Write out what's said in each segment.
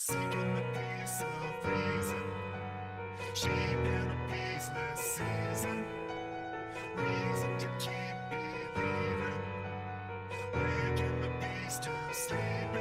Seeking the peace of reason, shaping a peaceless season. Reason to keep believing, waking the beast to sleeping.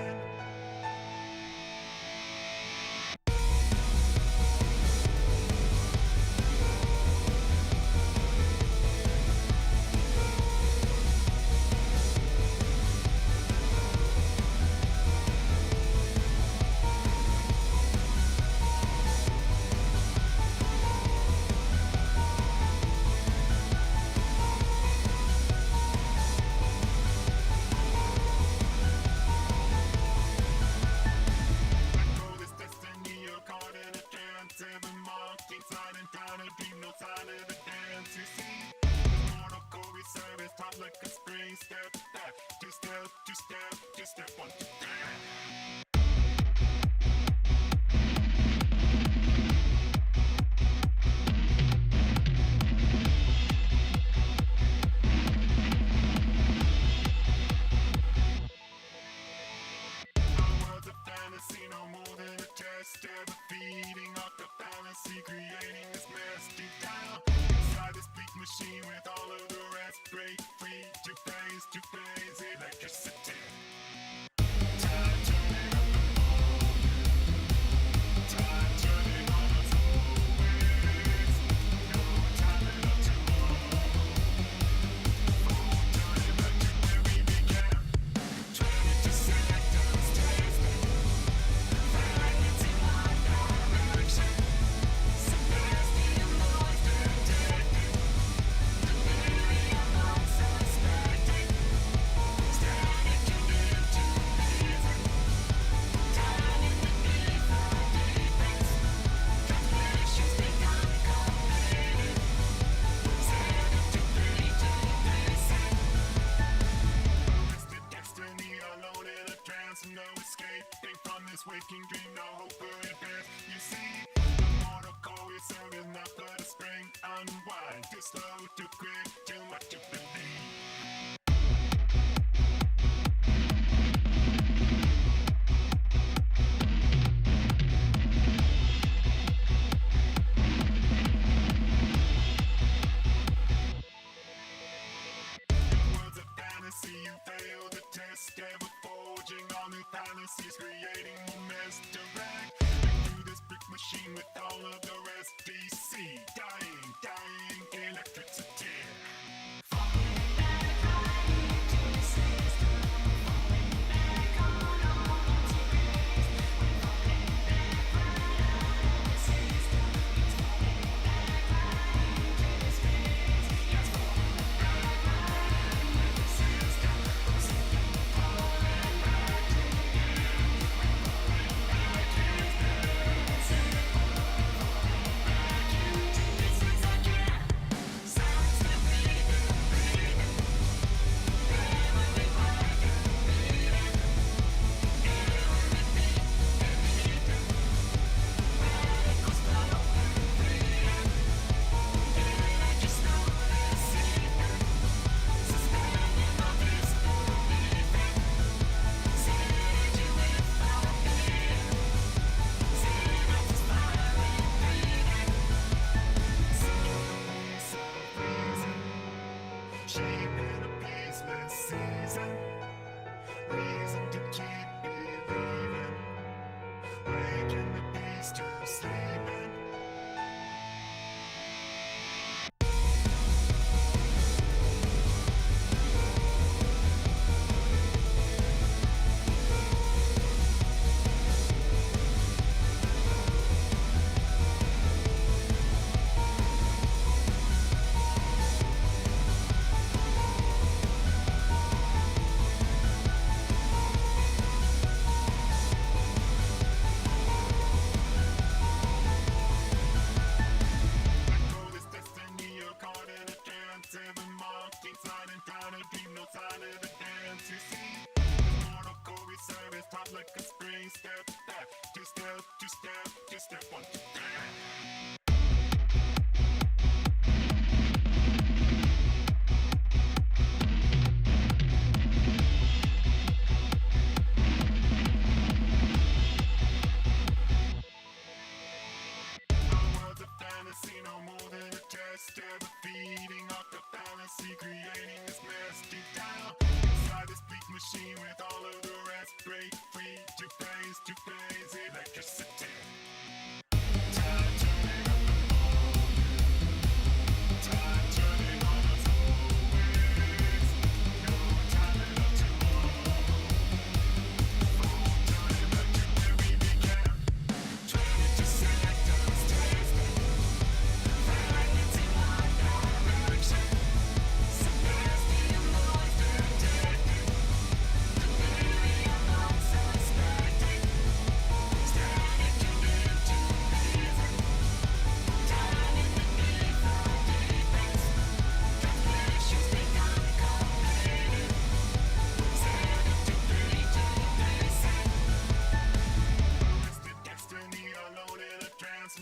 to crazy electricity.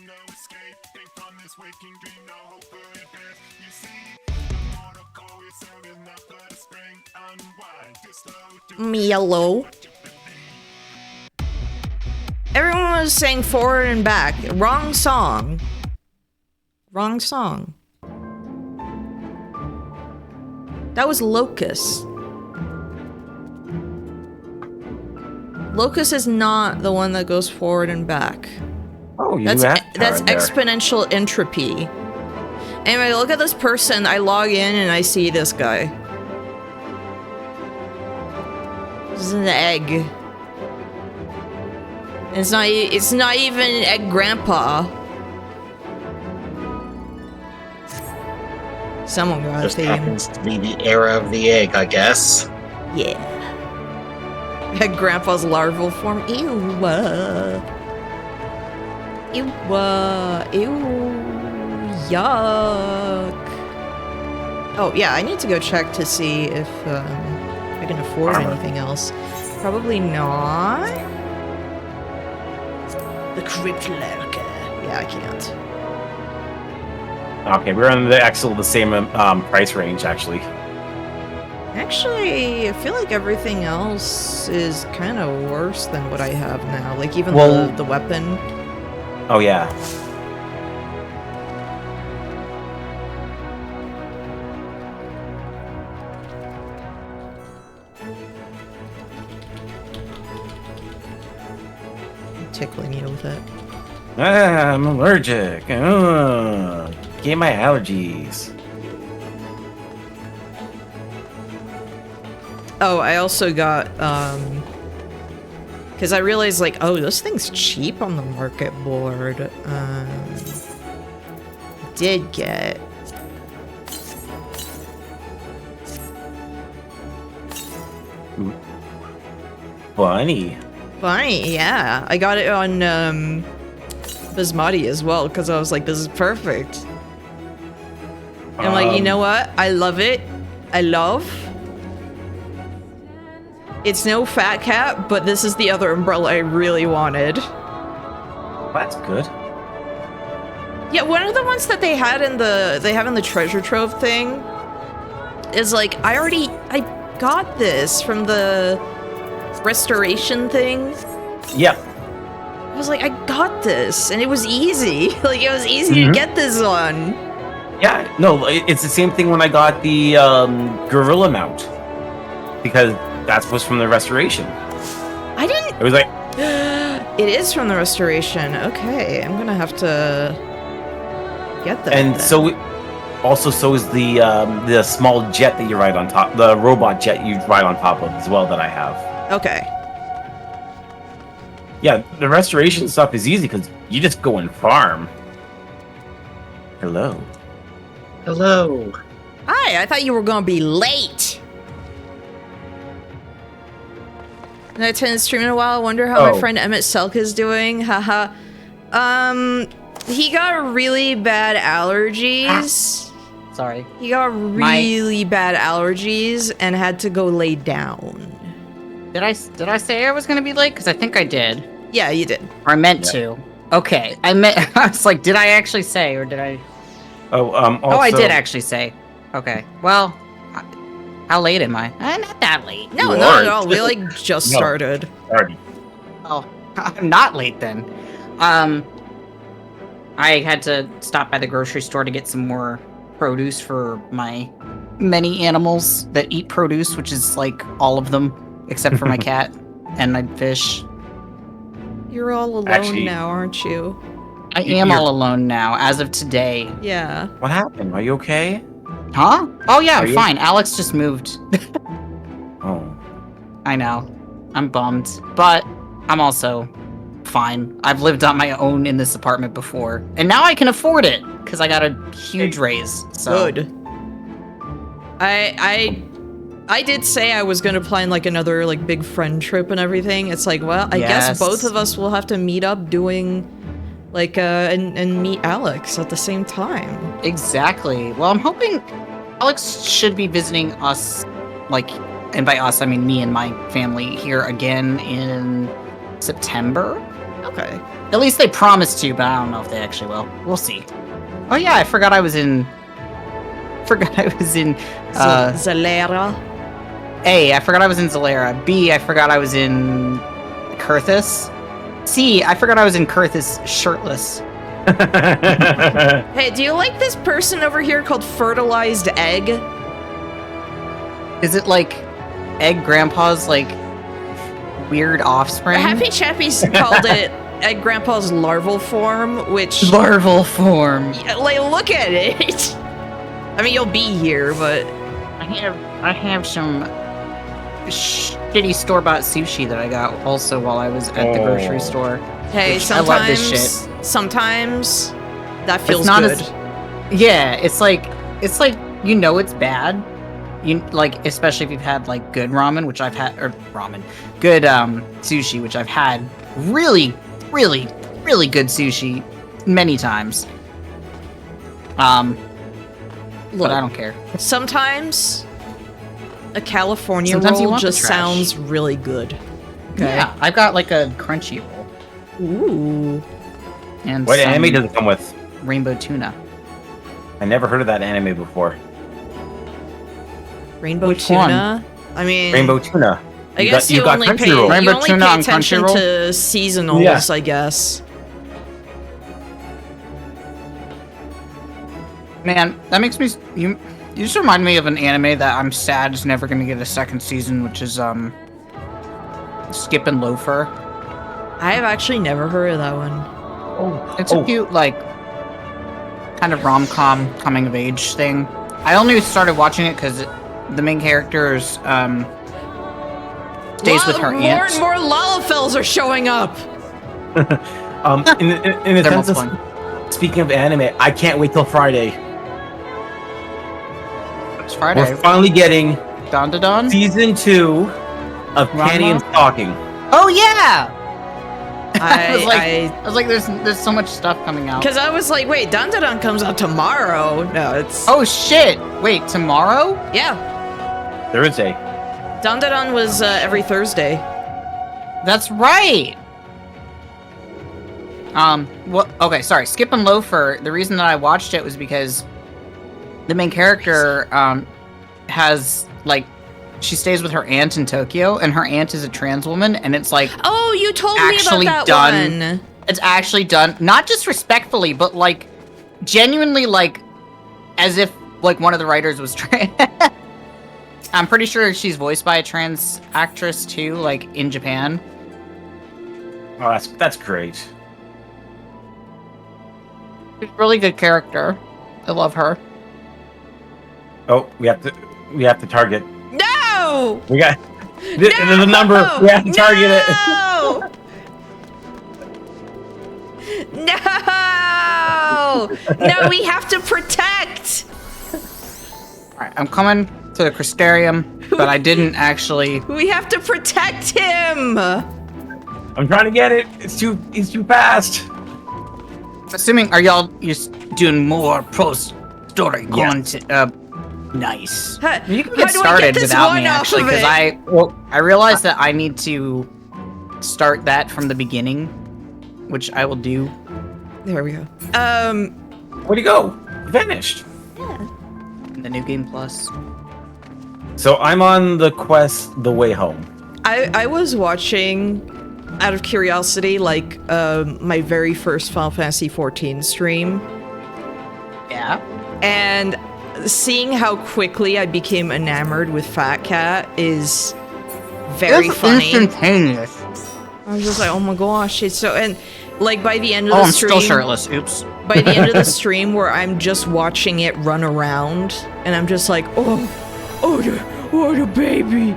No escaping from this waking dream, no hope for advance. You see, the mortal core itself is not but a spring. Unwind, too slow to Yellow. Everyone was saying forward and back. Wrong song. Wrong song. That was Locust. Locust is not the one that goes forward and back. Oh, you That's that's exponential entropy. Anyway, look at this person. I log in and I see this guy. This is an egg. It's not even Egg Grandpa. Someone got a Just theme. happens to be the era of the egg, I guess. Yeah. Egg Grandpa's larval form. Ew. Ew. Ew. Yuck. Oh, yeah, I need to go check to see if I can afford anything else. Probably not. The Crypt Lurker. Yeah, I can't. Okay, we're in the same price range, actually. Actually, I feel like everything else is kind of worse than what I have now. Like, even Well- the weapon. Oh, yeah. I'm tickling you with it. I'm allergic. Get my allergies. Oh, I also got, because I realized, like, oh, this thing's cheap on the market board. Did get... Funny. Funny, yeah. I got it on, Basmati as well, because I was like, this is perfect. And I'm like, you know what? I love it. I love... It's no Fat Cat, but this is the other umbrella I really wanted. That's good. Yeah, one of the ones that they had in the treasure trove thing is like, I got this from the restoration thing. Yep. I was like, I got this, and it was easy. Like, it was easy to get this one. Yeah, no, it's the same thing when I got the gorilla mount. Because that was from the restoration. I didn't... It was like... It is from the restoration. Okay, I'm gonna have to get that. And then. so is the small jet that you ride on top, the robot jet you ride on top of as well that I have. Okay. Yeah, the restoration stuff is easy because you just go and farm. Hello. Hello. Hi, I thought you were gonna be late. I haven't streamed in a while. I wonder how my friend Emmett Selk is doing. Haha. He got really bad allergies. Sorry. He got really bad allergies and had to go lay down. Did I say I was gonna be late? Because I think I did. Yeah, you did. Or I meant to. Okay, I was like, did I actually say, or did I? Also, Oh, I did actually say. Okay. Well, how late am I? Not that late. No, You not are. at all. We like just No. started. Already. Oh, I'm not late then. I had to stop by the grocery store to get some more produce for my many animals that eat produce, which is like all of them except for my cat and my fish. You're all alone Actually- now, aren't you? I am all alone now, as of today. Yeah. What happened? Are you okay? Huh? Oh yeah, Are I'm you? fine. Alex just moved. Oh. I know. I'm bummed. But I'm also fine. I've lived on my own in this apartment before. And now I can afford it, because I got a huge raise. So. Good. I did say I was gonna plan like another like big friend trip and everything. It's like, well, I guess Yes. both of us will have to meet up doing like and meet Alex at the same time. Exactly. Well, I'm hoping Alex should be visiting us, like, and by us, I mean me and my family here again in September. Okay. At least they promised to, but I don't know if they actually will. We'll see. Oh yeah, I forgot I was in... Zalera. A, I forgot I was in Zalera. B, I forgot I was in Kurthus. C, I forgot I was in Kurthus shirtless. Hey, do you like this person over here called Fertilized Egg? Is it like Egg Grandpa's like weird offspring? Happy Chappy's called it Egg Grandpa's larval form, which Larval form. like look at it. I mean, you'll be here, but I have some shitty store-bought sushi that I got also while I was at the grocery store. hey, I love this sometimes that feels not good. Yeah, it's like you know it's bad. You like, especially if you've had like good ramen, which I've had, or good sushi, which I've had really good sushi many times. Look, But I don't care. sometimes a California Sometimes you roll want the just trash. sounds really good. Okay. Yeah, I've got like a crunchy roll Ooh. and What some anime does it come with? rainbow tuna. I never heard of that anime before. Rainbow Which tuna. I mean, Rainbow tuna. I You guess got- you got only pay Crunchyroll. you Rainbow only tuna pay on attention Crunchyroll? to seasonals, Yeah. I guess. Man, that makes me you just remind me of an anime that I'm sad is never gonna get a second season, which is Skip and Loafer. I have actually never heard of that one. It's a cute, like, kind of rom-com coming of age thing. I only started watching it because the main character is stays with her More aunt. and more Lalafels are showing up. In a They're sense of, multiplying. speaking of anime, I can't wait till Friday. It's Friday. We're finally getting Don to Don. season 2 of Penny and Stocking. Oh yeah! I was like, there's so much stuff coming out. because I was like, wait, Dun Dun Dun comes out tomorrow. No, it's Oh shit! Wait, tomorrow? yeah. Thursday. Dun Dun Dun was every Thursday. That's right. Well, okay, sorry. Skip and Loafer. The reason that I watched it was because the main character has like she stays with her aunt in Tokyo, and her aunt is a trans woman, and it's like Oh, you told me Actually about that done. one. it's actually done not just respectfully, but like genuinely, like as if like one of the writers was trans. I'm pretty sure she's voiced by a trans actress too, like in Japan. Oh, that's great. She's a really good character. I love her. Oh, we have to target. No! We got the number. We have to target it. No! No, we have to protect. Alright, I'm coming to the Crystarium, but I didn't actually. We have to protect him. I'm trying to get it. He's too fast. Assuming, are y'all just doing more post-story Yeah. content? Nice. How- You can how get do I started this without one me, off actually, of because it? I realized that I need to start that from the beginning, which I will do. There we go. Where'd he go? Vanished. In the new game plus. So I'm on the quest, The Way Home. I was watching, out of curiosity, like my very first Final Fantasy XIV stream, Yeah. and seeing how quickly I became enamored with Fat Cat is very It's funny. instantaneous. I was just like, oh my gosh, it's so, and like by the end of Oh, the I'm stream, still shirtless. Oops. by the end of the stream where I'm just watching it run around, and I'm just like, oh, the baby,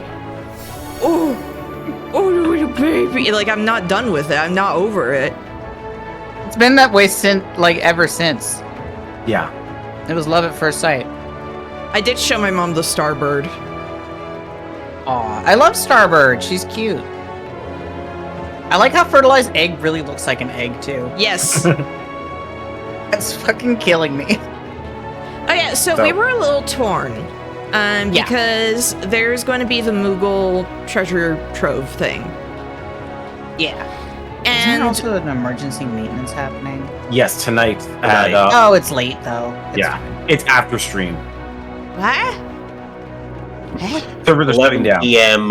the baby. Like, I'm not done with it. I'm not over it. It's been that way since, like, ever since. Yeah. It was love at first sight. I did show my mom the Starbird. Aw, I love Starbird. She's cute. I like how fertilized egg really looks like an egg, too. Yes. That's fucking killing me. Oh yeah, so we were a little torn. Because there's going to be the Moogle treasure trove thing. Yeah. Isn't And there also an emergency maintenance happening? Yes, tonight at Oh, it's late, though. It's yeah, fine. it's after stream. what? Servers are shutting 11 down. p.m.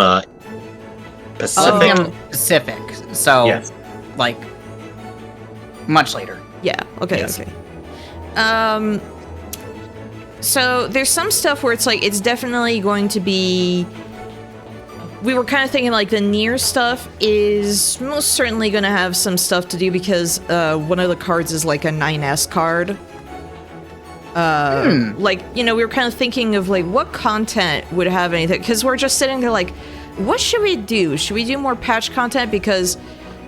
Pacific. Oh, Pacific. So, Yes. like, much later. Yeah, okay, Yes. okay. So there's some stuff where it's like, it's definitely going to be... We were kind of thinking like the near stuff is most certainly going to have some stuff to do because one of the cards is like a 9S card. Like, you know, we were kind of thinking of like what content would have anything, because we're just sitting there like, what should we do? Should we do more patch content? Because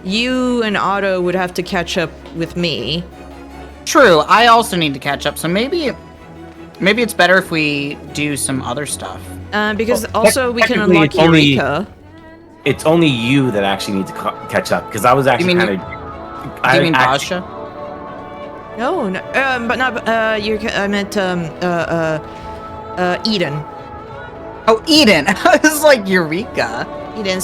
you and Otto would have to catch up with me. True, I also need to catch up, so maybe it's better if we do some other stuff. Because Well, also we can technically, unlock it's only- Eureka. It's only you that actually need to catch up because I was actually mean kind of. Do you mean Basha? No, no, but not Eureka. I meant Eden. Oh, Eden! I was like, Eureka! Eden.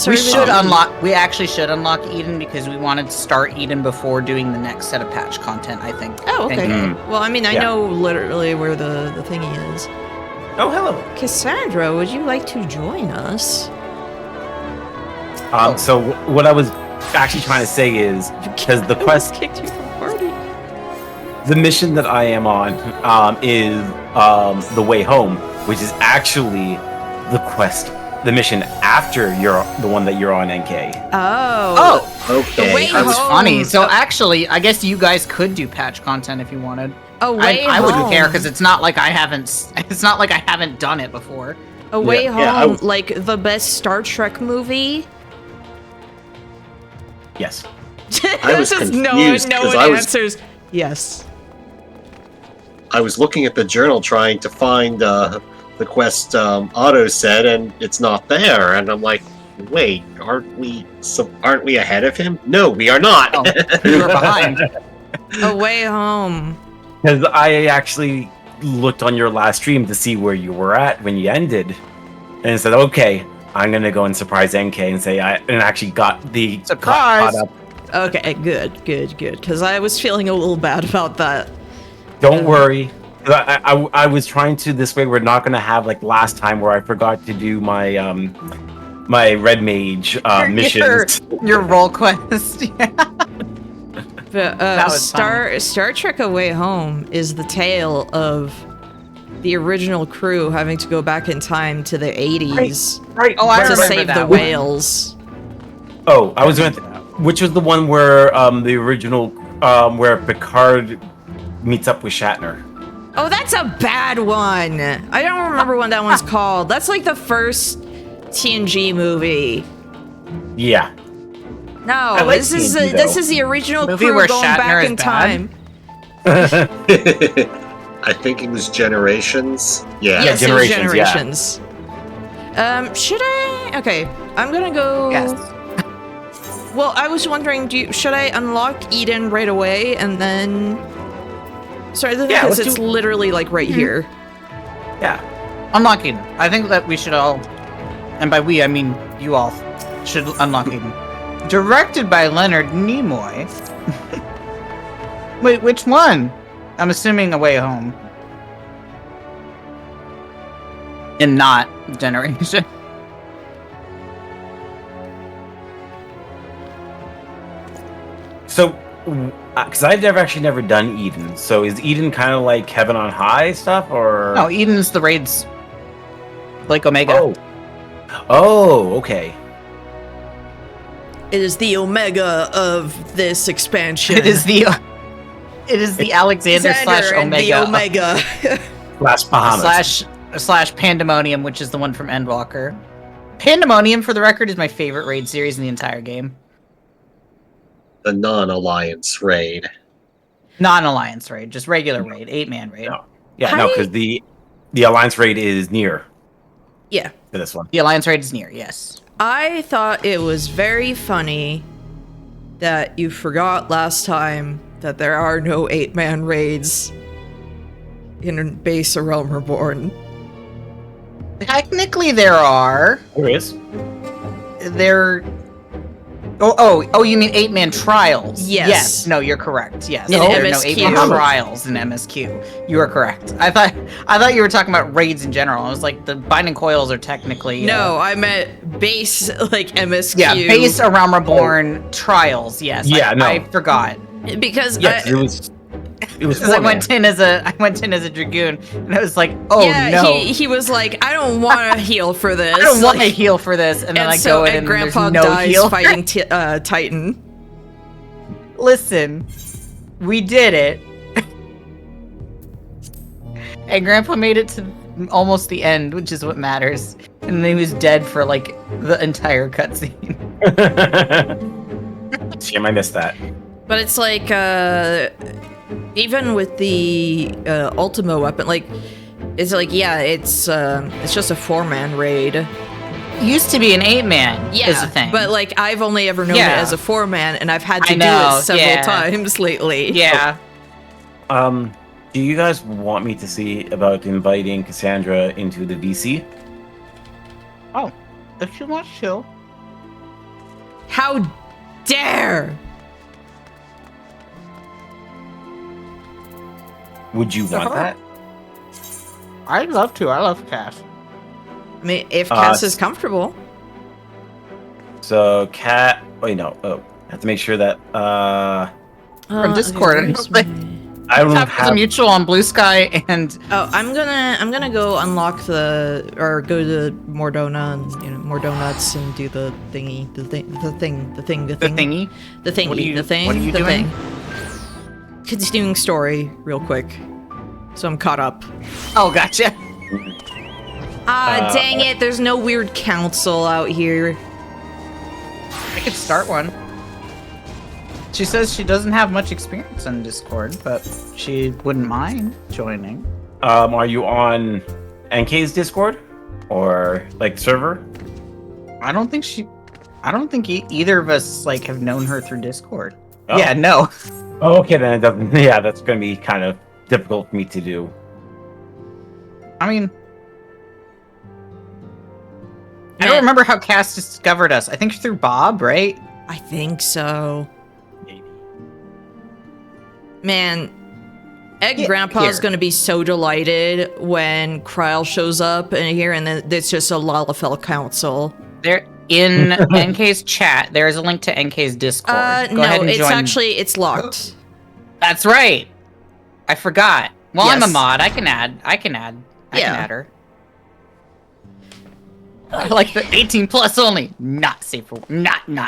We actually should unlock Eden because we wanted to start Eden before doing the next set of patch content, I think. Oh, okay. Mm. Well, I mean, I Yeah. know literally where the thingy is. Oh, hello. Cassandra, would you like to join us? So what I was actually trying to say is because the quest, kicked you from party. the mission that I am on, is the way home, which is actually the quest, the mission after the one that you're on, NK. Oh. Okay. The way That's home. funny. So actually, I guess you guys could do patch content if you wanted. I wouldn't care because it's not like I haven't. It's not like I haven't done it before. Away Yeah, I Home, was- like the best Star Trek movie. Yes. I was This is confused no 'cause one I was- answers. Yes. I was looking at the journal trying to find the quest Otto said, and it's not there. And I'm like, wait, aren't we ahead of him? No, we are not. Oh, you were behind. Away Home. Because I actually looked on your last stream to see where you were at when you ended, and said, "Okay, I'm gonna go and surprise NK and say and actually got the Surprise! caught up. Okay, good. Because I was feeling a little bad about that. Don't worry. 'Cause I was trying to this way. We're not gonna have like last time where I forgot to do my my red mage missions. Your role quest. Yeah. But That was Star Trek Away Home is the tale of the original crew having to go back in time to the 80s Right. Oh, I to remember save that the one. whales. Oh, I was going to. Which was the one where the original where Picard meets up with Shatner? Oh, that's a bad one. I don't remember what that one's called. That's like the first TNG movie. Yeah. No, like this is TNG, this though. is the original Movie crew where going Shatner back is in bad? time. I think it was Generations. Yeah. Yes, it was Generations, Generations. Should I? Okay, I'm gonna go. Yes. Well, I was wondering, should I unlock Eden right away and then? Sorry, Yeah, because let's it's do- literally like right here. Yeah. Unlock Eden. I think that we should all, and by we I mean you all, should unlock Eden. Directed by Leonard Nimoy. Wait, which one? I'm assuming Away Home. And not Generation. So, because I've never done Eden. So is Eden kind of like Heaven on High stuff, or? No, Eden's the raids. Like Omega. Oh. Oh, okay. It is the omega of this expansion. It is the Alexander slash and Omega. the omega. Slash Bahamas. slash Pandemonium, which is the one from Endwalker. Pandemonium, for the record, is my favorite raid series in the entire game. The non-alliance raid. Non-alliance raid, just regular raid, 8-man raid. No. Yeah, no, because the alliance raid is near Yeah. to this one. The alliance raid is near, yes. I thought it was very funny that you forgot last time that there are no 8-man raids in Base of Realm Reborn. Technically, there are. There is. There. Oh, you mean 8-man trials? Yes. Yes. No, you're correct. Yes. In There are no MSQ. 8-man trials in MSQ. You are correct. I thought you were talking about raids in general. I was like, the Binding Coils are technically. No, I meant base, like MSQ. Yeah, base around Reborn trials. Yes. Yeah, no. I forgot. Because Yes, it was. It was. Because I 4-man. went in as a dragoon, and I was like, oh yeah, no. he was like, I don't want to heal for this. I don't want to Like, heal for this, and then I so, go in and and Grandpa there's no dies heal. fighting Titan. Listen, we did it. And Grandpa made it to almost the end, which is what matters. And then he was dead for like the entire cutscene. Shame I missed that. But it's like, even with the Ultima weapon, like, it's like, yeah, it's just a 4-man raid. Used to be an 8-man, Yeah, is the thing. but like, I've only ever known it Yeah. as a 4-man, and I've had to I do know, it several yeah. times lately. yeah. Do you guys want me to see about inviting Cassandra into the VC? Oh, if you want to. How dare! Would you want Uh-huh. that? I'd love to. I love Cass. I mean, if Cass is comfortable. So, Cat. Wait, no. Oh, I have to make sure that. From Discord, I don't where's think- my- I don't Tap as a have. mutual on Blue Sky, and Oh, I'm gonna go unlock or go to Mordona and more donuts and do the thingy, the thing, the thingy. the thingy, What are you- the thing, what are you the doing? thing. Continuing story, real quick, so I'm caught up. Oh, gotcha. Dang it! There's no weird council out here. I could start one. She says she doesn't have much experience on Discord, but she wouldn't mind joining. Are you on NK's Discord or like server? I don't think either of us like have known her through Discord. Oh. Yeah, no. Oh, okay, then it doesn't. Yeah, that's going to be kind of difficult for me to do. I mean, I don't remember how Cass discovered us. I think through Bob, right? I think so. Maybe. Man, Egg Yeah, Grandpa's here. gonna be so delighted when Kryle shows up in here, and then it's just a Lalafell council. There in NK's chat, there is a link to NK's Discord. Go No, ahead and it's join. actually locked. That's right. I forgot. Well, I'm Yes. a mod. I can add. I can add her. I like the 18 plus only. Not safe for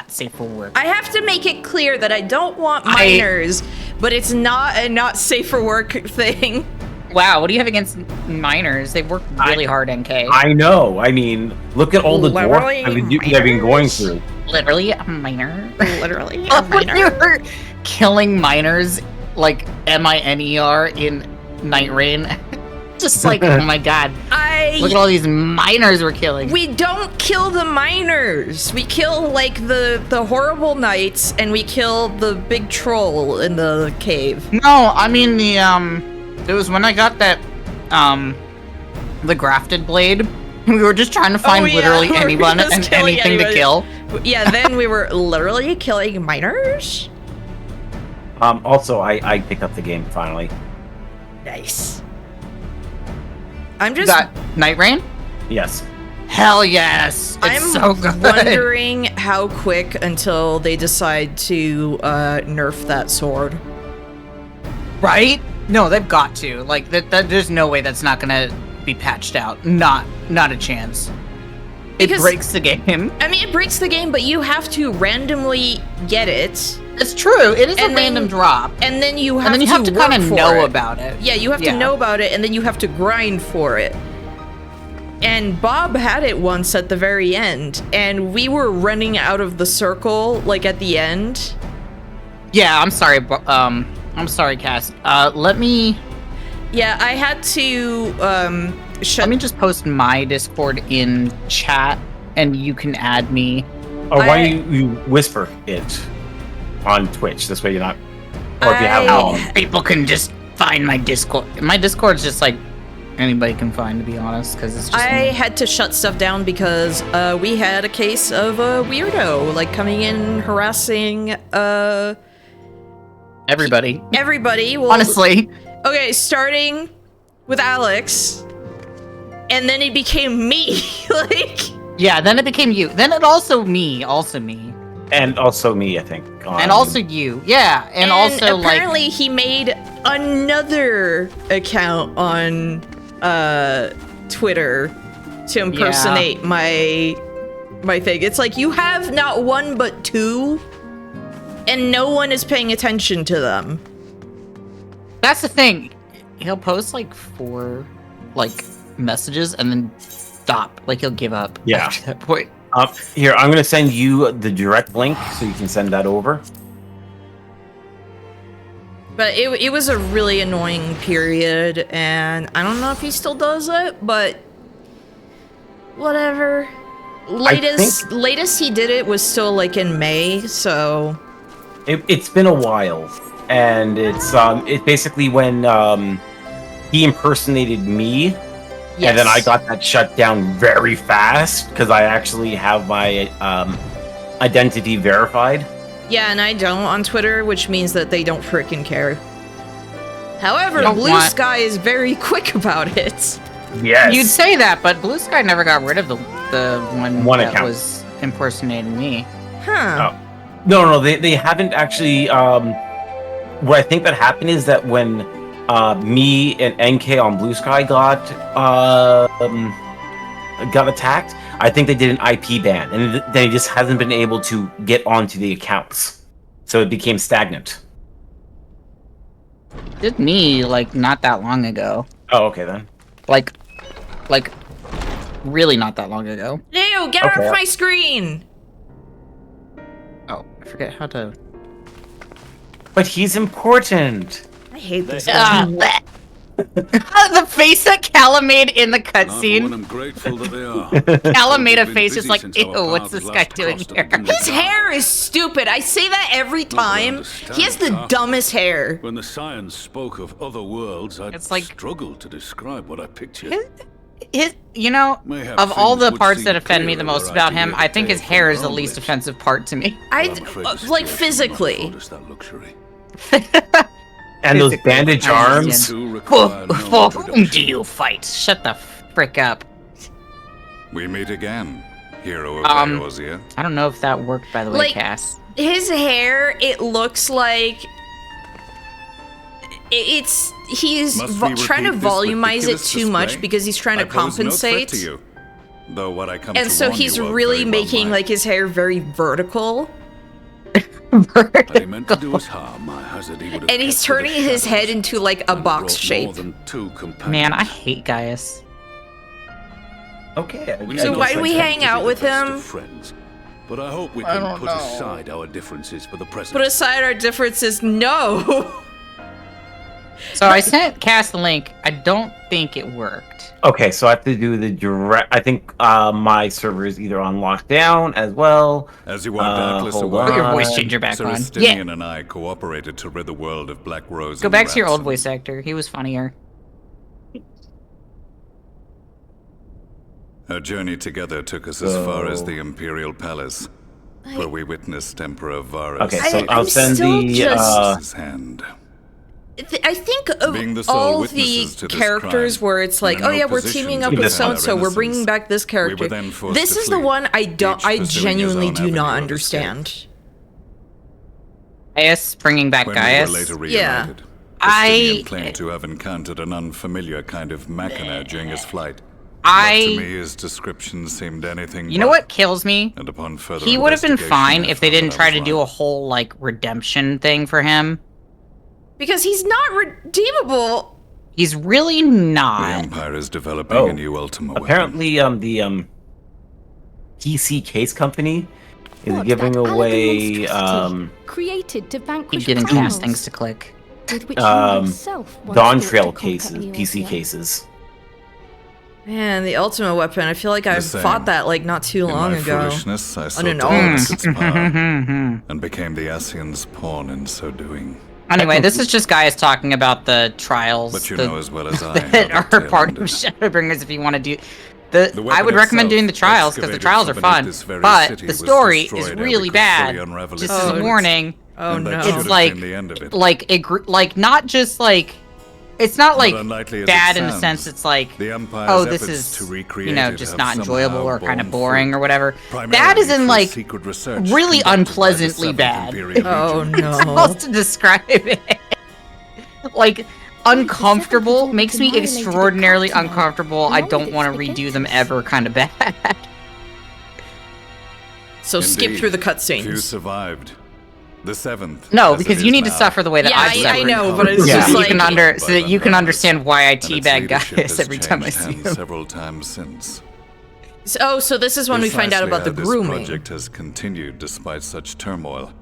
safe for work. I have to make it clear that I don't want minors, but it's not a not safe for work thing. Wow, what do you have against minors? They work really hard, NK. I know. I mean, look at all the Literally dwarfs they've been going through. Literally a minor. Literally, Oh, when you were killing minors like MINER in Night Rain. Just like, oh my god. Look at all these minors we're killing. We don't kill the miners. We kill like the horrible knights, and we kill the big troll in the cave. No, I mean it was when I got that the grafted blade. We were just trying to find yeah, literally we were anyone just and killing anything to anybody. kill. Yeah, then we were literally killing miners. Also, I picked up the game finally. Nice. I'm You just got Night Rain? Yes. Hell yes! It's I'm so good. wondering how quick until they decide to nerf that sword. Right? No, they've got to. Like that there's no way that's not gonna be patched out. Not a chance. It breaks the game. I mean, it breaks the game, but you have to randomly get it. It's true. It is a And then- random drop. And then you have And then you have to work kind of for know it. about it. Yeah, you have to know about it, and then you have to grind for it. And Bob had it once at the very end, and we were running out of the circle, like, at the end. Yeah, I'm sorry. I'm sorry, Cass. Let me Yeah, I had to, let me just post my Discord in chat, and you can add me. Or why don't you whisper it on Twitch? This way you're not. Or if you have one. People can just find my Discord. My Discord's just like anybody can find, to be honest, because it's just. I had to shut stuff down because we had a case of a weirdo like coming in harassing everybody. everybody. Well, Honestly, okay, starting with Alex, and then it became me. Like, yeah. Then it became you. Then it also me. And also me, I think. And also you. Yeah. And also apparently like. he made another account on Twitter to impersonate my thing. It's like you have not one but two, and no one is paying attention to them. That's the thing. He'll post like 4 like messages and then stop. Like he'll give up. Yeah. After that point. Here, I'm going to send you the direct link so you can send that over. But it was a really annoying period, and I don't know if he still does it, but whatever. Latest he did it was still like in May, so It's been a while, and it's basically when he impersonated me, and then I got that shut down very fast because I actually have my identity verified. yeah, and I don't on Twitter, which means that they don't frickin' care. However, Don't Blue want- Sky is very quick about it. Yes. You'd say that, but Blue Sky never got rid of the one that account was impersonating me. Huh. Oh. No, they haven't actually. What I think that happened is that when me and NK on Blue Sky got attacked, I think they did an IP ban, and they just hasn't been able to get onto the accounts, so it became stagnant. Did me like not that long ago. Oh, okay then. Like really not that long ago. Ew, get Okay. off my screen! Oh, I forget how to. But he's important. I hate this. The face that Callum made in the cutscene. I'm grateful that they are. Callum made a They've been face busy just like, since our ew, what's paths this guy last doing crossed here? up in the His dark. hair is stupid. I say that every time. He has the dumbest hair. When the science spoke of other worlds, I It's like- struggled to describe what I pictured. You know, Mayhap of all the things would parts seem that offend me the clearer most were about I him, to I think hear his hair is the from least their own offensive part to me. I lips. But I'm afraid the like situation will not physically. afford us that luxury. And those Physically, bandage I arms. understand. Two For require no whom do introduction. you fight? Shut the frick up. We meet again, hero of Eorzea. I don't know if that worked, by the way, Like- Cass. His hair, it looks like he's Must we trying to repeat this volumize it ridiculous too much display? because he's trying to I pose no threat compensate. to you, though what I come And to so warn he's you of really very well making might. like his hair very vertical. Had he meant to do us harm, I hazard he would have And he's kept to the turning his head shadows into like a and box brought shape. More than 2 companions. Man, I hate Gaius. Okay. We So need why no do we friends hang to out be the with best him? of friends, but I hope we I can don't put know. aside our differences for the present. Put aside our differences, no. So I sent Cass the link. I don't think it worked. Okay, so I have to do the direct. I think my server is either on lockdown as well. As you are doubtless hold aware, on. Put your voice changer back Sir on. Estinian Yeah. and I cooperated to rid the world of Black Rose. Go and back to your old ransom. voice actor. He was funnier. Our journey together took us as far as So- the Imperial Palace, where we witnessed Emperor Varus. Okay, so I'm I'll send still the. just- his hand. I think of Being the sole all the witnesses to this characters crime, where it's like, and oh in yeah, no we're position teaming to up with defend so our and so, we're innocence, bringing back this character. were then forced This to is the flee, one I each I pursuing his genuinely own do not avenue of escape. understand. Gaius, bringing back When we Gaius. were later Yeah. reunited, Estinian claimed to have encountered an unfamiliar kind of machina during his flight. To me, his description seemed anything. You know what kills me? And upon further He would have been fine if they didn't try to do a right. whole like redemption thing for him. Because he's not redeemable. He's really The not. Empire is developing a new Ultima weapon. Apparently, the PC Case Company is What, giving that away elegant entity created to Keep vanquish getting criminals, castings to click. with which you yourself once Dawn fought Trail to conquer cases, the PC Orcia. cases. Man, the ultimate weapon. I feel like I same. fought that like not too In long my ago. foolishness, I sought an to harness alt. its power, and became the Ascians' pawn in so doing. Anyway, this is just guys talking about the trials But you the- know as well as I that how the are tale part ended. of Shadowbringers if you want to do... The I weapon would recommend itself, doing the trials because the excavated trials are from fun, beneath this very but city, the was story destroyed is ere we really could bad. fully unravel Just its as a Oh, warning, Oh and that no. should it's have like, been the end of it. like not just like, it's not like unlikely as it bad in the sounds, sense it's like, the Empire's oh, this efforts is, to recreate you know, it just have not enjoyable somehow or kind of borne boring fruit, or whatever. That primarily is in through like secret research really conducted by the unpleasantly 7th bad. Imperial Oh Legion. no. supposed to describe it. Like, uncomfortable makes me extraordinarily uncomfortable. I don't want to redo them ever kind of bad. So skip Indeed, through the Few cutscenes. survived. The 7th. No, as it because is you need to now. suffer the way that Yeah, I've I suffered. know, but it's Yeah. just So like you can so that you can By understand why I and its teabag leadership guys has every time I changed see hands them. several times since. So this is when we find out Precisely about the how this grooming. project has continued despite such turmoil,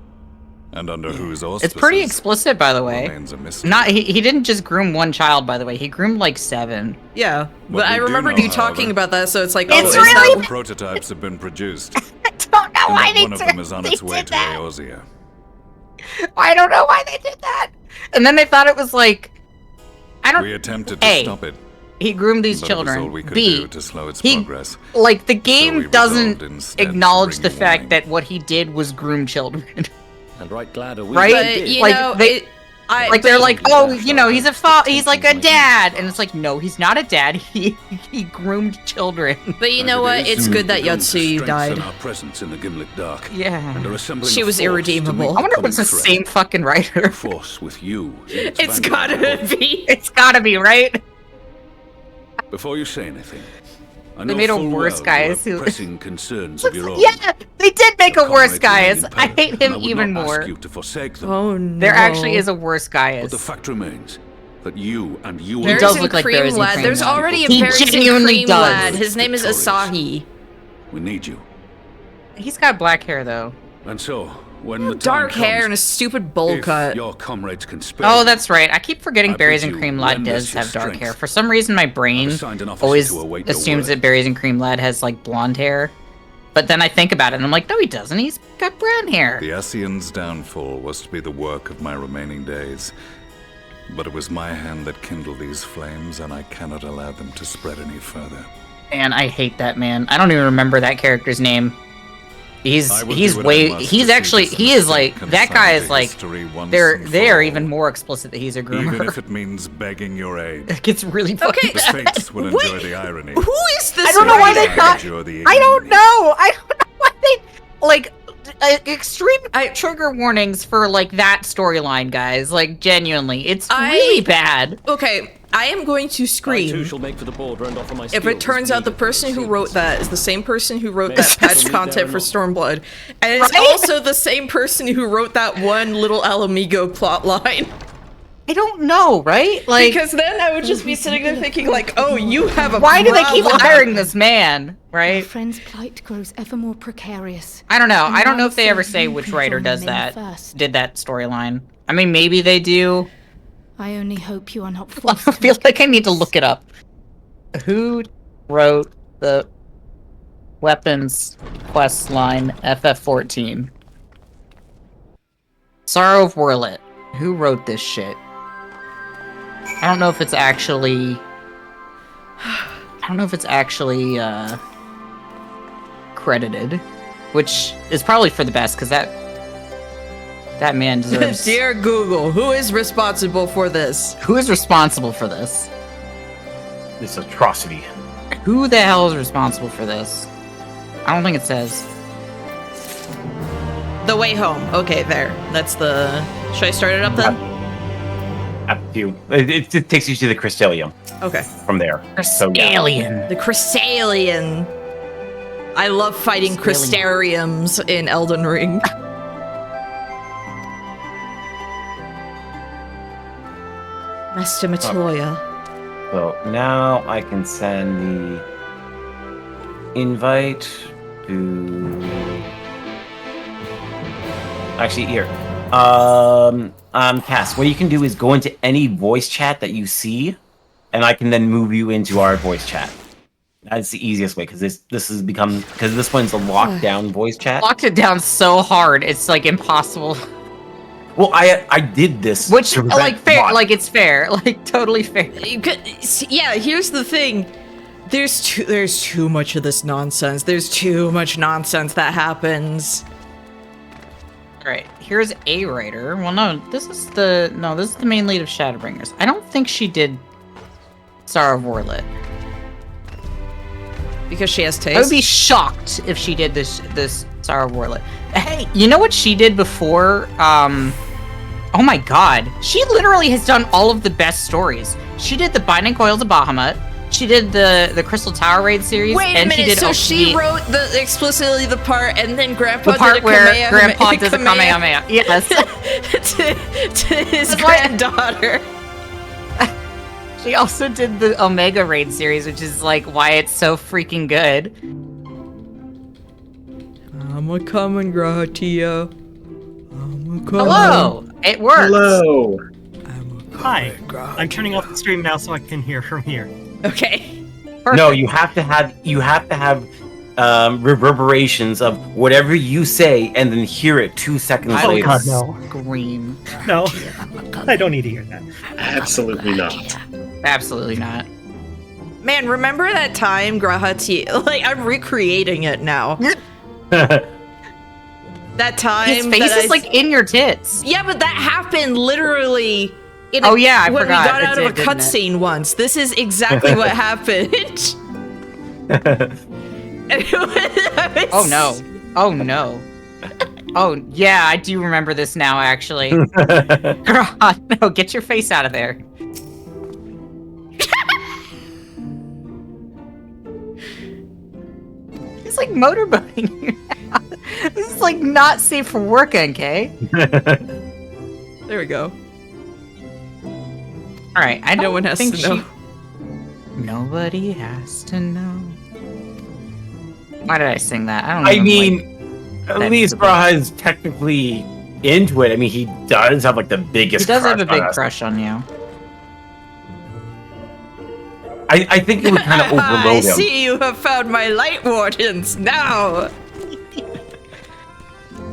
and under whose It's auspices pretty explicit, by the way. remains a mystery. Not he didn't just groom one child, by the way. He groomed like 7. Yeah, What but I we do remembered know, you talking however, about that, so it's like, It's oh, is really- that... Prototypes have been produced, I don't know and why that they one of them is on they its way did to that. Eorzea. I don't know why they did that. And then they thought it was like, I don't. We attempted to A, stop it, he groomed these but it was all children. we could B, do to slow its he progress. like the we game resolved doesn't instead to acknowledge bring the you fact warning. that what he did was groom children. And right glad are we Right? that he But, did. you Like, know, they- I, Like they're but- like, oh, you know, he's like a dad, and it's like, no, he's not a dad. He groomed children. But you As know it what? is, It's good that we've begun to Yatsuyu strengthen died. Our presence in the Gimlick Dark. Yeah. And are assembling She a was force to irredeemable. make I wonder if the it's the coming same fucking writer. threat. Force with you. in its It's vanguard. gotta be. It's gotta be right. Before you say anything, I They know made a full worse well guy you have who- pressing concerns of your own. Yeah, they did make a Your worse comrades guy. remain in I power, hate and him I would even not more. ask you to forsake them. Oh no. There actually is a worse guy. But the fact remains that you and you He Berries does and look like cream berries and lad. cream There's lad. already a He berries and genuinely cream does. lad. His name is Victorious. Asahi. We need you. He's got black hair though. And so, when the Dark time hair comes, and a stupid bowl if cut. your comrades can spare Oh, you, that's right. I keep forgetting I berries bid and you cream lad lend does us your have dark strength. hair. For some reason, my brain assigned an officer always to await your assumes word. that berries and cream lad has like blonde hair. But then I think about it and I'm like, no, he doesn't. He's got brown hair. The Ascians' downfall was to be the work of my remaining days. But it was my hand that kindled these flames, and I cannot allow them to spread any further. Man, I hate that man. I don't even remember that character's name. He's I will he's do what I way must he's to see actually this he is mistake like that guy consigned is to like history once they're and they for are all. even more explicit that he's a groomer. Even if it means begging your aid. It gets really fucking Okay, The Fates will Wait, enjoy the irony. Who is this? I don't know why they writer? thought- Endure the I don't ignominy. know. I don't know why they like extreme I- trigger warnings for like that storyline, guys. Like genuinely, it's I- really bad. Okay, I am going to I too scream shall make for the border and offer my if skills it turns out the needed for person who seals. wrote that is the same person who wrote May that I patch still meet content there for or not? Stormblood, and it's Right? also the same person who wrote that one little Alamigo plotline. I don't know, right? Like, Because then I would just be sitting there thinking, like, oh, you have a why do they keep problem. hiring this man? Our Right? friend's plight grows ever more precarious. I don't know. And I don't know now if they ever say say you which can writer join does them in that. first. Did that storyline? I mean, maybe they do. I only hope you are not I forced to feel make like I need to look it up. Who wrote the weapons quest line FF14? Sorrow of Werlet. Who wrote this shit? I don't know if it's actually. I don't know if it's actually credited, which is probably for the best because that man deserves. Dear Google, who is responsible for this? Who is responsible for this? This atrocity. Who the hell is responsible for this? I don't think it says. The Way Home. Okay, there. That's the... Should I start it up then? Up to you. It takes you to the Crystalium Okay. from there. So, yeah. Alien. The Crystalian. I love fighting Crystariums in Elden Ring. Master Matoya. So now I can send the invite to. Actually, here. Cass, what you can do is go into any voice chat that you see, and I can then move you into our voice chat. That's the easiest way because this has become because this one's a lockdown voice chat. Locked it down so hard, it's like impossible. Well, I did this, Which like fair, like it's fair, like totally fair. Yeah, here's the thing. There's too much of this nonsense. There's too much nonsense that happens. All right, here's a writer. Well, no, this is the main lead of Shadowbringers. I don't think she did Sorrow of Warlit. Because she has taste. I would be shocked if she did this Sorrow of Warlit. Hey, you know what she did before? Oh my god, she literally has done all of the best stories. She did the Binding Coils of Bahamut. She did the Crystal Tower raid series. Wait a minute, so she wrote explicitly the part, and then Grandpa the part did a where Grandpa does a Kamehameha. Yes. to his granddaughter. She also did the Omega raid series, which is like why it's so freaking good. I'm a coming, Gratia. I'm a coming. Hello, it works. Hello. Hi, I'm turning off the stream now so I can hear from here. Okay. Perfect. No, you have to have reverberations of whatever you say, and then hear it 2 seconds Oh later. god, no. Scream. No, I don't need to hear that. Absolutely not. Absolutely not. Man, remember that time, Grahati? Like, I'm recreating it now. That time. His face is like in your tits. Yeah, but that happened literally. I forgot. When we got It out of a did, didn't it? cutscene once. This is exactly what happened. Oh no. Oh no. Oh yeah, I do remember this now actually. God, no, get your face out of there. He's like motorboating you now. This is like not safe for work, NK. There we go. Alright, I don't No one has think to know. Nobody has to know. Why did I sing that? I don't know. I mean, at least Braha is technically into it. I mean, he does have like the biggest. He does have a big on us. crush on you. I think it would kind of I overload him. see you have found my light wardens now.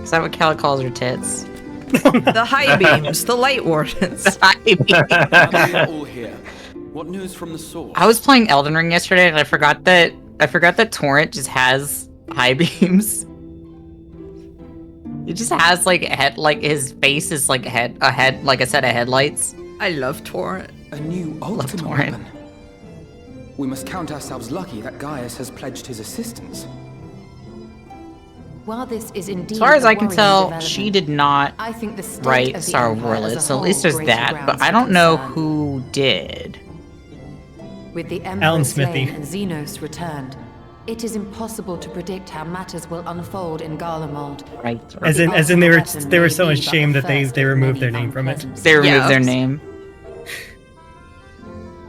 Is that what Cal calls her tits? The high beams, the light wardens. All here. What news from the source? I was playing Elden Ring yesterday, and I forgot that Torrent just has high beams. It just has like a head, like his face is like a head, like a set of headlights. I love Torrent. A new Love ultimate Torrent. weapon. We must count ourselves lucky that Gaius has pledged his assistance. While this is indeed As far as a I can worrying tell, development, she did not I think the state write of the Sorrow of Empire as Warlit, a so at whole least there's greater that, but grounds I for don't know concern. who did. With the Alan Emperor Smithy. slain and Xenos returned, it is impossible to predict how matters will unfold in Garlemald. Right. As in they were so ashamed that they removed their name from it. They removed Yeah. their name.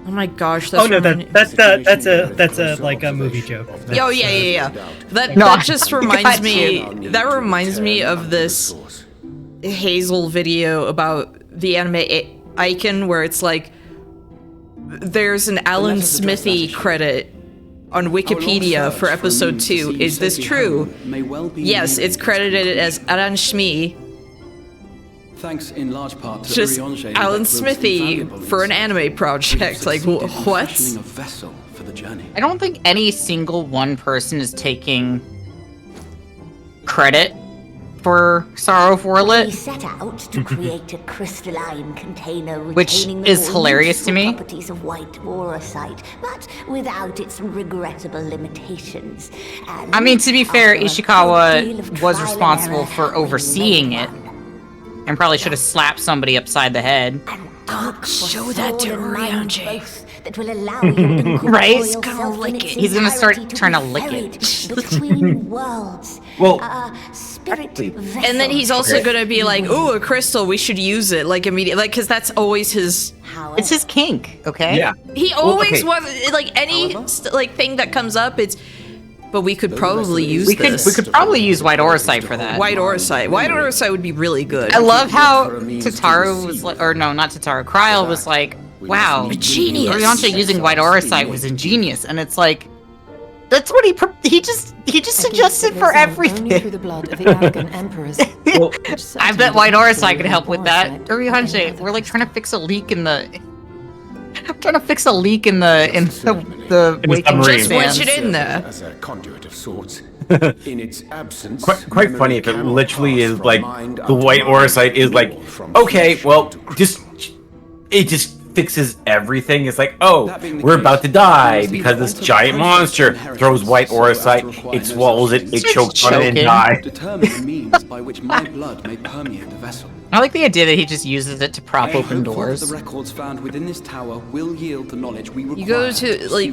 Oh my gosh, that's Oh no, that's a like a movie joke. Yo, yeah. That No, that just I reminds got me. you. That reminds me of this Hazel video about the anime Icon, where it's like there's an Alan Smithy credit on Wikipedia for episode 2. Is this true? Yes, it's credited as Alan Shmi. Thanks in large part to Just Urianger, Alan who Smithy proved invaluable for an in anime project. Like, succeeded in what? fashioning a vessel for the journey. I don't think any single one person is taking credit for Sorrow of We Warlit, set out to create a crystalline container Which retaining is the hilarious to useful me. properties of white warosite, but without its regrettable limitations. And I mean, to be fair, after a Ishikawa good deal of was trial and responsible error, for we overseeing made it. one. and probably should have slapped somebody upside the head. can't show that to Ryanje. That will allow you Right? He's gonna lick it. He's gonna start trying to lick it. Between worlds. Well, Spirit And then he's also gonna be like, "Ooh, a crystal. We should use it." Like immediately, like because that's always his. It's his kink, okay? Yeah. He always was like any like thing that comes up. It's. But we could probably use this. We could probably use White Auracite for that. White Auracite. White Auracite would be really good. I love how Tataru was like, or no, not Tataru. Kryl was like, "Wow, genius." Ryanje using White Auracite was ingenious," and it's like, that's what he just suggested for everything. Through the blood of the Aragon emperors. I bet White Auracite could help with that. Ryanje, we're like trying to fix a leak in the. I'm trying to fix a leak in the waking Just sand. wedge it in there. As a conduit of sorts. In its absence, quite funny if it literally is like the White Auracite is like, okay, well, it just fixes everything. It's like, oh, we're about to die because this giant monster throws White Auracite, it swallows it, it chokes on it and dies. Determine the means by which my blood may permeate the vessel. I like the idea that he just uses it to prop open doors. The records found within this tower will yield the knowledge we require. You go to like,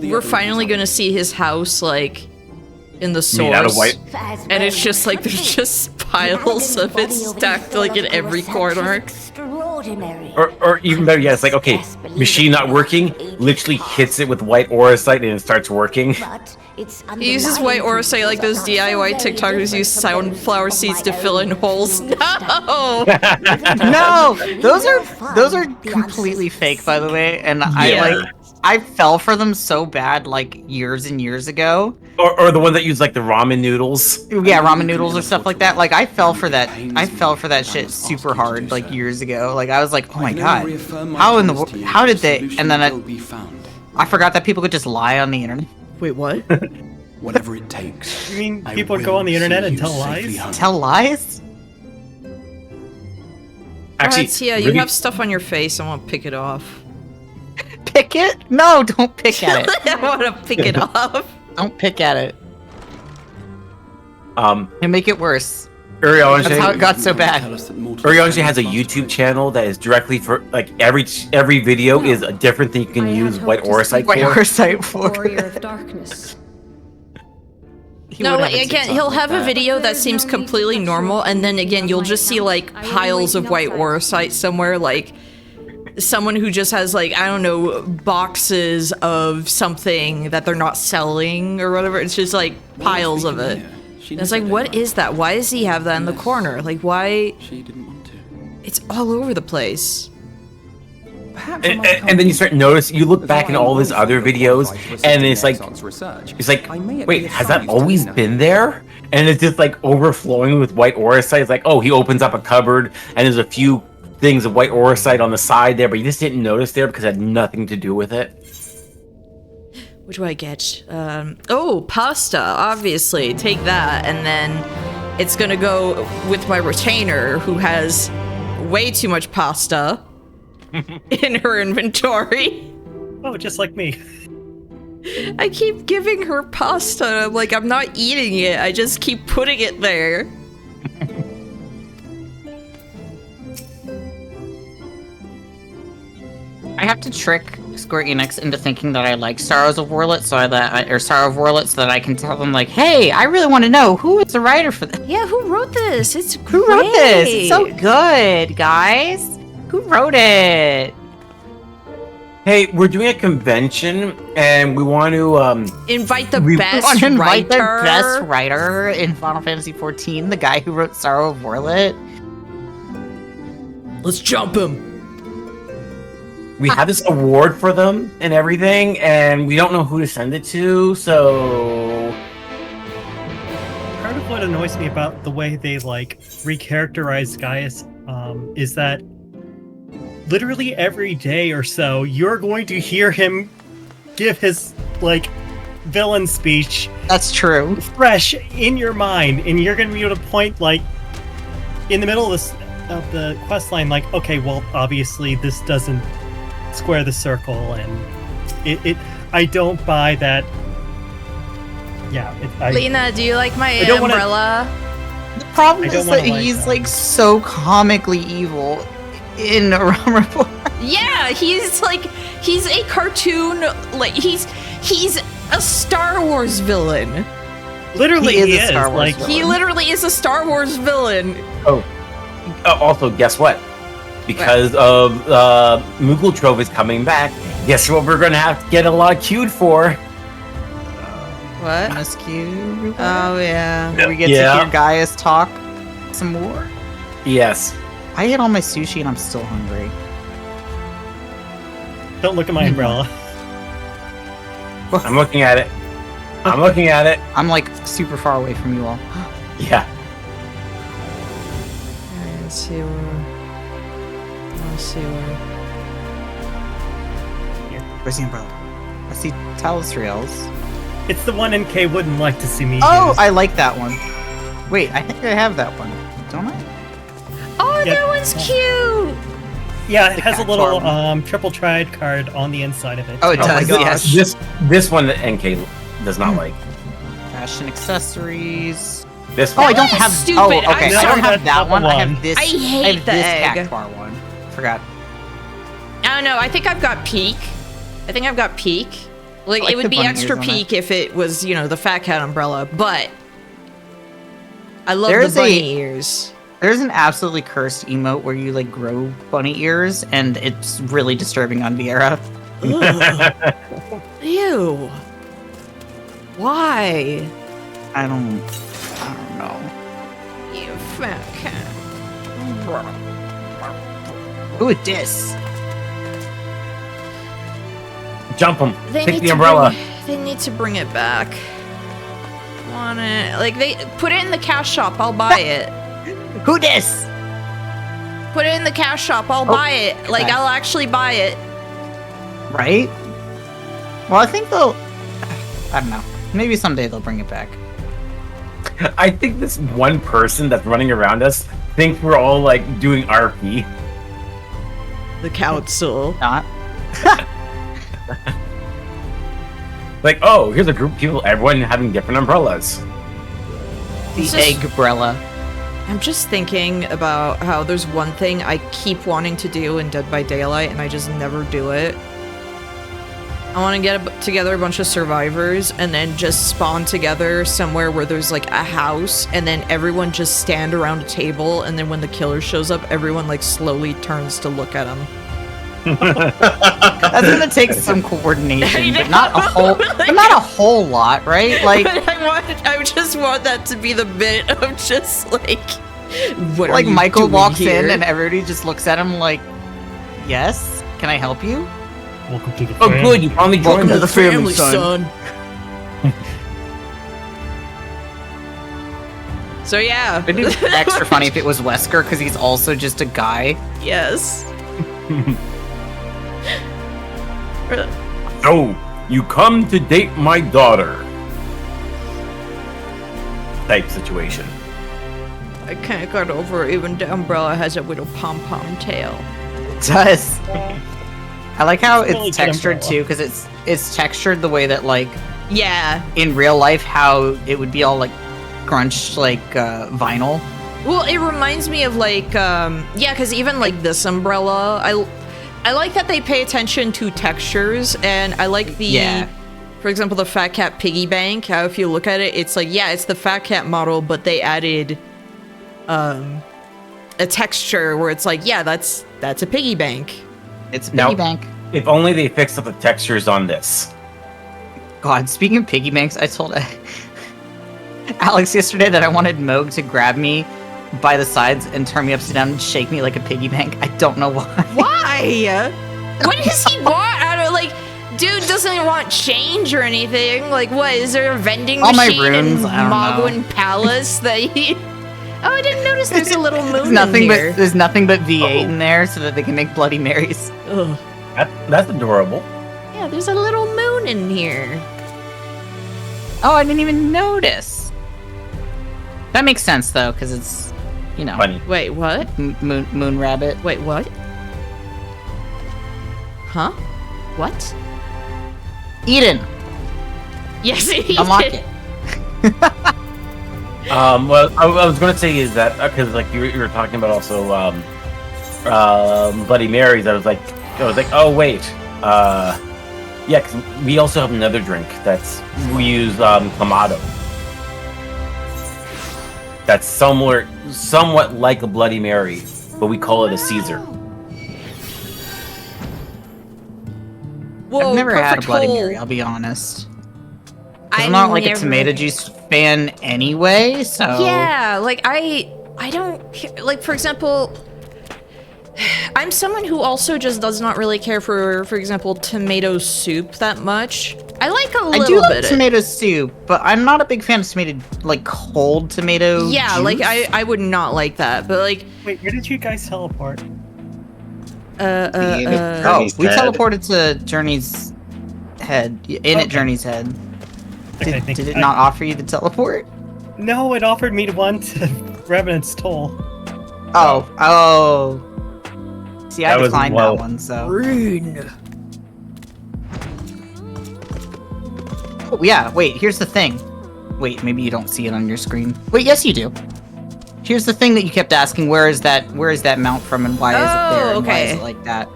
we're finally gonna see his house like in the source, out of white. And it's just like there's just piles of it stacked like in every corner. Or even better, yeah, it's like, okay, machine not working, literally hits it with White Auracite and it starts working. He uses White Auracite like those DIY TikTokers use sunflower seeds to fill in holes. No! No! Those are completely fake, by the way, and I fell for them so bad like years and years ago. Or the one that use like the ramen noodles. Yeah, ramen noodles or stuff like that. Like I fell for that shit super hard like years ago. Like I was like, oh my god, how did they? And then I forgot that people could just lie on the internet. Wait, what? Whatever it takes. You mean people go on the internet and tell lies? Tell lies? Actually, Tia, you have stuff on your face. I want to pick it off. Pick it? No, don't pick at it. I want to pick it off. Don't pick at it. And make it worse. Urianger, That's how it got so bad. Urianger has a YouTube channel that is directly for like every video is a different thing you can use White Auracite for. White Auracite for. Warrior of darkness. No, like, again, he'll have a video that seems completely normal, and then again, you'll just see like piles of White Auracite somewhere, like someone who just has like, I don't know, boxes of something that they're not selling or whatever. It's just like piles of it. And it's like, what is that? Why does he have that in the corner? Like, why? She didn't want to. It's all over the place. And then you start noticing, you look back in all his other videos, and it's like, wait, has that always been there? And it's just like overflowing with White Auracite. It's like, oh, he opens up a cupboard, and there's a few things of White Auracite on the side there, but you just didn't notice there because it had nothing to do with it. What do I get? Oh, pasta, obviously. Take that, and then it's gonna go with my retainer, who has way too much pasta in her inventory. Oh, just like me. I keep giving her pasta. I'm like, I'm not eating it. I just keep putting it there. I have to trick Square Enix into thinking that I like Sorrows of Warlet, so that I can tell them like, hey, I really want to know who is the writer for this. Yeah, who wrote this? It's great. Who wrote this? It's so good, guys. Who wrote it? Hey, we're doing a convention, and we want to invite the We best want to invite the writer. best writer in Final Fantasy XIV, the guy who wrote Sorrow of Warlet. Let's jump him. we have this award for them and everything, and we don't know who to send it to, so... Part of what annoys me about the way they, like, recharacterize Gaius, is that literally every day or so, you're going to hear him give his, like, villain speech. That's true. Fresh in your mind, and you're going to be able to point, like, in the middle of the quest line, like, okay, well, obviously this doesn't square the circle, and I don't buy that. Yeah. Lena, do you like my umbrella? The problem is that he's like so comically evil. in Realm Report. Yeah, he's a cartoon, like he's a Star Wars villain. Literally, He is he a is. Star Wars Like, villain. He literally is a Star Wars villain. Also, guess what? Because of Moogle Trove is coming back, guess what we're going to have to get a lot queued for? What? MSQ. Oh yeah. Where we get to hear Gaius talk some more. Yes. I ate all my sushi and I'm still hungry. don't look at my umbrella. I'm looking at it. I'm looking at it. I'm like super far away from you all. Yeah. Let's see where. Where's the umbrella? I see Talusriel's. It's the one NK wouldn't like to see me Oh, use. I like that one. Wait, I think I have that one. Don't I? Oh, Yep. that one's cute. Yeah, it The has a cat little farm. triple triad card on the inside of it. Oh, it Oh my does. gosh. Yes. This one that NK does not like. Fashion accessories. This Oh, one. I don't That have. is stupid. Oh, I'm okay. I sorry, don't have that's that not the one. I one. have this. I hate have the this egg. Cactuar one. Forgot. I don't know. I think I've got peak. Like, like it would the be bunny extra ears on peak if it was, the Fat Cat umbrella, but I love There's the bunny ears. There's an absolutely cursed emote where you like grow bunny ears, and it's really disturbing on Vieira. Ew. Why? I don't know. You fat cat. Who is this? Jump them. They Take need the to umbrella. They need to bring it back. Want it? Like, they put it in the cash shop. I'll buy it. Who this? Put it in the cash shop. I'll buy it. Like, okay. I'll actually buy it. Right? Well, I think they'll. I don't know. Maybe someday they'll bring it back. I think this one person that's running around us thinks we're all like doing RP. The council. Not. Like, oh, here's a group of people, everyone having different umbrellas. The It's just- egg umbrella. I'm just thinking about how there's one thing I keep wanting to do in Dead by Daylight, and I just never do it. I want to get together a bunch of survivors and then just spawn together somewhere where there's like a house, and then everyone just stand around a table, and then when the killer shows up, everyone like slowly turns to look at him. That's gonna take some coordination, but not a whole, but not a whole lot, right? Like, I just want that to be the bit of just like, what are like you Michael doing walks here? in and everybody just looks at him like, "Yes, can I help you?" Welcome to the Oh, family. good, you finally joined Welcome to the the family, son. So yeah, It'd be extra funny if it was Wesker, because he's also just a guy. yes. So, you come to date my daughter. Type situation. I can't get over it. Even the umbrella has a little pom-pom tail. It does. I like how It's a really it's good textured umbrella. too, because it's textured the way that like Yeah. in real life how it would be all like crunched like vinyl. Well, it reminds me of like, yeah, because even like this umbrella, I like that they pay attention to textures, and I like the, for example, the Fat Cat piggy bank. How if you look at it, it's like, yeah, it's the Fat Cat model, but they added a texture where it's like, yeah, that's a piggy bank. It's a piggy bank. If only they fixed up the textures on this. God, speaking of piggy banks, I told Alex yesterday that I wanted Moog to grab me by the sides and turn me upside down and shake me like a piggy bank. I don't know why. Why? What does he want out of, like, dude doesn't want change or anything. Like, what, is there a vending All my machine runes, in I don't Mogwin Palace that he... Oh, I didn't notice there's a little moon There's nothing in here. but there's nothing but V8 in there so that they can make Bloody Marys. Ugh. That's adorable. Yeah, there's a little moon in here. Oh, I didn't even notice. That makes sense though, because it's, you know, Funny. Wait, what? Moon Rabbit. Wait, what? Huh? What? Eden. Yes, he Unlock did. it. Well, I was going to say is that because like you were talking about also Bloody Marys, I was like, oh wait, yeah, 'cause we also have another drink we use Clamato. That's somewhat like a Bloody Mary, but we call it a Caesar. Whoa, I've never had a perfect Bloody hole. Mary, I'll be honest. I'm not like a tomato juice fan anyway, so... Yeah, like, I don't... Like, for example... I'm someone who also just does not really care for example, tomato soup that much. I like a little bit. I do like tomato soup, but I'm not a big fan of tomato, like, cold tomato Yeah, juice. like, I would not like that, but, like... Wait, where did you guys teleport? We teleported to Journey's head. At Journey's head. Did it not offer you the teleport? No, it offered me one to Revenant's Toll. Oh. See, I declined that one, so... Rude. Oh, yeah, wait, here's the thing. Wait, maybe you don't see it on your screen. Wait, yes you do. Here's the thing that you kept asking, where is that mount from and why is it there and why is it like that?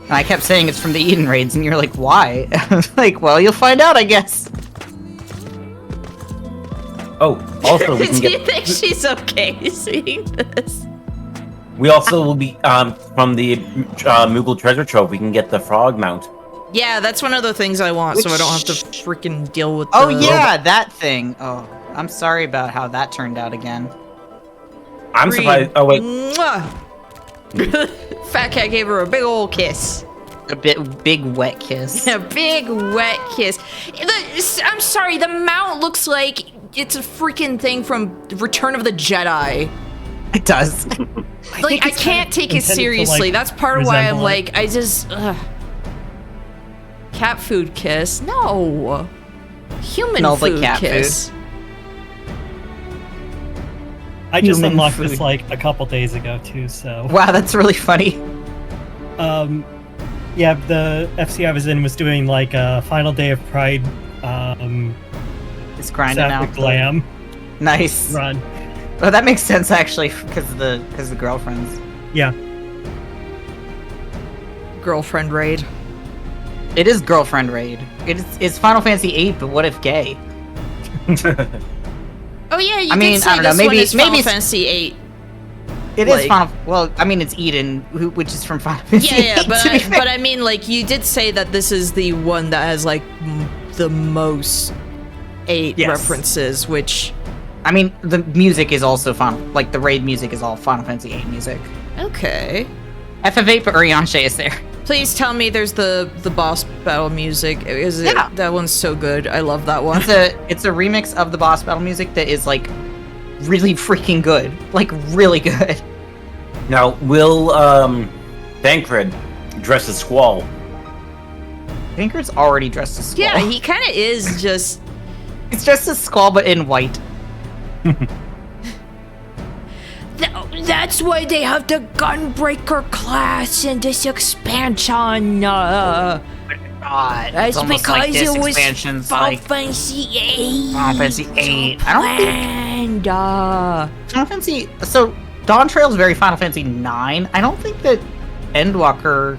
And I kept saying it's from the Eden raids, and you're like, why? I was like, well, you'll find out, I guess. Oh, also we can Do you get... think she's okay seeing this? We also will be, from the Moogle Treasure Trove, we can get the frog mount. Yeah, that's one of the things I want, so I don't have to freaking deal with Oh yeah, that thing. Oh, I'm sorry about how that turned out again. I'm surprised. Oh wait. Fat Cat gave her a big old kiss. A big wet kiss. A big wet kiss. I'm sorry, the mount looks like it's a freaking thing from Return of the Jedi. It does. Like, I can't take it seriously. That's part of why I'm like, I just... Cat food kiss? No. Human Smells food like cat kiss. food. I just unlocked this like a couple days ago too, so... Wow, that's really funny. Yeah, the FC I was in was doing like a final day of Pride, it's grinding out. Glam. Nice. Run. Oh, that makes sense actually, because the girlfriends. Yeah. Girlfriend raid. It is girlfriend raid. It's Final Fantasy VIII, but what if gay? Oh yeah, you I mean, did say I don't know, this maybe- one is maybe Final it's- Fantasy VIII. It is Final. Well, I mean, it's Eden, which is from Final Fantasy. Yeah, VIII, but I mean, like, you did say that this is the one that has like the most 8 references, which... I mean, the music is also Final... Like, the raid music is all Final Fantasy VIII music. Okay. FF8, but Urianshe is there. Please tell me there's the boss battle music. That one's so good. I love that one. It's a remix of the boss battle music that is, like, really freaking good. Like, really good. Now, will, Thancred dress as Squall? Thancred's already dressed as Squall. Yeah, he kind of is just... It's just a Squall, but in white. That's why they have the Gunbreaker class in this expansion. God, That's it's because like this it was expansion's Final like Fantasy VIII. Final Fantasy VIII. I don't think Final Fantasy. So Dawn Trail is very Final Fantasy IX. I don't think that Endwalker.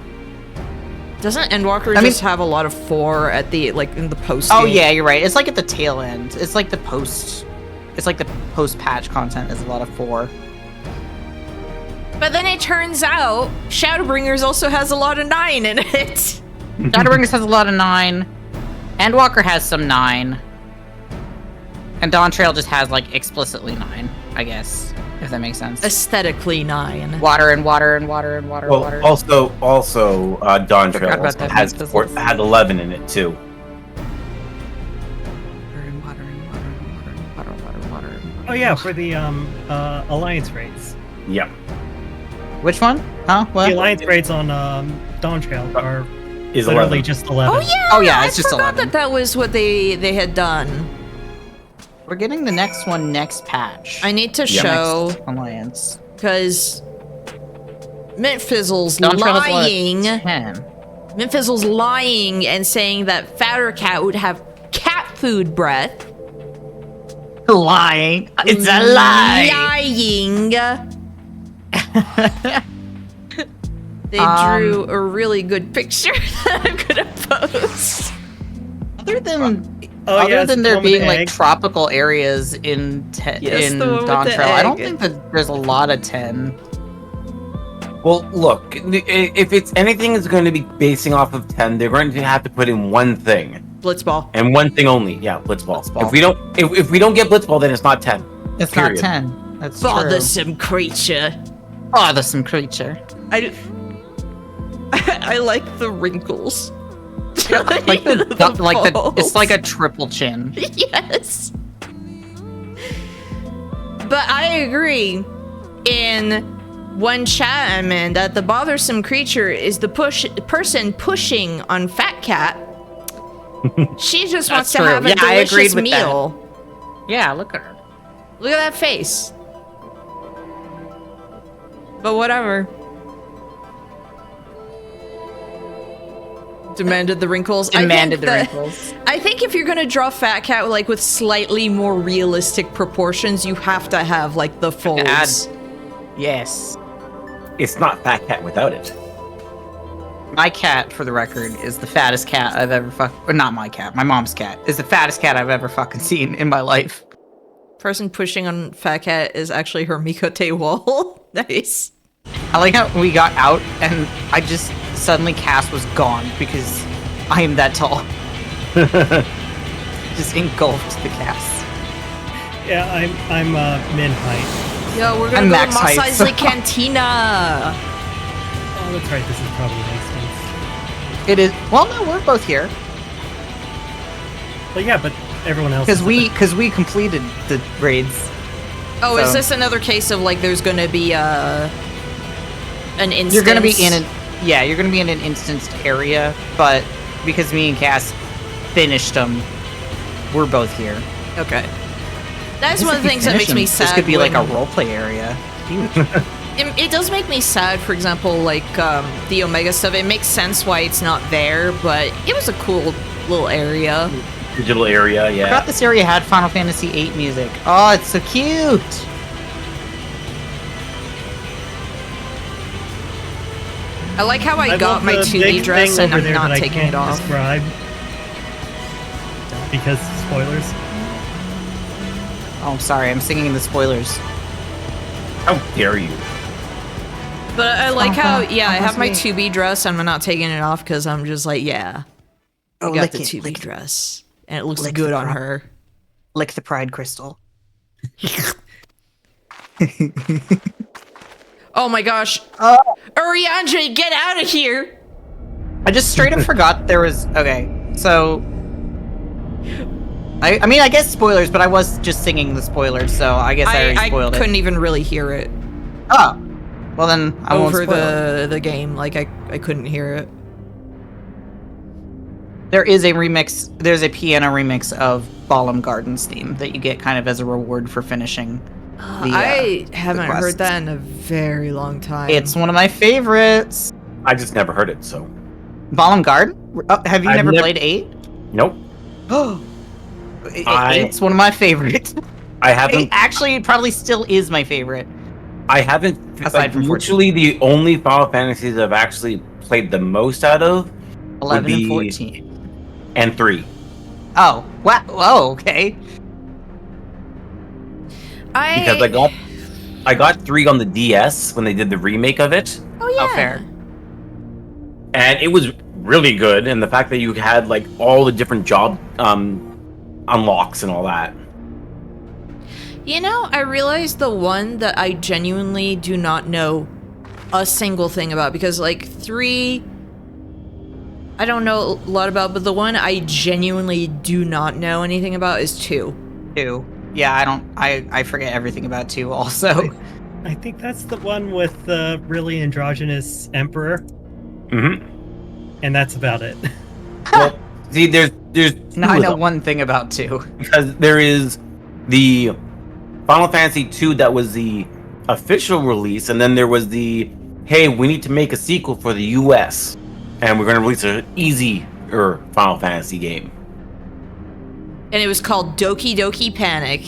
Doesn't Endwalker just have a lot of 4 at the in the post? Oh yeah, you're right. It's like at the tail end. It's like the post. It's like the post patch content is a lot of 4. But then it turns out Shadowbringers also has a lot of 9 in it. Shadowbringers has a lot of 9. Endwalker has some 9. And Dawn Trail just has like explicitly 9, I guess, if that makes sense. Aesthetically 9. Water and water and water and water Well, and water. also, Dawn Trail about that has business. had 11 in it too. Oh yeah, for the Alliance raids. Yep. Which one? Huh? What? The Alliance raids on Dawn Trail are Is literally 11. just 11. Oh yeah. Oh, yeah, it's I just forgot 11. that was what they had done. We're getting the next one next patch. I need to show Next Alliance. because Mint Fizzle's Dawn Trail has lying. 10. Mint Fizzle's lying and saying that Fatter Cat would have cat food breath. Lying. It's a lie. Lying. They drew a really good picture that I'm gonna post. Other than there being like tropical areas in Dontrell, I don't think that there's a lot of 10. Well, look, if it's anything is going to be basing off of 10, they're going to have to put in one thing. Blitzball. And one thing only. Yeah, Blitzball. If we don't get Blitzball, then it's not 10. It's period. not 10. That's Bothersome creature. Bothersome creature. I like the wrinkles. It's like a triple chin. Yes. But I agree in one chat I'm in that the bothersome creature is the person pushing on Fat Cat. She just wants to have a delicious meal. That. Yeah, look at her. Look at that face. But whatever. Demanded the wrinkles. Wrinkles. I think if you're gonna draw Fat Cat like with slightly more realistic proportions, you have to have like the folds. Yes. It's not Fat Cat without it. My cat, for the record, is the fattest cat I've ever or not my cat, my mom's cat, is the fattest cat I've ever fucking seen in my life. Person pushing on Fat Cat is actually her Mikote wall. Nice. I like how we got out and I just suddenly Cass was gone because I am that tall. Just engulfed the Cass. Yeah, I'm min height. Yo, we're gonna go to Mos Eisley Cantina. Oh, that's right. This is probably Hastings. It is. Well, no, we're both here. Well, yeah, but everyone else. Because we completed the raids. Oh, so. Is this another case of like there's gonna be an instance? You're gonna be in an you're gonna be in an instanced area, but because me and Cass finished them, we're both here. Okay. That's one of the things that makes me sad. This could be like a roleplay area. Huge. It does make me sad, for example, like the Omega stuff. It makes sense why it's not there, but it was a cool little area. Digital area, yeah. I forgot this area had Final Fantasy VIII music. Oh, it's so cute! I like how I got my 2D dress and I'm not taking it off. Describe because spoilers. Oh, I'm sorry. I'm singing the spoilers. How dare you? But I like how, yeah, I have my 2B dress and I'm not taking it off because I'm just like, yeah. I got the 2B dress. And it looks good on her. Lick the pride crystal. Oh my gosh. Urianger, get out of here! I just straight up forgot there was... Okay, so... I mean, I guess spoilers, but I was just singing the spoilers, so I guess I already spoiled it. I couldn't even really hear it. Oh. Well then, I won't spoil over the game, like I couldn't hear it. There is a remix, there's a piano remix of Ballum Gardens theme that you get kind of as a reward for finishing the I haven't heard that in a very long time. It's one of my favorites. I just never heard it, so. Ballum Garden? Have you never played 8? Nope. Oh. 8's one of my favorites. I haven't. 8 actually probably still is my favorite. I haven't. Aside from 14. Literally, the only Final Fantasies I've actually played the most out of 11 and 14. And 3. Oh, wow. Oh, okay. Because I got 3 on the DS when they did the remake of it. Oh yeah. Oh, fair. And it was really good, and the fact that you had like all the different job unlocks and all that. You know, I realized the one that I genuinely do not know a single thing about, because like 3 I don't know a lot about, but the one I genuinely do not know anything about is 2. 2. Yeah, I forget everything about 2 also. I think that's the one with the really androgynous emperor. Mm-hmm. And that's about it. Well, see, there's now I know one thing about 2. Because there is the Final Fantasy 2 that was the official release, and then there was the, hey, we need to make a sequel for the US, and we're going to release an easier Final Fantasy game. And it was called Doki Doki Panic.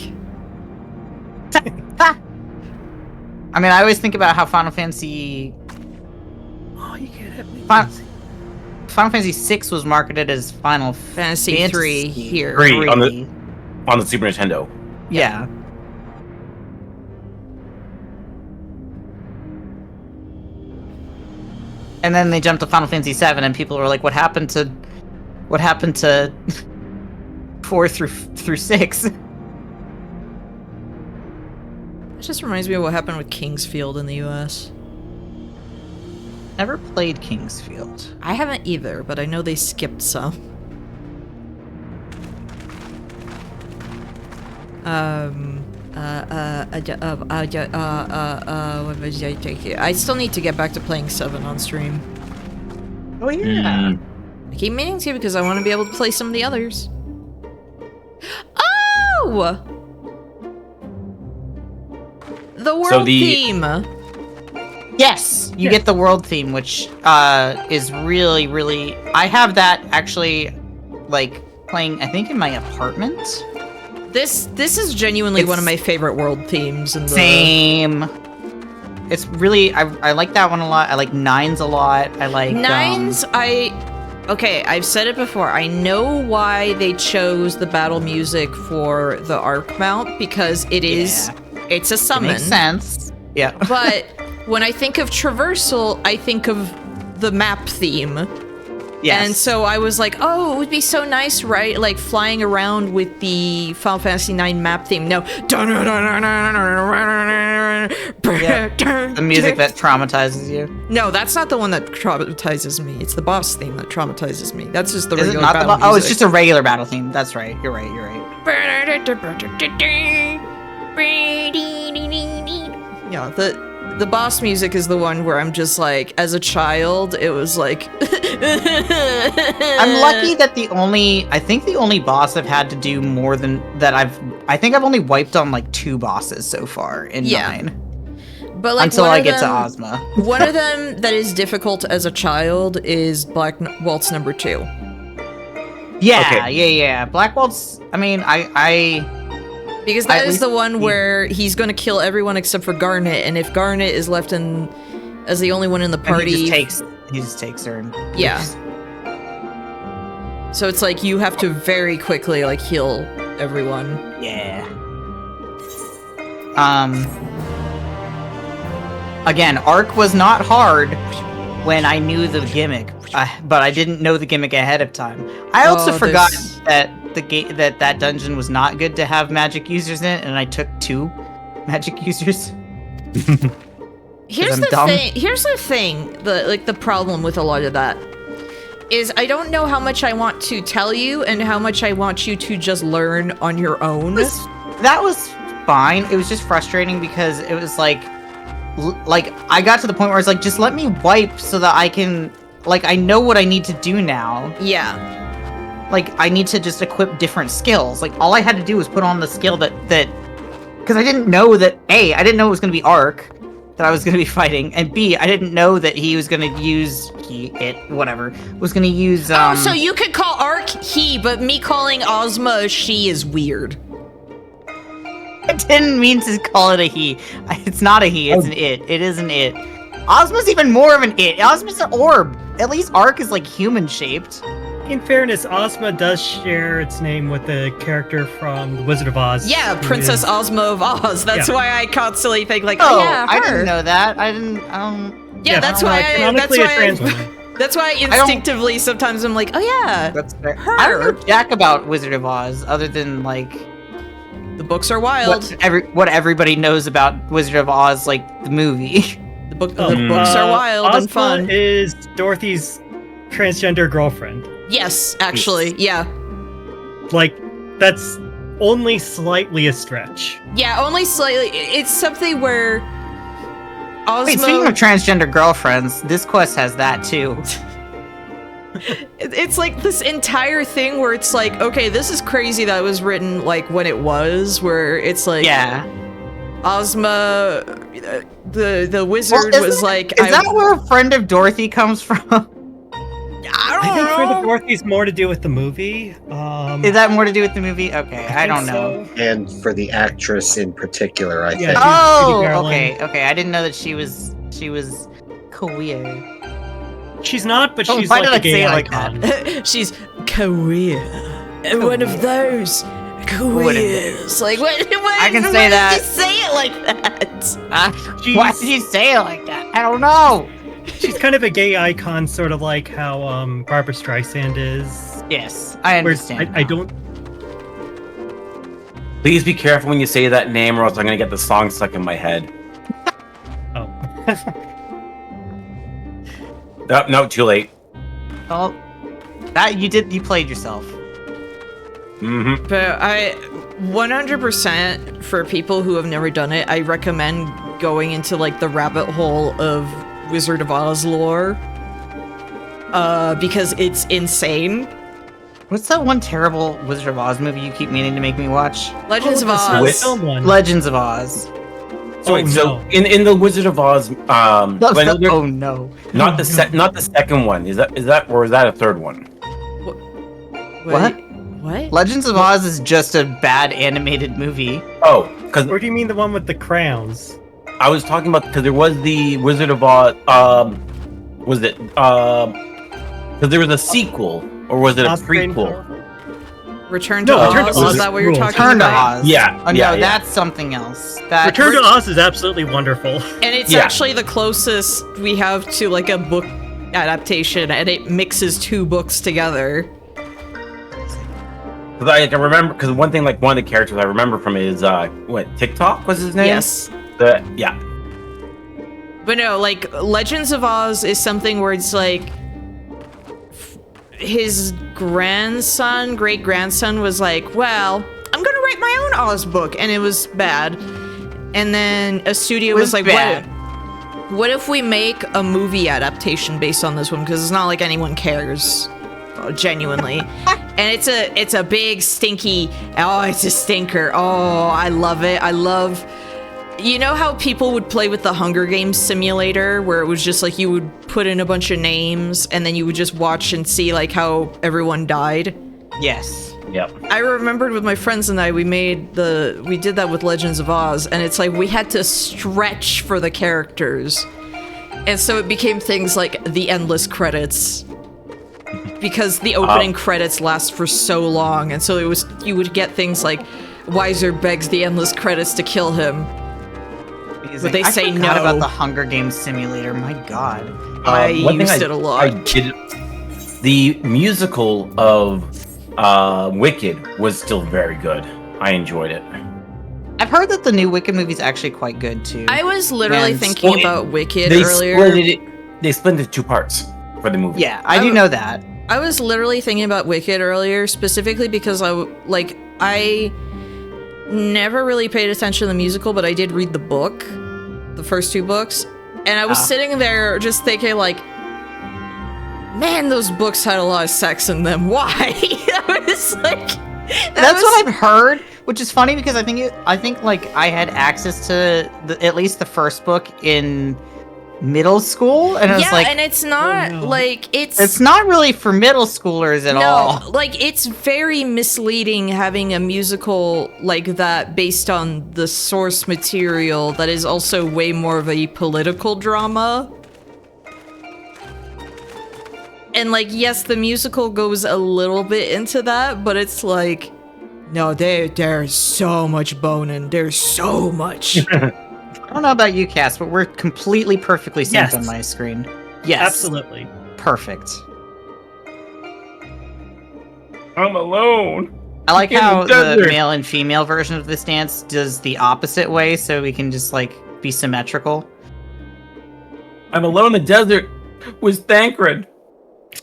I mean, I always think about how Final Fantasy Final Fantasy VI was marketed as Final Fantasy 3 here. 3 on the Super Nintendo. Yeah. And then they jumped to Final Fantasy VII, and people were like, "What happened to 4 through 6?" It just reminds me of what happened with Kingsfield in the US. Never played Kingsfield. I haven't either, but I know they skipped some. I still need to get back to playing 7 on stream. Oh yeah. I keep meaning to because I want to be able to play some of the others. Oh! The world theme! Yes! You get the world theme, which is really, really... I have that actually, like, playing, I think, in my apartment. This is genuinely one of my favorite world themes. In the... Same. It's really... I like that one a lot. I like Nines a lot. I like... Nines, Okay, I've said it before. I know why they chose the battle music for the Arc mount, because it is... It's a summon. It makes sense. Yeah. But when I think of traversal, I think of the map theme. Yes. And so I was like, oh, it would be so nice, right? Like flying around with the Final Fantasy IX map theme. No. The music that traumatizes you. No, that's not the one that traumatizes me. It's the boss theme that traumatizes me. That's just the Is it regular not battle the Oh, it's music. just a regular battle theme. That's right. You're right. You're right. Yeah, the boss music is the one where I'm just like, as a child, it was like... I'm lucky that I think the only boss I've had to do more than that I think I've only wiped on like 2 bosses so far in 9. But like until I get to Ozma. One of them that is difficult as a child is Black Waltz number 2. Yeah, yeah. Black Waltz, I mean, because that is the one where he's going to kill everyone except for Garnet, and if Garnet is left as the only one in the party... He just takes her. And yeah. So it's like you have to very quickly like heal everyone. Yeah. Again, Arc was not hard when I knew the gimmick, but I didn't know the gimmick ahead of time. I also forgot that that dungeon was not good to have magic users in it, and I took 2 magic users. Here's the thing. The problem with a lot of that is I don't know how much I want to tell you and how much I want you to just learn on your own. That was fine. It was just frustrating because it was like I got to the point where it's like, just let me wipe so that I can, like, I know what I need to do now. Yeah. Like, I need to just equip different skills. Like, all I had to do was put on the skill that because I didn't know that, A, I didn't know it was going to be Arc that I was going to be fighting, and B, I didn't know that he was going to use, was going to use, so you could call Arc he, but me calling Ozma a she is weird. I didn't mean to call it a he. It's not a he, it's an it. It is an it. Ozma's even more of an it. Ozma's an orb. At least Arc is, like, human-shaped. In fairness, Ozma does share its name with the character from The Wizard of Oz. Yeah, Princess Ozma of Oz. That's why I constantly think like, oh yeah, her. I didn't know that. Yeah, that's why I instinctively sometimes I'm like, oh yeah, that's fair. Her. I don't know jack about Wizard of Oz other than like the books are wild. What everybody knows about Wizard of Oz, like the movie. The books are wild Ozma and fun. Is Dorothy's transgender girlfriend. Yes, actually, yeah. Like, that's only slightly a stretch. Yeah, only slightly. It's something where Ozma... Wait, speaking of transgender girlfriends, this quest has that too. It's like this entire thing where it's like, okay, this is crazy that was written like when it was, where it's like... Yeah. Ozma, the wizard was like... Is that where a friend of Dorothy comes from? I think Friend of Dorothy's more to do with the movie. Is that more to do with the movie? Okay, I don't know. So. And for the actress in particular, I think. Oh, okay. I didn't know that she was queer. she's not, but Oh, she's why like did a I gay say it like icon. that? She's queer. One of those queers. Like, what? I can say why that. Did you say it like that? Why did you say it like that? I don't know. She's kind of a gay icon, sort of like how Barbara Streisand is. Yes, I understand. I don't. Please be careful when you say that name, or else I'm gonna get the song stuck in my head. Oh. No, too late. Well, that you played yourself. Mm-hmm. But I 100% for people who have never done it, I recommend going into like the rabbit hole of Wizard of Oz lore. Because it's insane. What's that one terrible Wizard of Oz movie you keep meaning to make me watch? Legends of the Oz. film one. Legends of Oz. So, wait, so no. in the Wizard of Oz, Oh no. not the second one. Is that or is that a third one? What? What? Legends of Oz is just a bad animated movie. Oh, because Or do you mean the one with the crowns? I was talking about because there was the Wizard of Oz. Was it? Because there was a sequel, or was it a Oz prequel? Return to No, Oz? Return to Oz Is that what you're rules. talking Return to about? Oz. Yeah, Oh no, yeah, yeah. that's something else. That Return to Oz is absolutely wonderful. And it's Yeah. actually the closest we have to like a book adaptation, and it mixes two books together. Because I can remember, because one thing, like one of the characters I remember from it is what, TikTok was his name? Yes. Yeah. But no, like Legends of Oz is something where it's like his grandson, great grandson was like, well, I'm gonna write my own Oz book, and it was bad. And then a studio was like, what if we make a movie adaptation based on this one? Because it's not like anyone cares, genuinely. And it's a big stinky. Oh, it's a stinker. Oh, I love it. I love. You know how people would play with the Hunger Games simulator, where it was just like you would put in a bunch of names and then you would just watch and see like how everyone died? Yes. Yep. I remembered with my friends and I, we did that with Legends of Oz, and it's like we had to stretch for the characters. And so it became things like the endless credits. Because the opening credits last for so long, and so you would get things like Weiser begs the endless credits to kill him. But they say I no. forgot about the Hunger Games simulator. My God. I One thing used it a lot. I did, the musical of Wicked was still very good. I enjoyed it. I've heard that the new Wicked movie's actually quite good too. I was literally And- thinking about Wicked They earlier. they split it into two parts for the movie. Yeah, I do know that. I was literally thinking about Wicked earlier, specifically because I never really paid attention to the musical, but I did read the book, the first two books, and I was sitting there just thinking like, man, those books had a lot of sex in them. Why? I was like, That's what I've heard, which is funny because I think like I had access to at least the first book in middle school, and I was like, and it's not like it's not really for middle schoolers at all. No, like it's very misleading having a musical like that based on the source material that is also way more of a political drama. And like, yes, the musical goes a little bit into that, but it's like, no, there's so much boning. There's so much. I don't know about you, Cass, but we're completely perfectly synced Yes. on my screen. Yes. Absolutely. Perfect. I'm alone. I like In the how the desert. male and female version of this dance does the opposite way, so we can just like be symmetrical. I'm alone in the desert with Thancred.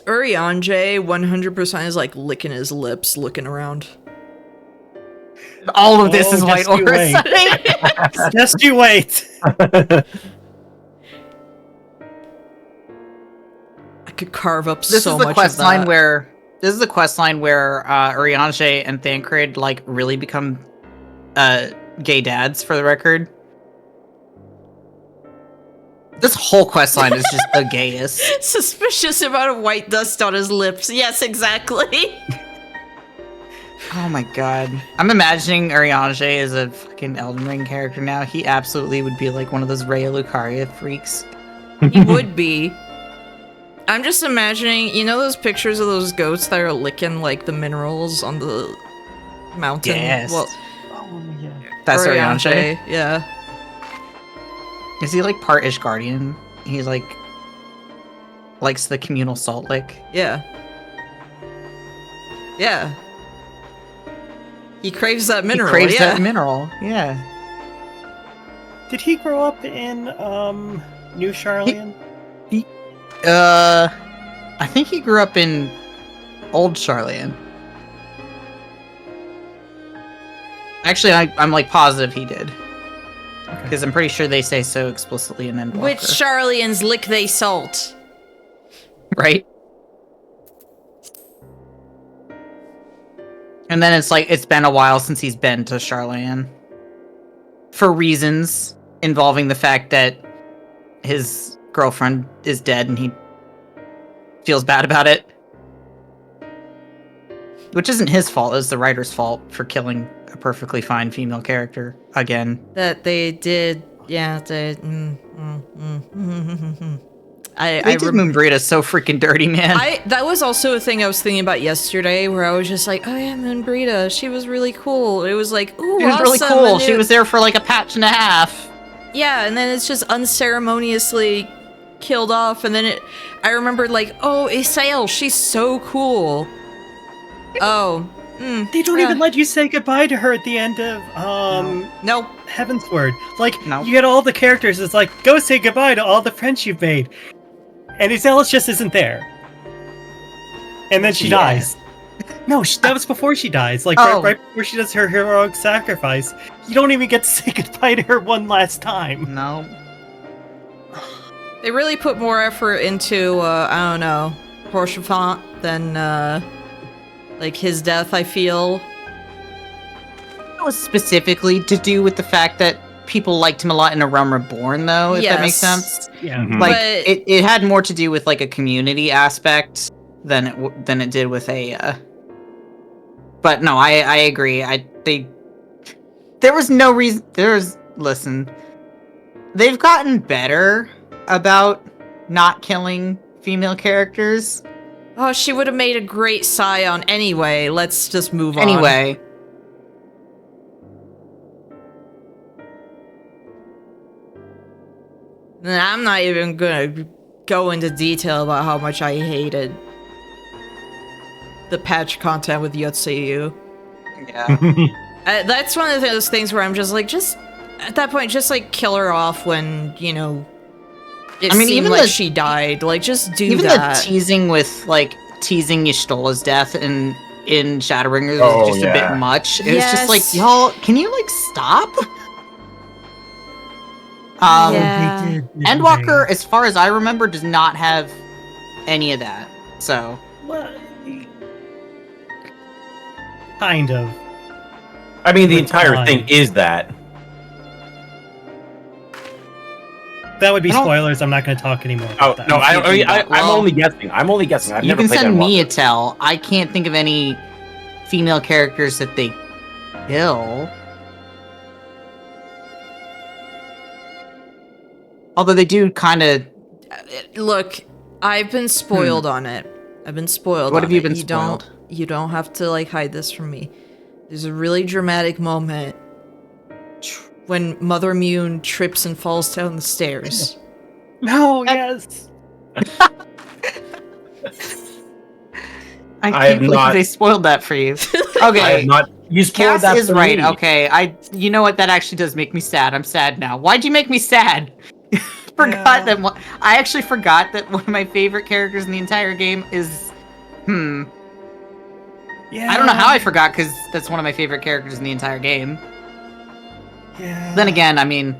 Urianger 100% is like licking his lips, looking around. All of this is just white you wait. oversight. Just you wait. I could carve up This so is the much quest of line that. where Urianger and Thancred like really become gay dads, for the record. This whole quest line is just the gayest. Suspicious amount of white dust on his lips. Yes, exactly. Oh my god. I'm imagining Urianger as a fucking Elden Ring character now. He absolutely would be like one of those Raya Lucaria freaks. He would be. I'm just imagining, you know those pictures of those goats that are licking like the minerals on the mountain? Yes. Well, yeah. That's Orianche. Yeah. Is he like part Ishgardian? He's like likes the communal salt lick. Yeah. Yeah. He craves that mineral. He craves that mineral. Yeah. Did he grow up in New Charlian? I think he grew up in Old Charlian. Actually, I'm like positive he did. Because I'm pretty sure they say so explicitly in Endwalker. Which Charlians lick they salt? Right? And then it's like, it's been a while since he's been to Charlian. For reasons involving the fact that his girlfriend is dead and he feels bad about it. Which isn't his fault, it's the writer's fault for killing a perfectly fine female character again. That they did, yeah, they... They did Moonbrita so freaking dirty, man. That was also a thing I was thinking about yesterday, where I was just like, oh yeah, Moonbrita, she was really cool. It was like, ooh, she was really awesome. cool. She was there for like a patch and a half. Yeah, and then it's just unceremoniously killed off, and then I remembered like, oh, Isael, she's so cool. Oh. They don't even let you say goodbye to her at the end of no. Heavensward. Like you get all the characters. It's like go say goodbye to all the friends you've made, and Isaelis just isn't there. And then she dies. No, that was before she dies. Like right before she does her heroic sacrifice. You don't even get to say goodbye to her one last time. No. They really put more effort into I don't know, Horchefant than like his death, I feel. It was specifically to do with the fact that people liked him a lot in A Realm Reborn, though, if that makes sense. Yeah. Like, it had more to do with, like, a community aspect than it did with a, But no, I agree. There was no reason... Listen. They've gotten better about not killing female characters. Oh, she would have made a great Scion anyway. Let's just move on. Anyway. And I'm not even gonna go into detail about how much I hated the patch content with Yotsuyu. Yeah. That's one of those things where I'm just like, at that point, just like kill her off when, you know, it seemed even like she died. Like, just do even that. The teasing with, like, teasing Y'shtola's death in Shadowbringers was just a bit much. It was just like, y'all, can you, like, stop? Endwalker, as far as I remember, does not have any of that. So. Well, kind of. I mean, the entire thing is that. That would be spoilers. I'm not going to talk anymore. Oh no, I'm only guessing. I've you never can played send me a Endwalker. tell. I can't think of any female characters that they kill. Although they do kind of. Look, I've been spoiled on it. I've been spoiled. What have you been spoiled? You don't have to like hide this from me. There's a really dramatic moment when Mother Mune trips and falls down the stairs. No, yes. I can't believe they spoiled that for you. Okay. I have not. You spoiled Cass that is for right. me. Okay, you know what? That actually does make me sad. I'm sad now. Why'd you make me sad? I actually forgot that one of my favorite characters in the entire game is. Yeah. I don't know how I forgot, because that's one of my favorite characters in the entire game. Yeah. Then again, I mean,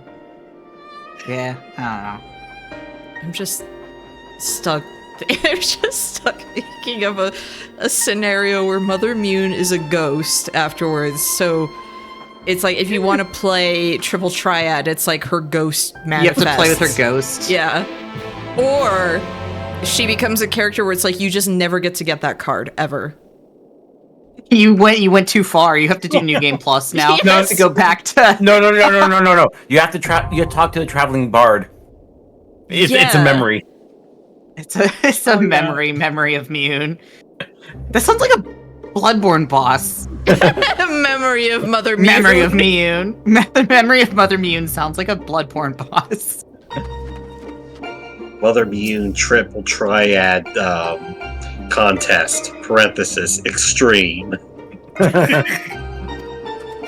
yeah, I don't know. I'm just stuck. I'm just stuck thinking of a scenario where Mother Mune is a ghost afterwards. So it's like if you want to play Triple Triad, it's like her ghost manifests. You have to play with her ghost. Yeah. Or she becomes a character where it's like you just never get to get that card ever. You went too far. You have to do New Game Plus now. Yes. You have to go back to. No. You have to talk to the traveling bard. It's a memory. It's a memory of Mune. That sounds like a Bloodborne boss. Memory of Mother Mune. Memory of Mune. Memory of Mother Mune sounds like a Bloodborne boss. Mother Mune triple triad contest, parenthesis, extreme.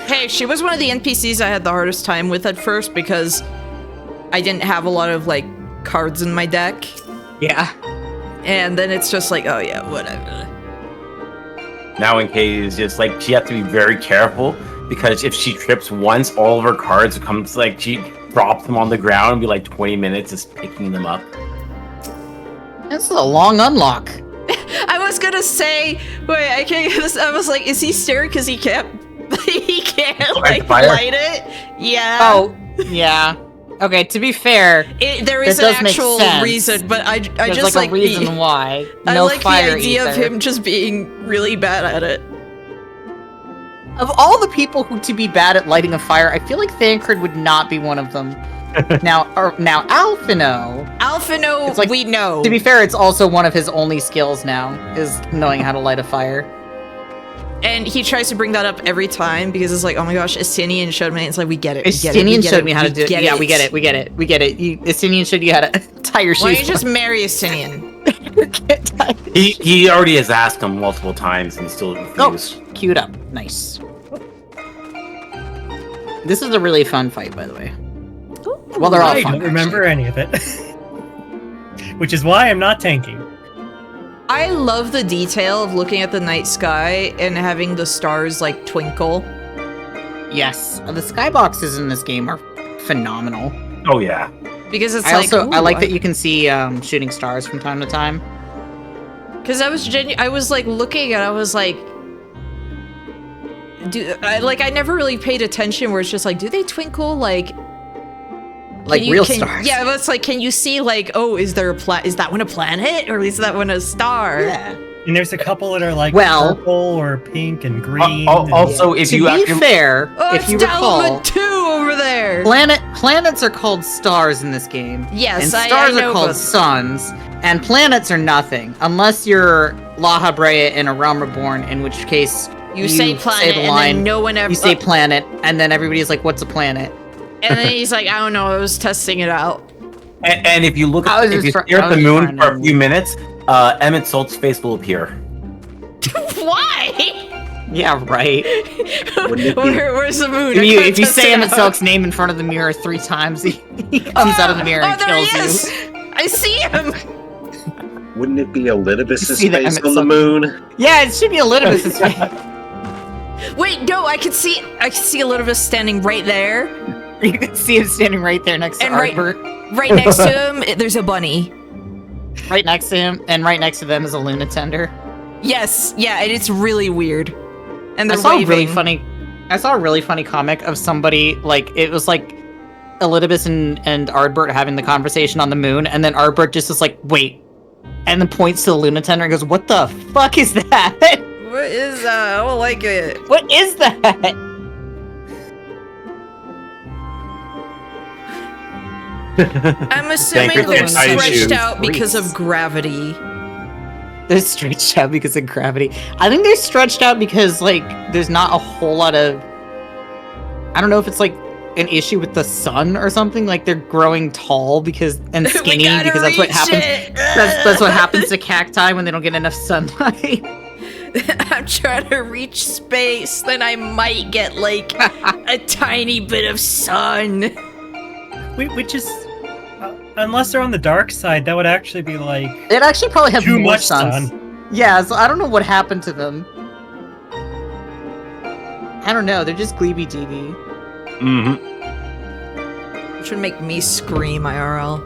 Hey, she was one of the NPCs I had the hardest time with at first because I didn't have a lot of, like, cards in my deck. Yeah. And then it's just like, oh yeah, whatever. Now in Kay is just like, she has to be very careful because if she trips once, all of her cards comes like, she drops them on the ground and be like 20 minutes just picking them up. That's a long unlock. I was gonna say, wait, I can't get this. I was like, is he staring because he can't like light it? Yeah. Oh, yeah. Okay, to be fair, there is an actual reason, but I just like a reason why. I No like the fire idea of ether. him just being really bad at it. Of all the people who to be bad at lighting a fire, I feel like Thancred would not be one of them. now Alphino, it's like, we know. To be fair, it's also one of his only skills now, is knowing how to light a fire. And he tries to bring that up every time because it's like, oh my gosh, Estinian showed me. It's like, we get it. Estinian showed me how to do it. Yeah, we get it. Estinian showed you how to tie your shoes. Why don't you just marry Estinian? He already has asked him multiple times and he still refused. Oh, queued up. Nice. This is a really fun fight, by the way. Well, they're all fun. I don't remember any of it. Which is why I'm not tanking. I love the detail of looking at the night sky and having the stars like twinkle. Yes, the skyboxes in this game are phenomenal. Oh yeah, because it's I like that you can see shooting stars from time to time. Because I was like looking and I was like, I never really paid attention. Where it's just like, do they twinkle like real stars? Yeah, but it's like, can you see like, oh, is there is that one a planet or is that one a star? Yeah. And there's a couple that are like purple or pink and green. Also, if you to be fair, oh, if you recall, 2 over there. Planets are called stars in this game. Yes, and stars I know are called suns, and planets are nothing unless you're La Habrea in A Realm Reborn, in which case you say planet, say the line, and then no one ever. You say planet, and then everybody's like, "What's a planet?" And then he's like, "I don't know. I was testing it out." And if you look, if you stare at the moon for a few minutes, Emmett Salt's face will appear. Why? Yeah, right. Where's the moon? If you say Emmett Salt's name in front of the mirror 3 times, he comes out of the mirror and kills you. I see him. Wouldn't it be Elidibus's face on the moon? Yeah, it should be Elidibus's face. Wait, no, I can see Elidibus standing right there. You can see him standing right there next to Arbert. Right next to him, there's a bunny. Right next to him, and right next to them is a Lunatender. Yes, yeah, and it's really weird. And they're I saw a really funny comic of somebody, like, it was like Elidibus and Ardbert having the conversation on the moon, and then Ardbert just is like, wait, and then points to the Lunatender and goes, what the fuck is that? What is that? I don't like it. What is that? I'm assuming they're stretched out because of gravity. They're stretched out because of gravity. I think they're stretched out because, like, there's not a whole lot of... I don't know if it's, like, an issue with the sun or something. Like, they're growing tall and skinny because that's what happens. That's what happens to cacti when they don't get enough sunlight. I'm trying to reach space, then I might get, like, a tiny bit of sun. Which is... unless they're on the dark side, that would actually be like... They'd actually probably have too more much suns. sun. Yeah, so I don't know what happened to them. I don't know, they're just gleeby-deeby. Mm-hmm. Which would make me scream, IRL.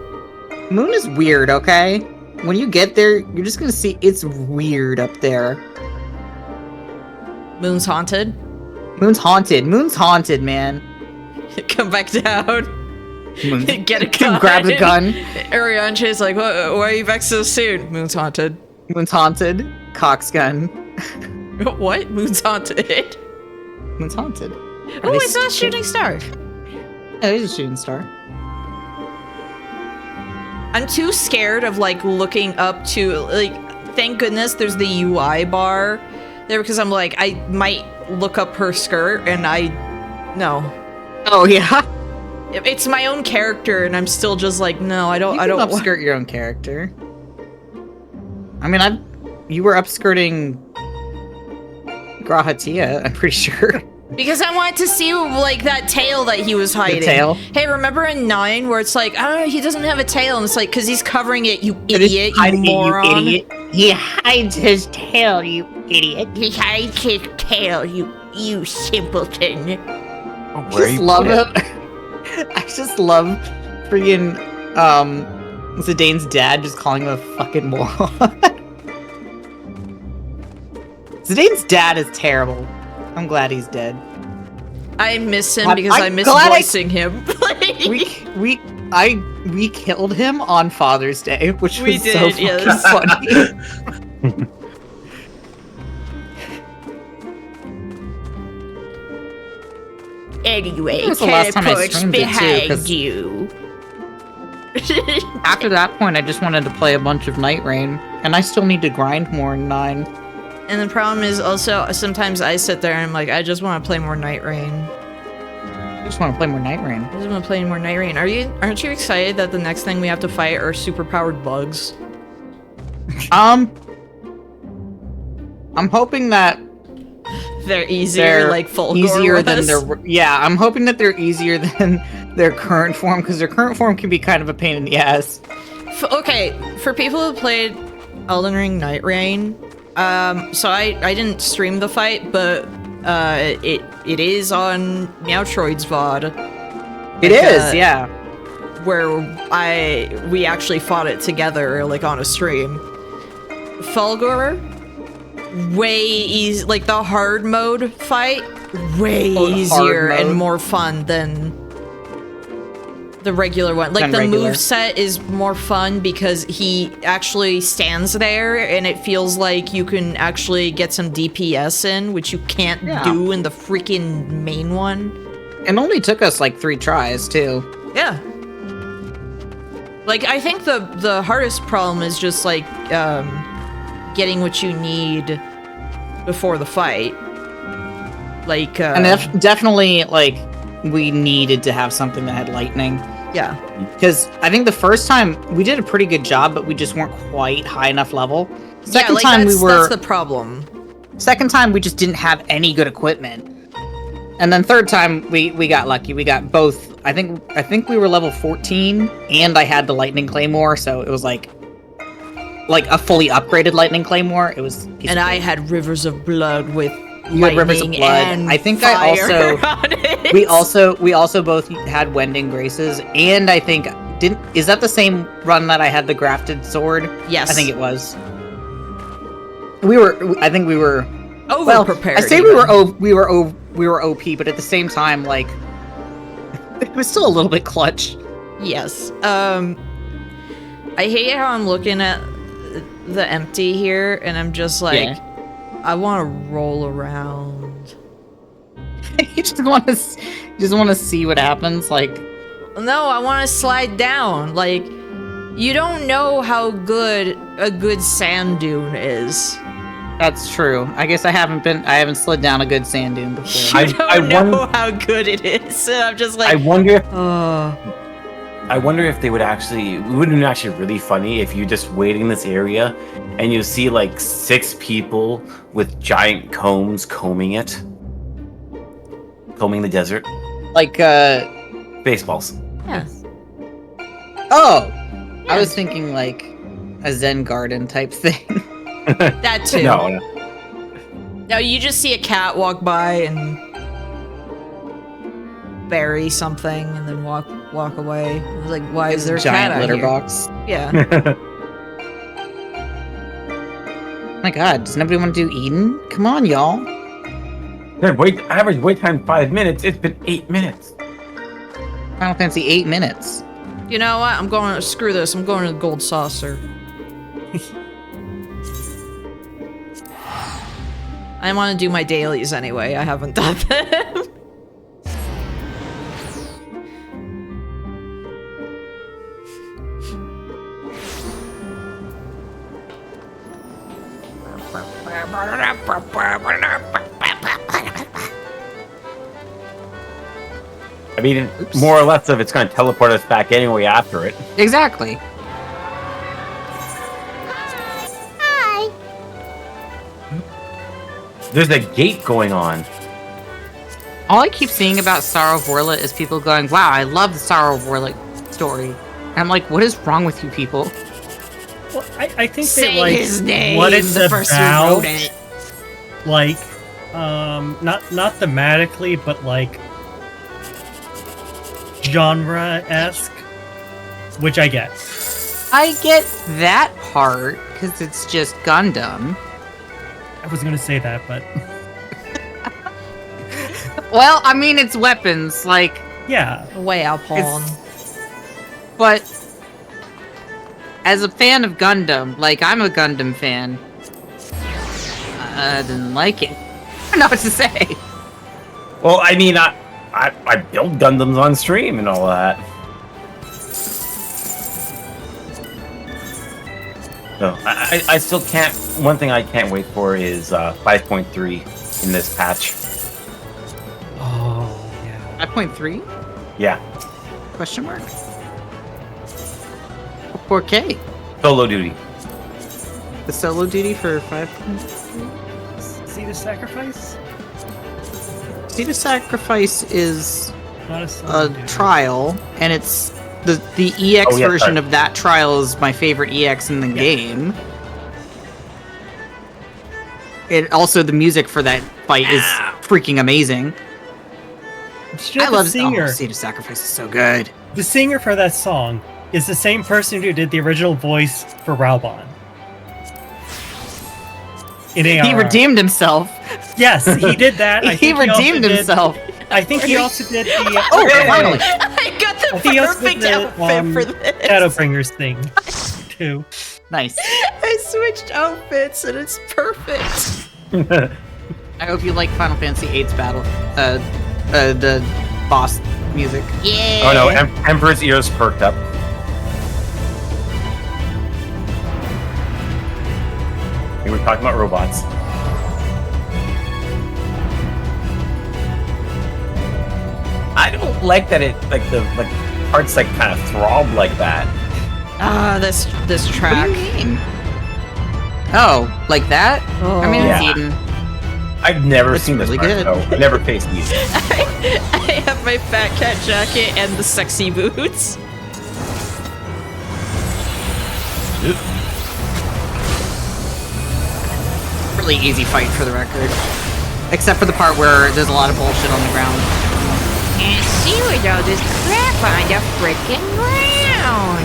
Moon is weird, okay? When you get there, you're just gonna see it's weird up there. Moon's haunted? Moon's haunted. Moon's haunted, man. Come back down. Moon. Get a gun. Grab the gun. Arianche's like, why are you back so soon? Moon's haunted. Moon's haunted. Cox gun. What? Moon's haunted? Moon's haunted. Oh, it's not a shooting star. Yeah, it is a shooting star. I'm too scared of like looking up to like. Thank goodness there's the UI bar there because I'm like I might look up her skirt and no. Oh yeah. It's my own character and I'm still just like no I don't upskirt your own character. I mean you were upskirting Grahatia, I'm pretty sure. Because I wanted to see, like, that tail that he was hiding. The tail? Hey, remember in 9 where it's like, oh, he doesn't have a tail? And it's like, because he's covering it, you idiot, you moron. You idiot. He hides his tail, you idiot. He hides his tail, you simpleton. I just love it. I just love freaking, Zidane's dad just calling him a fucking moron. Zidane's dad is terrible. I'm glad he's dead. I miss him because I miss voicing him. we killed him on Father's Day, which was so fucking funny. Anyway, teleports behind you. After that point, I just wanted to play a bunch of Night Rain, and I still need to grind more in 9. And the problem is also, sometimes I sit there and I'm like, I just want to play more Night Rain. I just want to play more Night Rain. I just want to play more Night Rain. Aren't you excited that the next thing we have to fight are superpowered bugs? I'm hoping that they're easier, like Fulgor easier was. than I'm hoping that they're easier than their current form, because their current form can be kind of a pain in the ass. Okay, for people who played Elden Ring Night Rain, so I didn't stream the fight, but it is on Meowtroid's VOD. It is, yeah. Where we actually fought it together, like on a stream. Fulgor, way easy, like the hard mode fight, way easier and more fun than the regular one. Like the moveset is more fun because he actually stands there and it feels like you can actually get some DPS in, which you can't do in the freaking main one. It only took us like 3 tries too. Yeah. Like I think the hardest problem is just like getting what you need before the fight. Like and definitely like we needed to have something that had lightning. Yeah. Because I think the first time we did a pretty good job, but we just weren't quite high enough level. Second time that's the problem. Second time we just didn't have any good equipment. And then third time we got lucky. We got both. I think we were level 14 and I had the lightning claymore, so it was like a fully upgraded lightning claymore. It was I had rivers of blood with Rivers of Blood. I think we also both had Wending Graces, and I think is that the same run that I had the grafted sword? Yes, I think it was. I think we were over prepared. I say we were OP, but at the same time, like it was still a little bit clutch. Yes. I hate how I'm looking at the empty here, and I'm just like. Yeah. I want to roll around. You just want to see what happens, like. No, I want to slide down. Like, you don't know how good a good sand dune is. That's true. I guess I haven't slid down a good sand dune before. I know how good it is. So I'm just like. I wonder if they would actually. It would be actually really funny if you just wait in this area and you see like 6 people with giant combs combing the desert, like baseballs. Yeah. Oh, yeah. I was thinking like a Zen garden type thing. That too. No. No, you just see a cat walk by and bury something and then walk away. I was like, why is there a giant cat litter here? box? Yeah. Oh my god, does nobody want to do Eden? Come on, y'all. Average wait time 5 minutes. It's been 8 minutes. Final Fantasy 8 minutes. You know what? I'm going to screw this. I'm going to the gold saucer. I want to do my dailies anyway. I haven't done them. I mean, more or less, if it's going to teleport us back anyway after it. Exactly. Hi. There's a gate going on. All I keep seeing about Sorrow of Warla is people going, wow, I love the Sorrow of Warla story. And I'm like, what is wrong with you people? Well, I think Say they like his name, what it's the person who about, wrote it. like, not thematically, but like genre-esque, which I get. I get that part because it's just Gundam. I wasn't gonna say that, but well, I mean, it's weapons, like. yeah. Way porn. But as a fan of Gundam, like I'm a Gundam fan, I didn't like it. I don't know what to say. Well, I mean, I build Gundams on stream and all that. So I still can't. One thing I can't wait for is 5.3 in this patch. Oh yeah. 5.3? Yeah. Question mark? 4K. Solo duty. The solo duty for 5.3? See the sacrifice? See the Sacrifice is Not a trial, and it's the EX version of that trial is my favorite EX in the game. It also the music for that fight is freaking amazing. I love singer. See the Sacrifice is so good. The singer for that song is the same person who did the original voice for Raubon. In ARR. He redeemed himself. Yes, he did that. He redeemed himself. I think he also did the. Finally! I got the I think he also perfect did the, outfit for this. Shadowbringers thing, too. Nice. I switched outfits and it's perfect. I hope you like Final Fantasy VIII's battle. The boss music. Yeah. Oh no, Emperor's ears perked up. We were talking about robots. I don't like that it the parts like kind of throb like that. This track. What do you mean? Oh, like that? I mean, it's Yeah. Eden. I've never seen this really part, good. though. I've never faced these. I have my fat cat jacket and the sexy boots. Really easy fight for the record. Except for the part where there's a lot of bullshit on the ground. And see with all this crap on the freaking ground.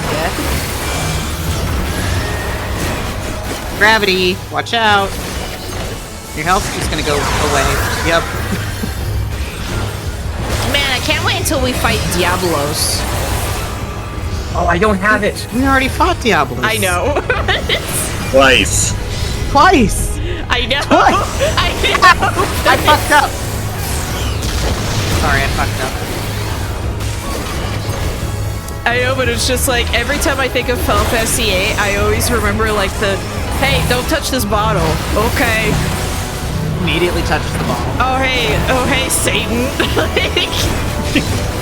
Gravity, watch out. Your health's just gonna go away. Yep. Man, I can't wait until we fight Diablos. Oh, I don't have it. We already fought Diablos. I know. Twice. Twice. I know. Twice. I know. I fucked up. Sorry, I fucked up. I know, but it's just like every time I think of Final Fantasy VIII, I always remember like the, hey, don't touch this bottle. Okay. Immediately touches the bottle. Oh hey, Satan.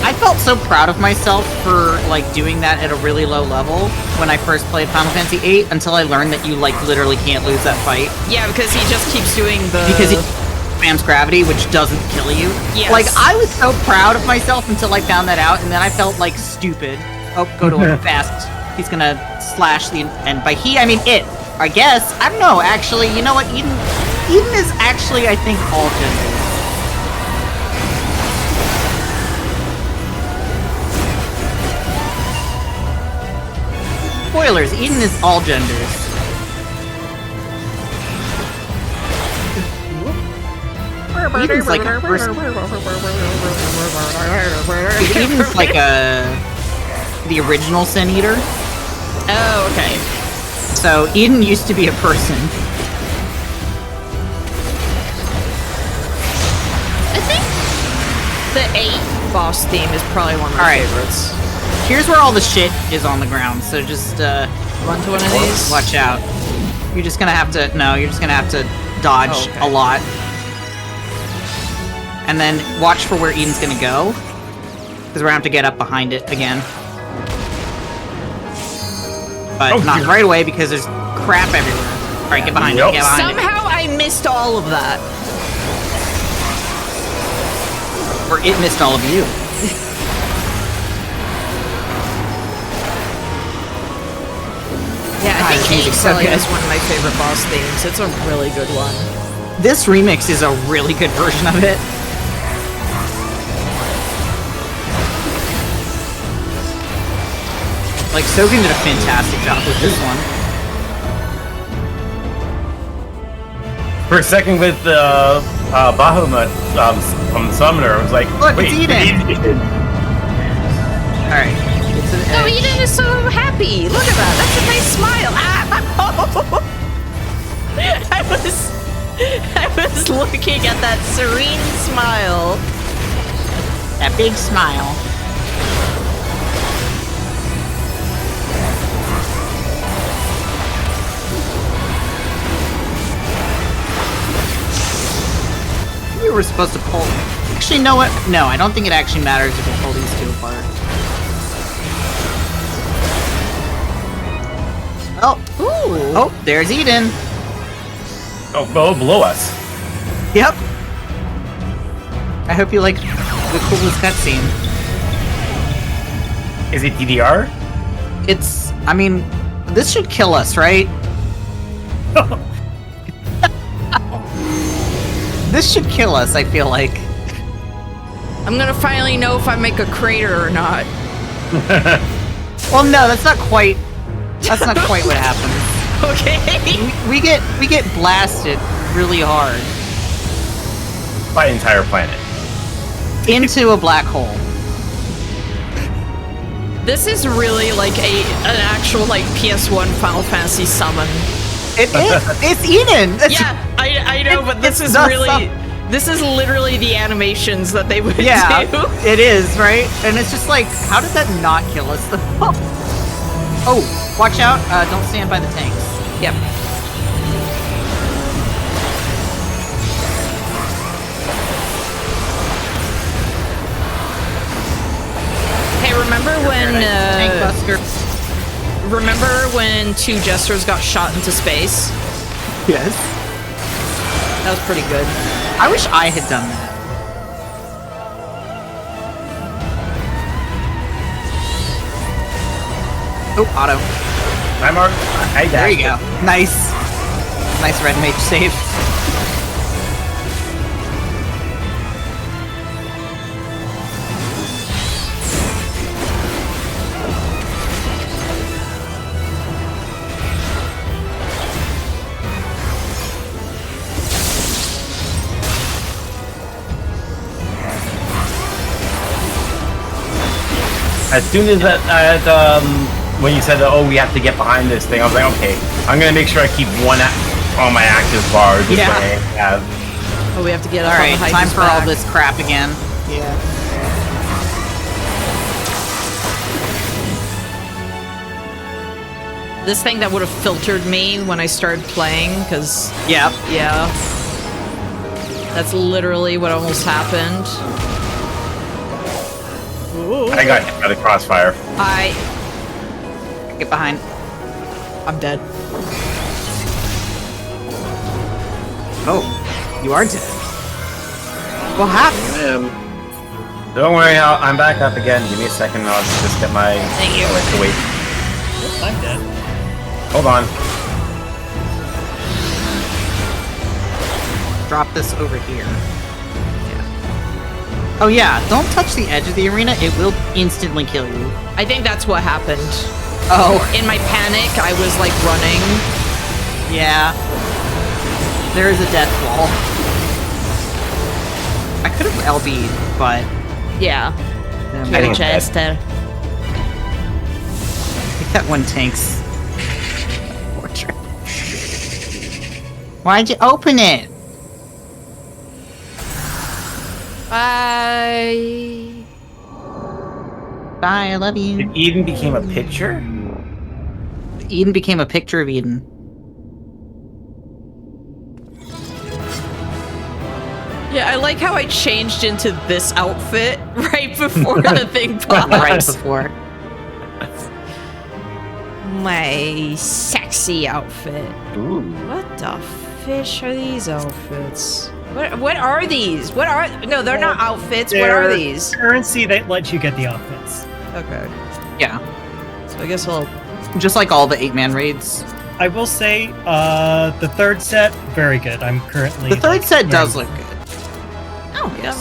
I felt so proud of myself for like doing that at a really low level when I first played Final Fantasy VIII until I learned that you like literally can't lose that fight. Yeah, because he just keeps doing the... Because he spams gravity, which doesn't kill you. Yes. Like, I was so proud of myself until I found that out, and then I felt like stupid. Oh, go to him fast. He's gonna slash the... And by he, I mean it. I guess. I don't know, actually. You know what? Eden is actually, I think, all genders. Spoilers, Eden is all genders. Eden's like a person. Eden's like the original Sin Eater. Oh, okay. So Eden used to be a person. I think the 8 boss theme is probably one of my favorites. Here's where all the shit is on the ground, so just run to one of these. Watch out. You're just gonna have to. No, you're just gonna have to dodge a lot, and then watch for where Eden's gonna go, because we're gonna have to get up behind it again. But not right away because there's crap everywhere. All right, get behind it. Get behind it. Somehow I missed all of that. Or it missed all of you. Yeah, I think music's so Exile good. is one of my favorite boss themes. It's a really good one. This remix is a really good version of it. Like, Sogan did a fantastic job with this one. For a second with Bahamut from Summoner, I was like, look, wait, it's Eden. Alright. Oh, Eden is so happy. Look at that. That's a nice smile. I was looking at that serene smile. That big smile. We were supposed to pull. Actually, no. What? No, I don't think it actually matters if we pull these two apart. Oh, oh, there's Eden. Oh, below us. Yep. I hope you like the coolest cutscene. Is it DDR? It's. I mean, this should kill us, right? This should kill us, I feel like. I'm gonna finally know if I make a crater or not. Well, no, that's not quite. That's not quite what happens. Okay. We get blasted really hard By an entire planet. into a black hole. This is really like an actual like PS1 Final Fantasy summon. It is. It's Eden. Yeah, I know, but this is really. This is literally the animations that they would do. It is, right? And it's just like, how did that not kill us? Oh, watch out. Don't stand by the tanks. Yep. Hey, remember when Tank Buster. Remember when two jesters got shot into space? Yes. That was pretty good. I wish I had done that. Oh, auto. I'm Mark. There you go. Nice. Nice red mage save. As soon as when you said that, oh, we have to get behind this thing, I was like, okay, I'm gonna make sure I keep one on my active bar. This way I have. Oh, we have to get all up right. on the Time for back. all this crap again. Yeah. This thing that would have filtered me when I started playing, because yeah, that's literally what almost happened. I got hit by the crossfire. Get behind. I'm dead. Oh, you are dead. What happened? Don't worry, I'm back up again. Give me a second, and I'll just get my. Thank you. Wait. I'm dead. Hold on. Drop this over here. Oh yeah, don't touch the edge of the arena, it will instantly kill you. I think that's what happened. Oh. In my panic, I was like running. Yeah. There is a death wall. I could have LB'd, but... Yeah. You're a jester. I think that one tanks. Portrait. Why'd you open it? Bye. Bye, I love you. Did Eden became a picture? Eden became a picture of Eden. Yeah, I like how I changed into this outfit right before the thing popped. Right before. My sexy outfit. Ooh. What the fish are these outfits? What are these? What are... No, they're not outfits. What are They're these? Currency that lets you get the outfits. Okay. Yeah. So I guess I'll... Just like all the 8-man raids. I will say, the third set, very good. I'm currently... The third set does look good. Oh, yeah,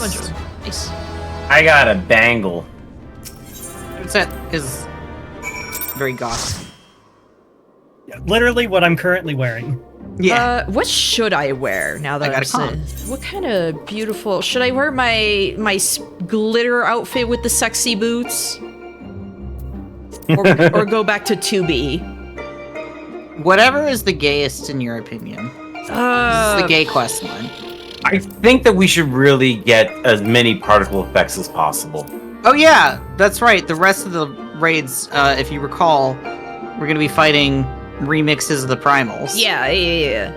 nice. I got a bangle. Third set is very goth. Literally what I'm currently wearing. Yeah. What should I wear now that I'm sitting? What kind of beautiful... Should I wear my glitter outfit with the sexy boots? Or go back to 2B? Whatever is the gayest in your opinion. This is the gay quest line. I think that we should really get as many particle effects as possible. Oh yeah, that's right. The rest of the raids, if you recall, we're gonna be fighting remixes of the primals. Yeah.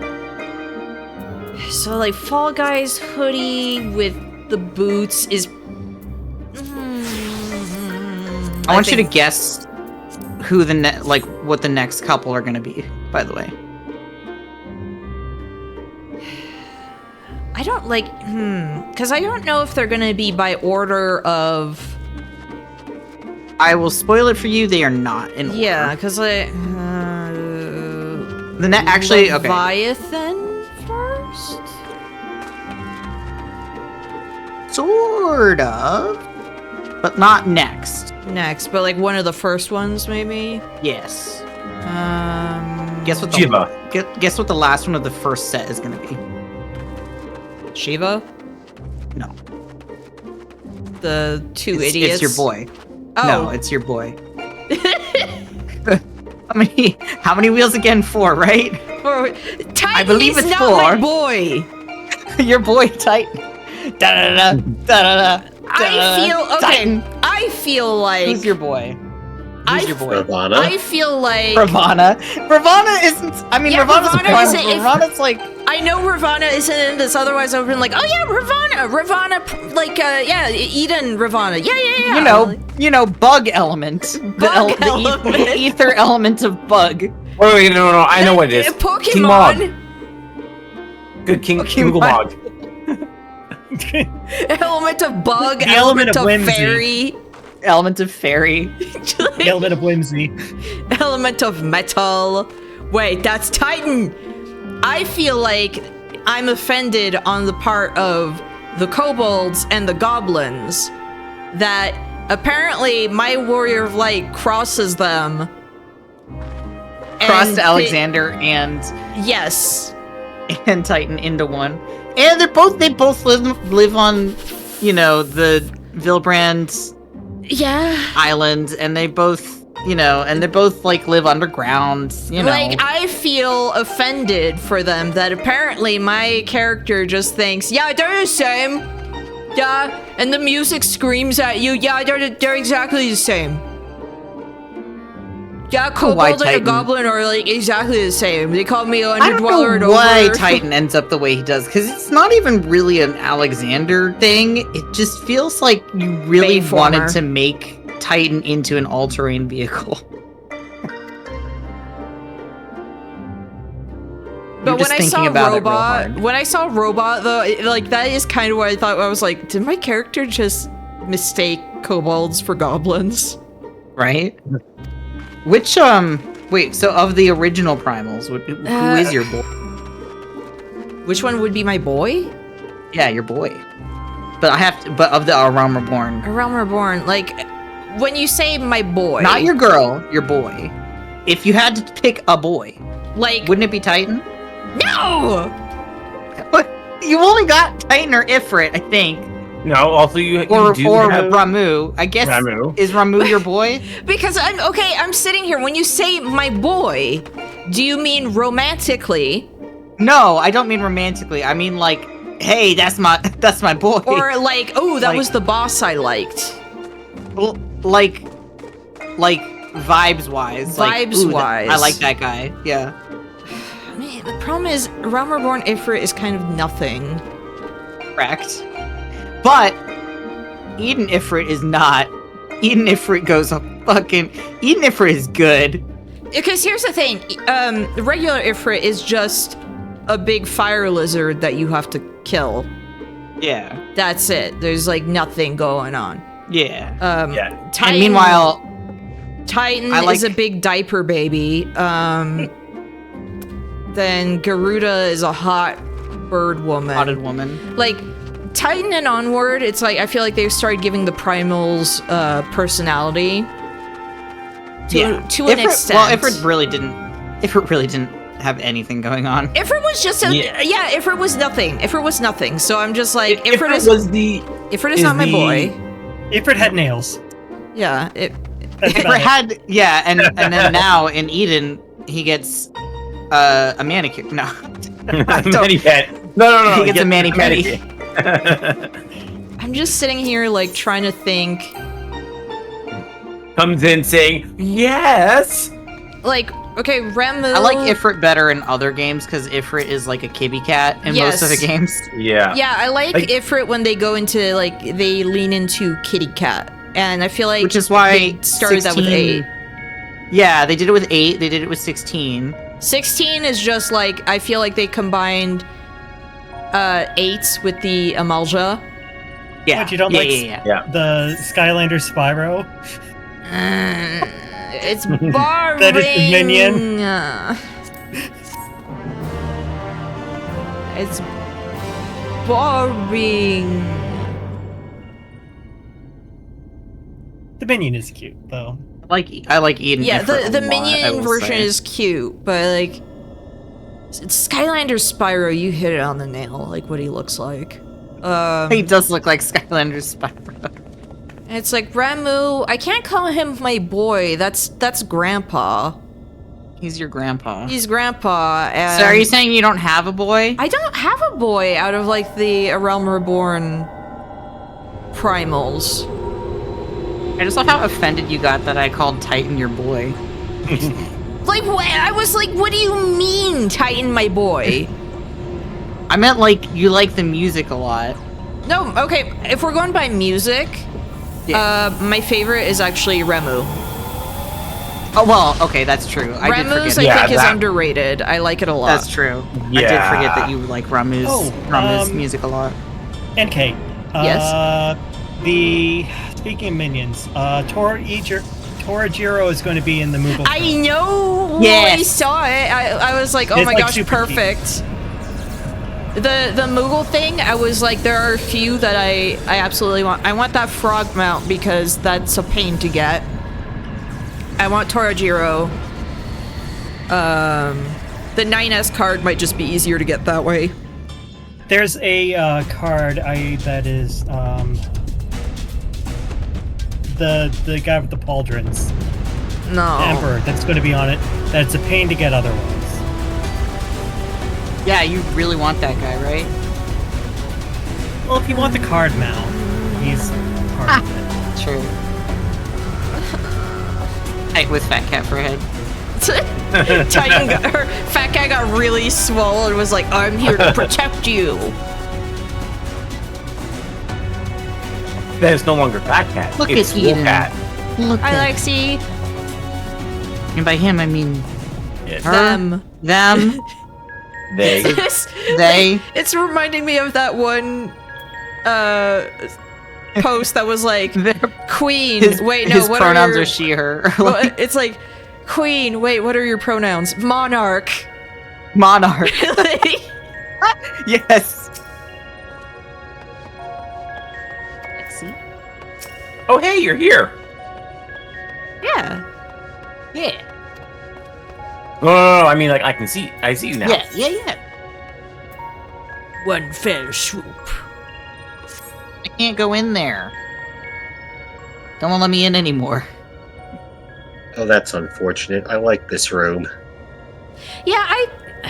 So like Fall Guys hoodie with the boots is... I want you to guess who what the next couple are gonna be, by the way. I don't like, because I don't know if they're gonna be by order of... I will spoil it for you, they are not in order. Yeah, because like... actually, okay. Leviathan first? Sort of. But not next. Next, but like one of the first ones, maybe? Yes. Guess what? Guess what the last one of the first set is gonna be. Shiva? No. The two idiots? It's your boy. Oh. No, it's your boy. How many wheels again? 4, right? Titan I believe is it's not 4. my boy! Your boy, Titan. Da-da-da, da-da-da, I feel... Okay, Titan. I feel like... Who's your boy? Who's your boy? Ravana? I feel like... Ravana. Ravana isn't... I mean, Yeah, Ravana's a Ravana isn't- primal. Ravana's like... I know Ravana isn't in this, otherwise I would've been like, oh yeah, Ravana, like, yeah, Eden Ravana, yeah. You know, bug element. The ether element of bug. Wait, no, I know what it is. Pokemon. King Mog. Good King Mog. Element of bug, The element of whimsy. fairy. Element of fairy. The element of whimsy. Element of metal. Wait, that's Titan. I feel like I'm offended on the part of the kobolds and the goblins that apparently my warrior of light crosses them. Crossed Alexander and yes, and Titan into one, and they both live on, you know, the Vilbrand island, and they both. And they both, like, live underground, Like, I feel offended for them that apparently my character just thinks, yeah, they're the same. Yeah, and the music screams at you, yeah, they're exactly the same. Yeah, kobold and a goblin are, like, exactly the same. They call me an underdweller and over. Why Titan ends up the way he does, because it's not even really an Alexander thing. It just feels like you really wanted to make Titan into an all-terrain vehicle. But when I saw Robot, though, that is kind of what I thought. I was like, did my character just mistake kobolds for goblins? Right? Which, wait, so of the original primals, who is your boy? Which one would be my boy? Yeah, your boy. But but of the Realm Reborn. Realm Reborn, like... When you say my boy... Not your girl, your boy. If you had to pick a boy, like... Wouldn't it be Titan? No! You only got Titan or Ifrit, I think. No, also you do have Ramu. I guess is Ramu your boy? Because I'm sitting here. When you say my boy, do you mean romantically? No, I don't mean romantically. I mean like, hey, that's my boy. Or like, oh, that was the boss I liked. Like vibes wise. Vibes-wise. I like that guy. Yeah. I mean, the problem is, Realm Reborn Ifrit is kind of nothing. Correct. But Eden Ifrit is not. Eden Ifrit goes a fucking. Eden Ifrit is good. Because here's the thing, the regular Ifrit is just a big fire lizard that you have to kill. Yeah. That's it. There's like nothing going on. Yeah. Titan, and meanwhile, Titan is a big diaper baby. Then Garuda is a hot bird woman. Hotted woman. Like Titan and onward, it's like I feel like they've started giving the primals personality. To an extent. Well, Ifrit really didn't have anything going on. Ifrit was just Ifrit was nothing. Ifrit was nothing. So I'm just like Ifrit is not my boy. Ifrit had nails. Yeah, Ifrit had and then now in Eden he gets a manicure. No. Mani-pedi. No. He gets a mani-pedi. I'm just sitting here like trying to think. Comes in saying yes. Like, okay, Remu. I like Ifrit better in other games because Ifrit is like a kitty cat in most of the games. Yeah. Yeah, I like Ifrit when they go into like they lean into kitty cat, and I feel like which is why they started that with 8. Yeah, they did it with 8. They did it with 16. 16 is just like I feel like they combined 8 with the Amalja. Yeah. But you don't like the Skylander Spyro? It's boring. That is the minion. It's boring. The minion is cute, though. I like Eden. Yeah, Ifrit the a lot, minion version say. is cute, but like Skylander Spyro, you hit it on the nail. Like what he looks like. He does look like Skylander Spyro. It's like Remu. I can't call him my boy. That's Grandpa. He's your grandpa. He's Grandpa. And so are you saying you don't have a boy? I don't have a boy out of like the A Realm Reborn primals. I just love how offended you got that I called Titan your boy. Like what? I was like, what do you mean, Titan, my boy? I meant like you like the music a lot. No, okay. If we're going by music. My favorite is actually Remu. Oh, well, okay, that's true. Remu's, I think, is underrated. I like it a lot. That's true. Yeah. I did forget that you like Remu's music a lot. And Kate. Yes? Speaking of minions, Torajiro is going to be in the movie. I know! Yes. I saw it. I was like, oh my gosh, perfect. The Moogle thing, I was like, there are a few that I absolutely want. I want that frog mount because that's a pain to get. I want Torajiro. The 9S card might just be easier to get that way. There's a card that is the guy with the pauldrons. No. Emperor, that's going to be on it. That's a pain to get otherwise. Yeah, you really want that guy, right? Well, if you want the card mount, he's part of it. True. With Fat Cat for a head. Fat Cat got really swole and was like, I'm here to protect you. Then it's no longer Fat Cat. Look it's at Eden. Cat. Look Hi, at Lexi. And by him, I mean her, them. They. They. It's reminding me of that one post that was like, Queen, wait, no, his what pronouns are are she, her. Well, it's like, Queen, wait, what are your pronouns? Monarch. Monarch. Yes. See? Oh, hey, you're here. Yeah. Yeah. No, I mean, like, I see you now. Yeah. One fell swoop. I can't go in there. Don't let me in anymore. Oh, that's unfortunate. I like this room. Yeah,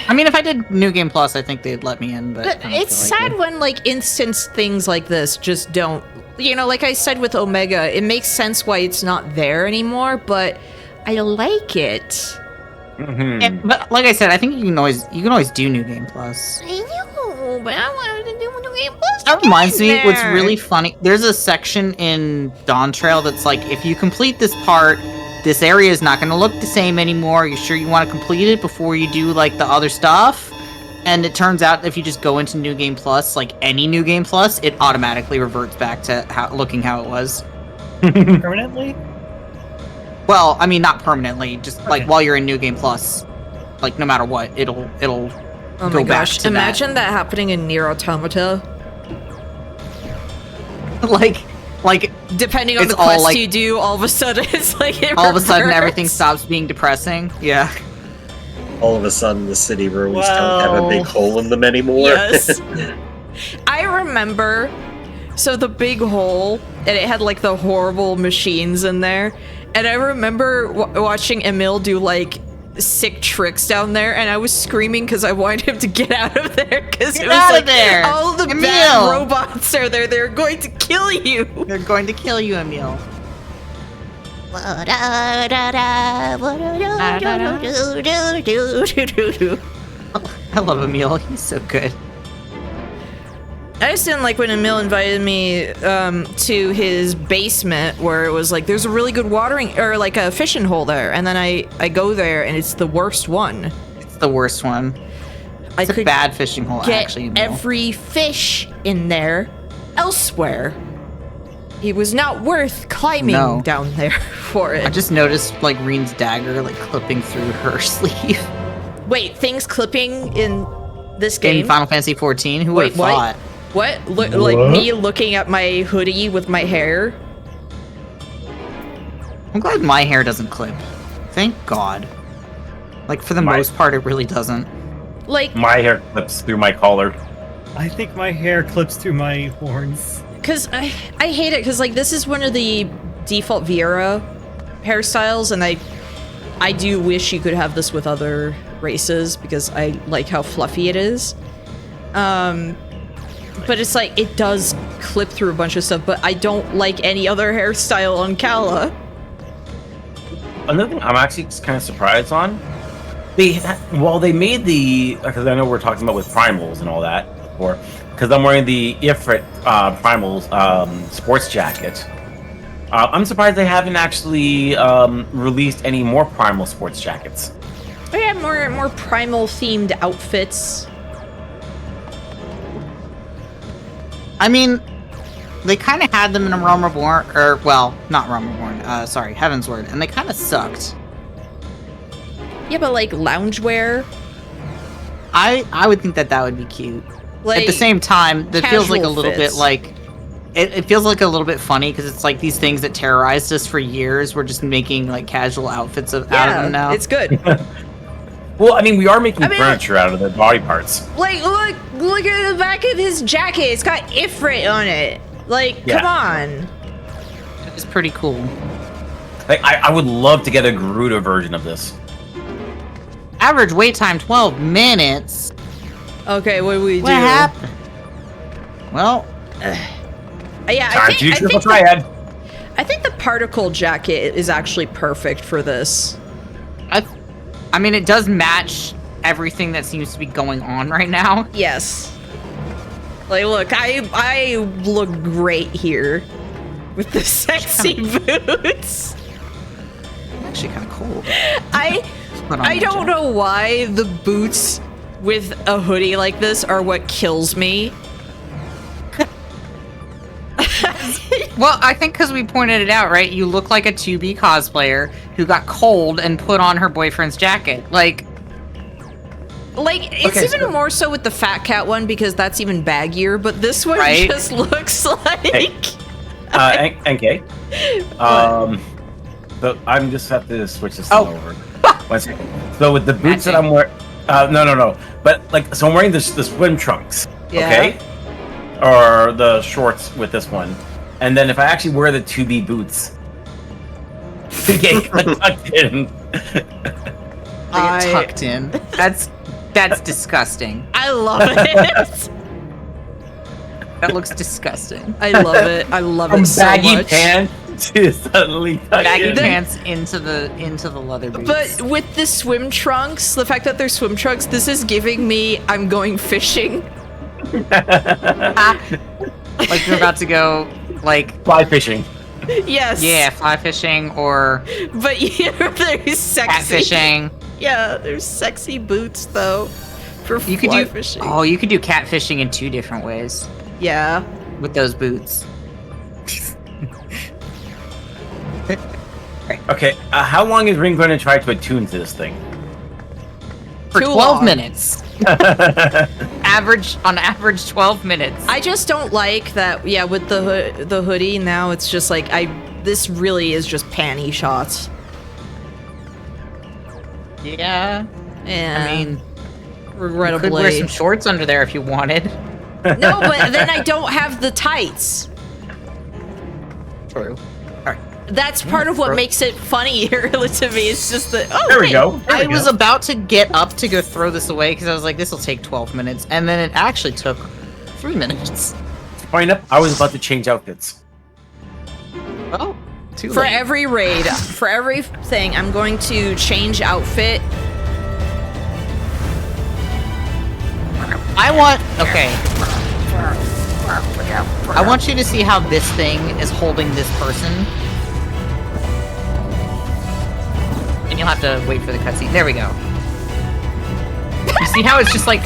I mean, if I did New Game Plus, I think they'd let me in, but I don't it's feel like sad when, like, instance things like this just don't... You know, like I said with Omega, it makes sense why it's not there anymore, but I like it. Mm-hmm. But like I said, I think you can always do New Game Plus. I know. no, but I wanted to do New Game Plus. That reminds me, what's there. really funny, there's a section in Dawn Trail that's like, if you complete this part, this area is not going to look the same anymore. Are you sure you want to complete it before you do, like, the other stuff? And it turns out if you just go into New Game Plus, like any New Game Plus, it automatically reverts back to looking how it was. Permanently? Well, I mean, not permanently, just like while you're in New Game Plus, like no matter what, it'll Oh go my back gosh! to Imagine that happening in Nier Automata. like depending on it's the all, quest like- you do, all of a sudden it's like it all of a sudden reverts. everything stops being depressing. Yeah. All of a sudden, the city rooms don't have a big hole in them anymore. Yes. I remember, so the big hole, and it had like the horrible machines in there, and I remember watching Emil do like sick tricks down there, and I was screaming because I wanted him to get out of there because it was out of like there! all the Emil! bad robots are there. They're going to kill you. They're going to kill you, Emil. I love Emil. He's so good. I just didn't like when Emil invited me to his basement where it was like, there's a really good watering, or like a fishing hole there. And then I go there and it's the worst one. It's the worst one. It's a bad fishing hole, Get actually. Emil. every fish in there elsewhere. It was not worth climbing down there for it. I just noticed like Reen's dagger like clipping through her sleeve. Wait, things clipping in this game? In Final Fantasy XIV? Who would have thought? What? Like me looking at my hoodie with my hair? I'm glad my hair doesn't clip. Thank God. Like, for the most part, it really doesn't. Like, my hair clips through my collar. I think my hair clips through my horns. because I hate it, because like this is one of the default VRRRROOOOOM hairstyles, and I do wish you could have this with other races, because I like how fluffy it is. But it's like, it does clip through a bunch of stuff, but I don't like any other hairstyle on Kala. Another thing I'm actually kind of surprised on, they made the, because I know we're talking about with primals and all that before, because I'm wearing the Ifrit primals sports jacket. I'm surprised they haven't actually released any more primal sports jackets. They have more primal themed outfits. I mean, they kind of had them in a Realm Reborn, or, well, not Realm Reborn, sorry, Heavensward, and they kind of sucked. Yeah, but like loungewear. I would think that would be cute. Like, at the same time, that feels like a casual little bit fits. like, it feels like a little bit funny, because it's like these things that terrorized us for years, we're just making like casual outfits out of them now. It's good. Well, I mean, we are making furniture out of their body parts. Like, look at the back of his jacket. It's got Ifrit on it. Like, Yeah. come on. It's pretty cool. Like, I would love to get a Garuda version of this. Average wait time 12 minutes. Okay, what do we do? What happened? Well, yeah, Time to triple triad. I think the particle jacket is actually perfect for this. I mean, it does match everything that seems to be going on right now. Yes. Like, look, I look great here with the sexy boots. Actually, kind of cool. I don't know why the boots with a hoodie like this are what kills me. Well, I think because we pointed it out, right? You look like a 2B cosplayer who got cold and put on her boyfriend's jacket. Like, it's even more so with the Fat Cat one, because that's even baggier, but this one just looks like... Hey. NK. So I'm just have to switch this thing over. 1 second. So with the boots that I'm wearing... no. But, like, so I'm wearing the swim trunks, okay? Or the shorts with this one. And then if I actually wear the 2B boots, they get tucked in. they get tucked in. That's disgusting. I love it. That looks disgusting. I love it. I love it so baggy much. pants to suddenly baggy pants into the leather boots. But with the swim trunks, the fact that they're swim trunks, this is giving me I'm going fishing Like you're about to go, like... Fly fishing. Yes. Yeah, fly fishing or... But yeah, there's sexy... Catfishing. Yeah, there's sexy boots, though, for You could fly do... fishing. Oh, you could do catfishing in 2 different ways. Yeah. With those boots. Okay, how long is Ring going to try to attune to this thing? For Too 12 long. minutes. On average 12 minutes. I just don't like that, yeah, with the hoodie, now it's just like, this really is just panty shots. Yeah. Yeah. I mean, regrettably. you could wear some shorts under there if you wanted. No, but then I don't have the tights. True. That's part of what makes it funnier to me. It's just that. Oh, There we wait. go. I was about to get up to go throw this away because I was like, this will take 12 minutes. And then it actually took 3 minutes. Fine up. I was about to change outfits. Oh, too For late. every raid, for everything, I'm going to change outfit. I want... Okay. I want you to see how this thing is holding this person. And you'll have to wait for the cutscene. There we go. You see how it's just like...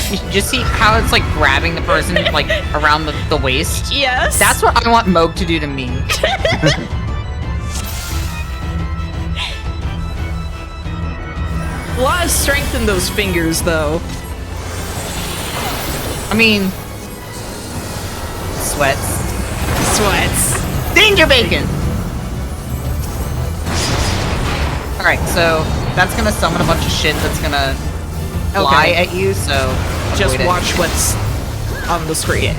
You just see how it's like grabbing the person like around the waist? Yes. That's what I want Moog to do to me. A lot of strength in those fingers, though. I mean... Sweats. Sweats. Danger bacon! Alright, so that's gonna summon a bunch of shit that's gonna fly at you, so... Just avoid it. watch what's on the screen.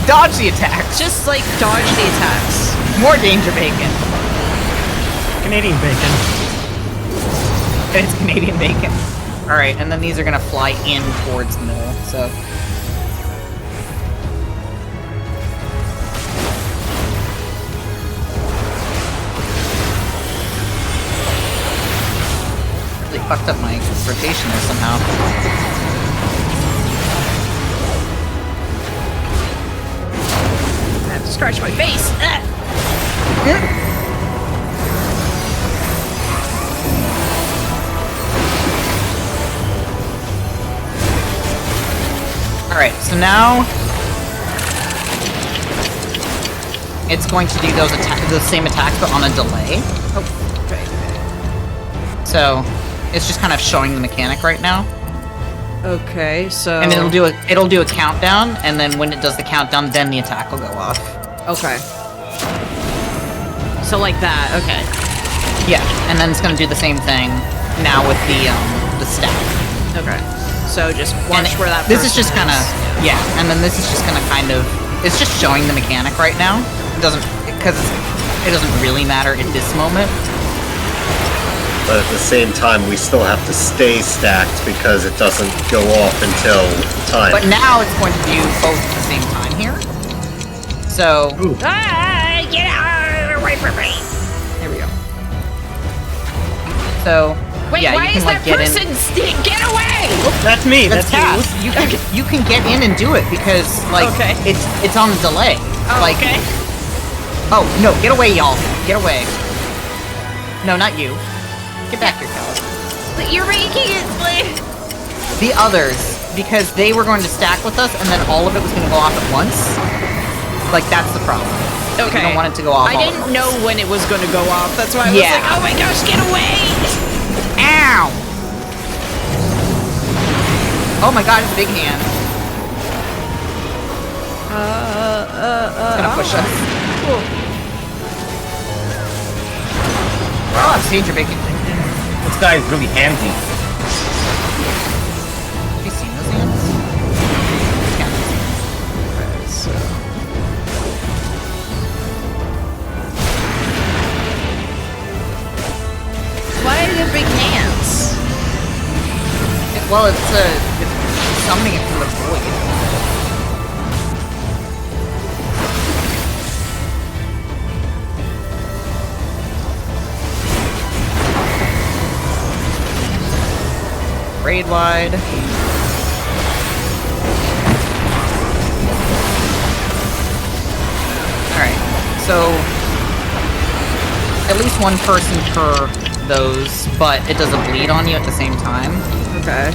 Dodge the attacks! Just, like, dodge the attacks. More danger bacon. Canadian bacon. It's Canadian bacon. Alright, and then these are gonna fly in towards the middle, so... Really fucked up my rotation there somehow. I have to scratch my face. Alright, so now... It's going to do those same attacks, but on a delay. Oh, okay. So, it's just kind of showing the mechanic right now. Okay, so... And it'll do a countdown, and then when it does the countdown, then the attack will go off. Okay. So like that, okay. Yeah, and then it's gonna do the same thing now with the staff. Okay. So just watch where that This is person just kind of... Yeah, and then this is just gonna kind of... It's just showing the mechanic right now. It doesn't... Because it doesn't really matter at this moment. But at the same time, we still have to stay stacked because it doesn't go off until time. But now it's going to do both at the same time here. So... Get out away from me! There we go. So... Wait, yeah, why you can, is like, that get person get away? That's me. That's Cass. you. You can get in and do it because like Okay. it's on the delay. Oh, like, okay. Oh no! Get away, y'all! Get away! No, not you. Get back here, Cal. But you're making it like... The others, because they were going to stack with us, and then all of it was going to go off at once. Like that's the problem. Okay. You don't want it to go off. I didn't know when it was going to go off. That's why I was like, oh my gosh, get away! Ow! Oh my god, it's a big hand. It's gonna push us. Cool. Oh, it's danger bacon. This guy is really handsy. Have you seen those hands? Yeah. Okay, so... Why are there big hands? Well, it's summoning it from the void. Raid wide. at least one person per those, but it does a bleed on you at the same time. Okay.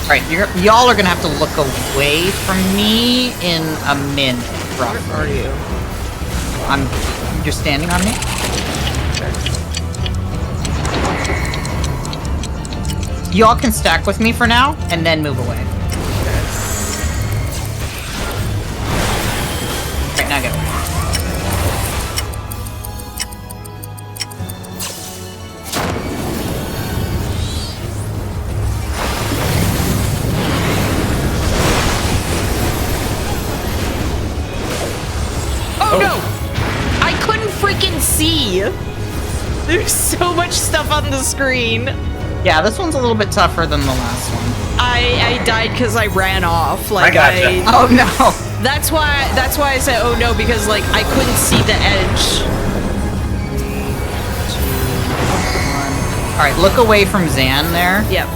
Alright, y'all are gonna have to look away from me in a minute, roughly. Where are you? You're standing on me? Y'all can stack with me for now, and then move away. Right, now get away. Oh no! I couldn't freaking see! There's so much stuff on the screen. Yeah, this one's a little bit tougher than the last one. I died because I ran off. Like Oh no! That's why I said oh no, because like I couldn't see the edge. 2, 1. Alright, look away from Zan there. Yep.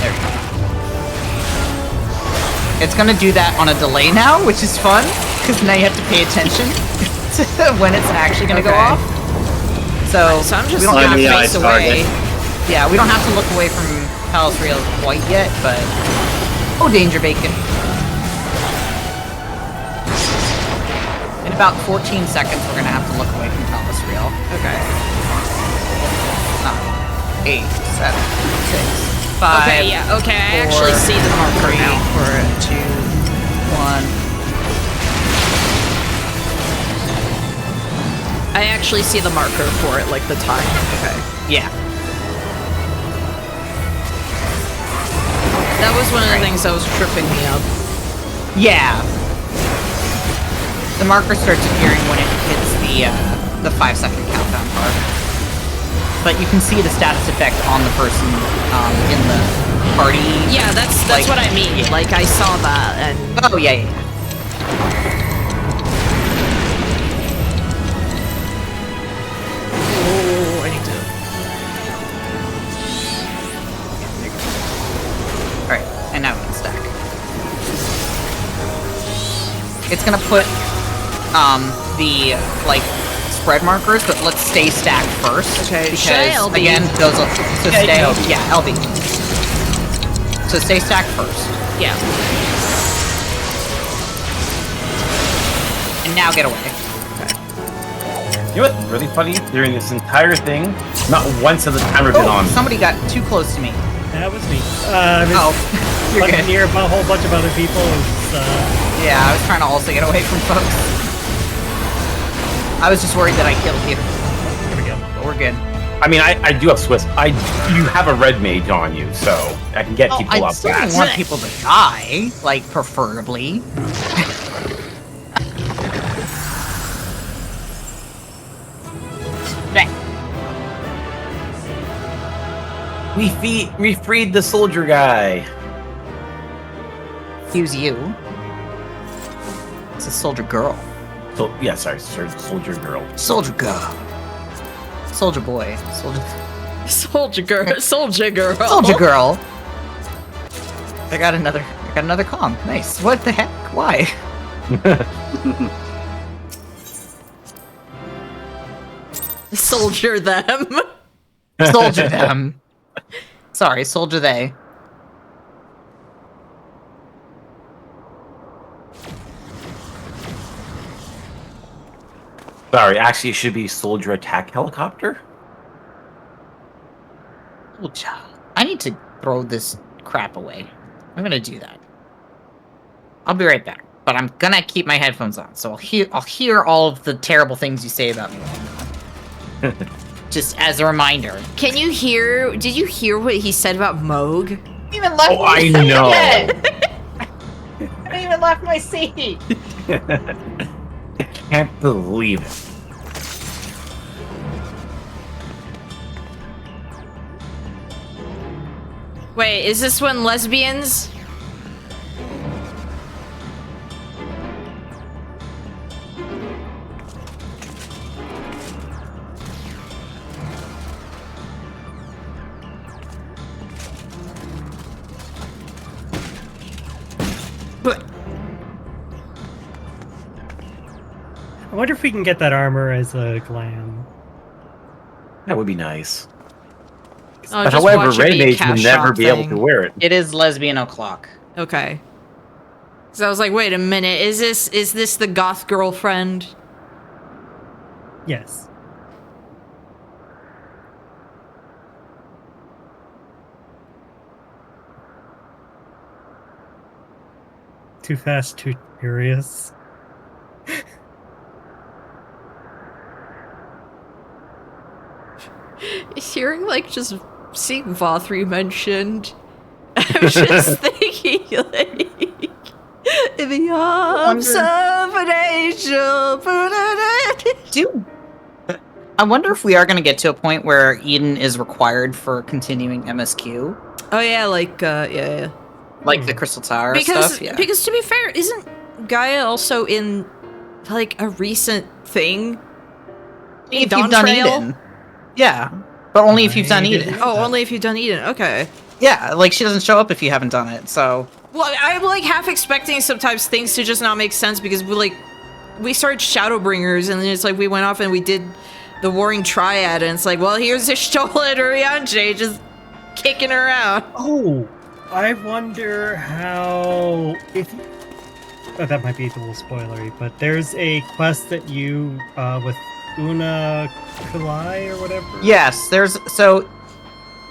There we go. It's gonna do that on a delay now, which is fun, because now you have to pay attention to when it's actually gonna go off. So I'm just we don't have to face away. Yeah, we don't have to look away from Palace Real quite yet, but oh, danger bacon. In about 14 seconds, we're gonna have to look away from Palace Real. Okay. 8, 7, 6, 5. Okay, yeah, okay, I 4, actually see the marker 3, now. 2, 1. I actually see the marker for it, like the time. Okay. Yeah. That was one of the things that was tripping me up. Yeah. The marker starts appearing when it hits the 5-second countdown part. But you can see the status effect on the person in the party. Yeah, that's like, what I mean. yeah. Like I saw that and oh yeah. oh, I need to. Alright, and now we can stack. It's gonna put the like spread markers, but let's stay stacked first. Okay, because should I LB? again, those will so Yeah, stay LB. yeah, LB. So stay stacked first. Yeah. And now get away. You know what's really funny? During this entire thing, not once has the timer been on. Somebody got too close to me. That was me. You're good. Near a whole bunch of other people. Yeah, I was trying to also get away from folks. I was just worried that I killed you. Here we go. But we're good. I mean, I do have Swiss. You have a red mage on you, so I can get people I up still fast. want people to die, like, preferably. We freed the soldier guy. Use you. It's a soldier girl. So yeah, sorry, soldier girl. Soldier girl. Soldier boy. Soldier girl. Soldier girl. Soldier girl. I got another comm. Nice. What the heck? Why? Soldier them. Soldier them. Sorry, soldier they. Sorry, actually it should be soldier attack helicopter. I need to throw this crap away. I'm gonna do that. I'll be right back. But I'm gonna keep my headphones on, so I'll hear all of the terrible things you say about me. Just as a reminder. Can you hear? Did you hear what he said about Moog? Even left Oh, I know. I even left my seat. I can't believe it. Wait, is this when lesbians? But I wonder if we can get that armor as a glam. That would be nice. Oh, But just however, watch it Ray be a Mage would cash never shop be able to thing. wear it. It is lesbian o'clock. Okay. So I was like, wait a minute, is this the goth girlfriend? Yes. Too fast, too furious. Hearing like just seeing Vothri mentioned, I was just thinking like in the arms of an angel. I wonder if we are going to get to a point where Eden is required for continuing MSQ. Oh yeah, like yeah. Like the Crystal Tower Because stuff. Yeah. because to be fair, isn't Gaia also in like a recent thing? If Dawn you've done Trail? Eden. Yeah, but only if you've done Eden. Oh, only if you've done Eden. Okay. Yeah, like she doesn't show up if you haven't done it. So. Well, I'm like half expecting sometimes things to just not make sense because we started Shadowbringers and then it's like we went off and we did the Warring Triad and it's like, well, here's Ishtola and Urianger just kicking her out. Oh, I wonder how oh, that might be a little spoilery, but there's a quest that you with Una Kulai or whatever. Yes, so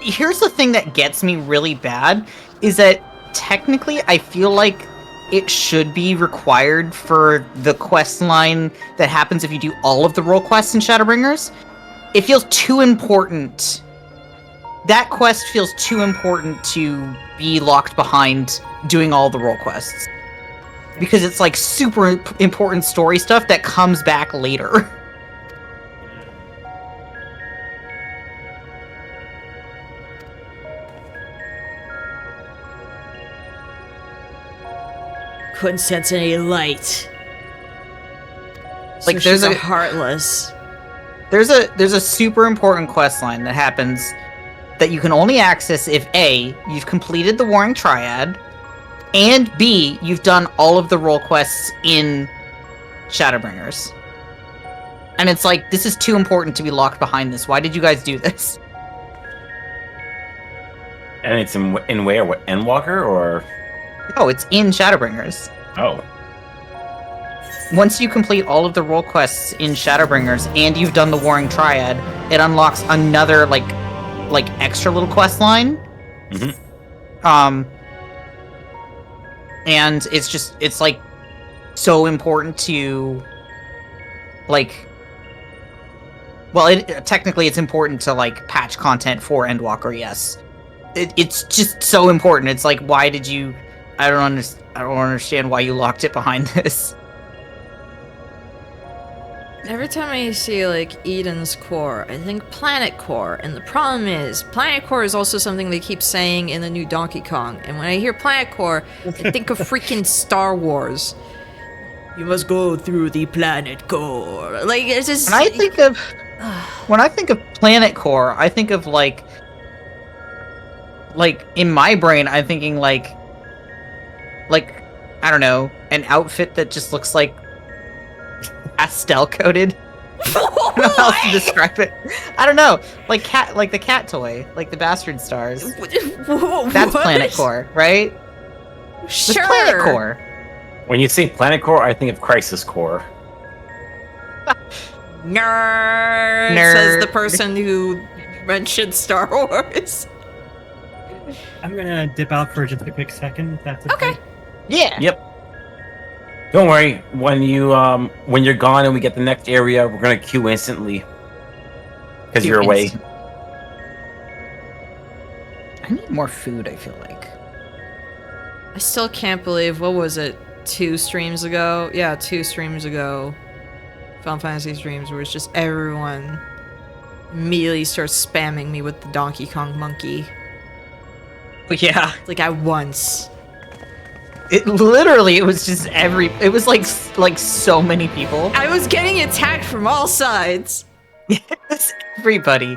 here's the thing that gets me really bad is that technically I feel like it should be required for the quest line that happens if you do all of the role quests in Shadowbringers. It feels too important. That quest feels too important to be locked behind doing all the role quests. Because it's like super important story stuff that comes back later. Couldn't sense any light. Like So there's she's a heartless. There's a super important quest line that happens that you can only access if A, you've completed the Warring Triad, and B, you've done all of the role quests in Shadowbringers. And it's like, this is too important to be locked behind this. Why did you guys do this? And it's in where? What, Endwalker or? Oh, it's in Shadowbringers. Oh. Once you complete all of the role quests in Shadowbringers and you've done the Warring Triad, it unlocks another like extra little quest line. Mm-hmm. And it's like so important to like. Well, technically it's important to like patch content for Endwalker. Yes, it's just so important. It's like, why did you? I don't understand why you locked it behind this. Every time I see like Eden's core, I think Planet Core, and the problem is Planet Core is also something they keep saying in the new Donkey Kong. And when I hear Planet Core, I think of freaking Star Wars. You must go through the Planet Core. Like it's just. When I think of Planet Core, I think of like in my brain, I'm thinking like I don't know, an outfit that just looks like pastel coated. I don't know how else to describe it. I don't know, like the cat toy, like the Bastard Stars. That's Planet Core, right? Sure. It's Planet Core. When you say Planet Core, I think of Crisis Core. Nerd, says the person who mentioned Star Wars. I'm gonna dip out for just a quick second. If that's okay. Yeah. Yep. Don't worry. When you're gone and we get the next area, we're gonna queue instantly. Because you're away. I need more food, I feel like. I still can't believe, what was it, 2 streams ago? Yeah, 2 streams ago. Final Fantasy streams where it's just everyone immediately starts spamming me with the Donkey Kong monkey. Yeah. Like at once. It was just it was like so many people. I was getting attacked from all sides. Yes, everybody.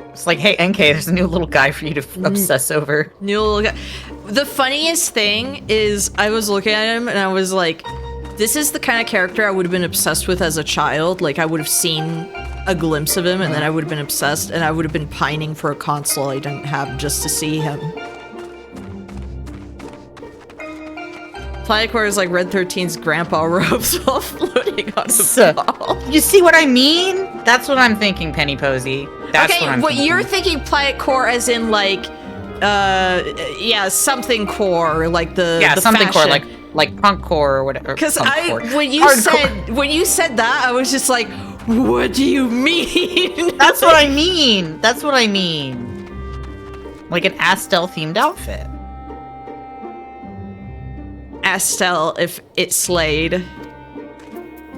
It's like, hey, NK, there's a new little guy for you to obsess over. New little guy. The funniest thing is I was looking at him and I was like, This is the kind of character I would have been obsessed with as a child. Like, I would have seen a glimpse of him, and then I would have been obsessed, and I would have been pining for a console I didn't have just to see him. Planet Core is like Red 13's grandpa robes while floating on a ball. You see what I mean? That's what I'm thinking, Penny Posey. That's okay, what I'm thinking. You're thinking Planet Core as in like, yeah, something core, like the something fashion. core, like punk core or whatever. Because when you said that, I was just like, what do you mean? That's what I mean. That's what I mean. Like an Astel themed outfit. Astel, if it slayed.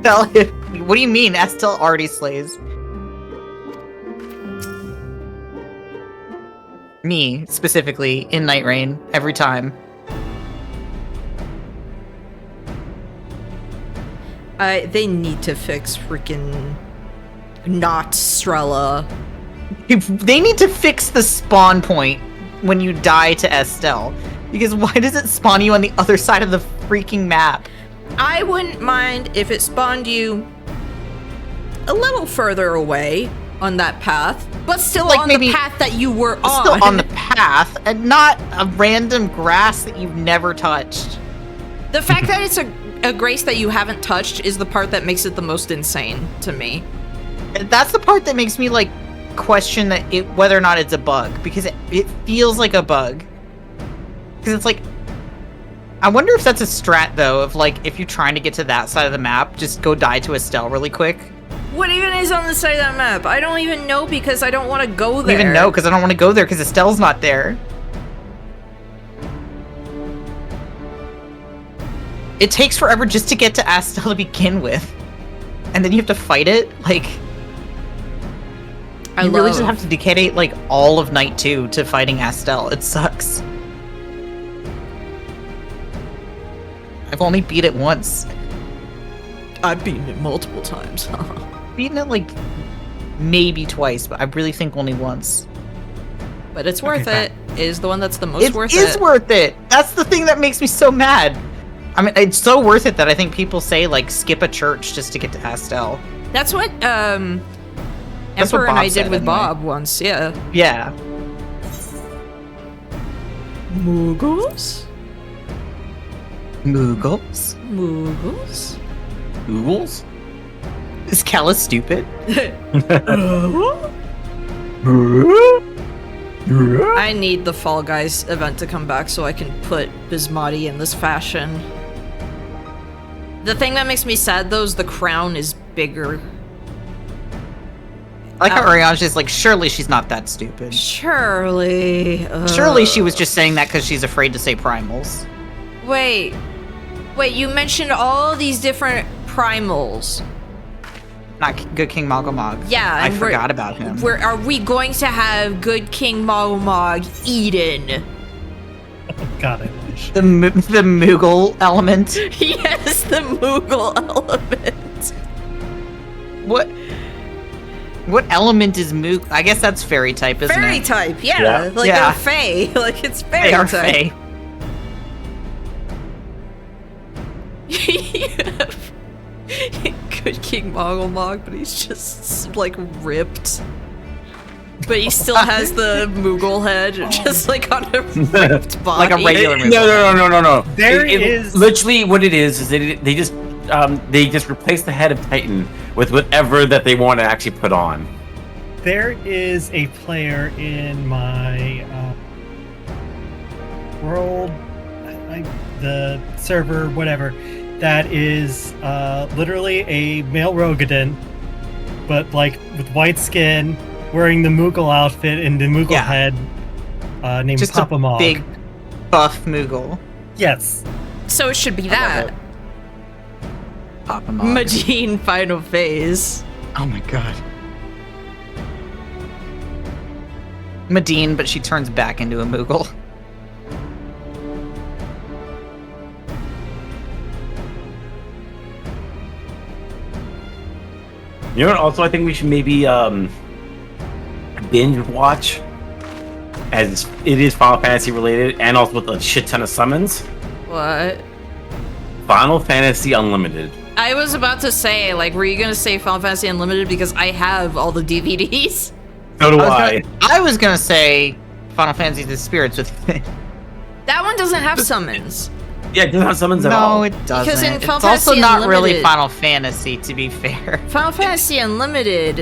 What do you mean? Astel already slays. Me, specifically, in Night Rain, every time. They need to fix freaking not Strella. They need to fix the spawn point when you die to Estelle. Because why does it spawn you on the other side of the freaking map? I wouldn't mind if it spawned you a little further away on that path, but still like on the path that you were on. Still on the path, and not a random grass that you've never touched. The fact that it's a grace that you haven't touched is the part that makes it the most insane to me. That's the part that makes me like question that whether or not it's a bug, because it feels like a bug. Because it's like, I wonder if that's a strat though, of like, if you're trying to get to that side of the map, just go die to Estelle really quick. What even is on the side of that map? I don't even know because I don't want to go there. I don't even know because I don't want to go there because Estelle's not there. It takes forever just to get to Astel to begin with. And then you have to fight it, like... You really just have to dedicate, like, all of Night 2 to fighting Astel. It sucks. I've only beat it once. I've beaten it multiple times. Beaten it, like, maybe twice, but I really think only once. But it's worth it. It is the one that's the most worth it. It is worth it! That's the thing that makes me so mad. I mean, it's so worth it that I think people say, like, skip a church just to get to Astel. That's what, Emperor and I did with Bob once, yeah. Yeah. Moogles? Moogles? Moogles? Moogles? Is Callus stupid? I need the Fall Guys event to come back so I can put Bismati in this fashion. The thing that makes me sad, though, is the crown is bigger. I like how Ariana's just like, surely she's not that stupid. Surely. Surely she was just saying that because she's afraid to say primals. Wait, you mentioned all these different primals. Not Good King Mogomog. Yeah, I forgot about him. Are we going to have Good King Mogomog Eden? God, I wish. The Moogle element? Yes, the Moogle element. What element is Moog? I guess that's fairy type, isn't fairy it? Fairy type, yeah. Like they're fae. Like it's fairy type. Fae. Good King Mogomog, but he's just like ripped. But he still has the Moogle head, just like on a ripped body. Like a regular Moogle. No. There is literally what it is they just replace the head of Titan with whatever that they want to actually put on. There is a player in my world, the server, whatever, that is literally a male Rogadin, but like with white skin, wearing the Moogle outfit and the Moogle head, named just Papa Mog. Big buff Moogle. Yes. So it should be that. Papa Mog. Majin final phase. Oh my god. Medine, but she turns back into a Moogle. You know what? Also, I think we should maybe binge watch, as it is Final Fantasy related, and also with a shit ton of summons. What? Final Fantasy Unlimited. I was about to say, like, were you gonna say Final Fantasy Unlimited because I have all the DVDs? So do I. I was gonna say Final Fantasy The Spirits with That one doesn't have summons. Yeah, it doesn't have summons at all. No, it doesn't. Because in It's Final also Fantasy not really Unlimited- Final Fantasy, to be fair. Final Fantasy Unlimited,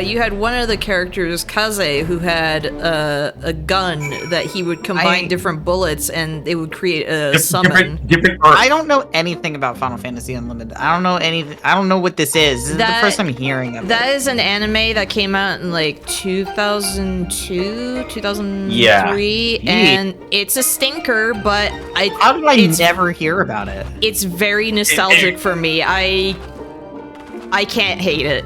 you had one of the characters, Kaze, who had a gun that he would combine different bullets and it would create a summon. Different I don't know anything about Final Fantasy Unlimited. I don't know anything. I don't know what this is. This is the first time hearing of it. That is an anime that came out in like 2002, 2003, Yeah. and it's a stinker, but How did I never hear about it? It's very nostalgic for me. I can't hate it.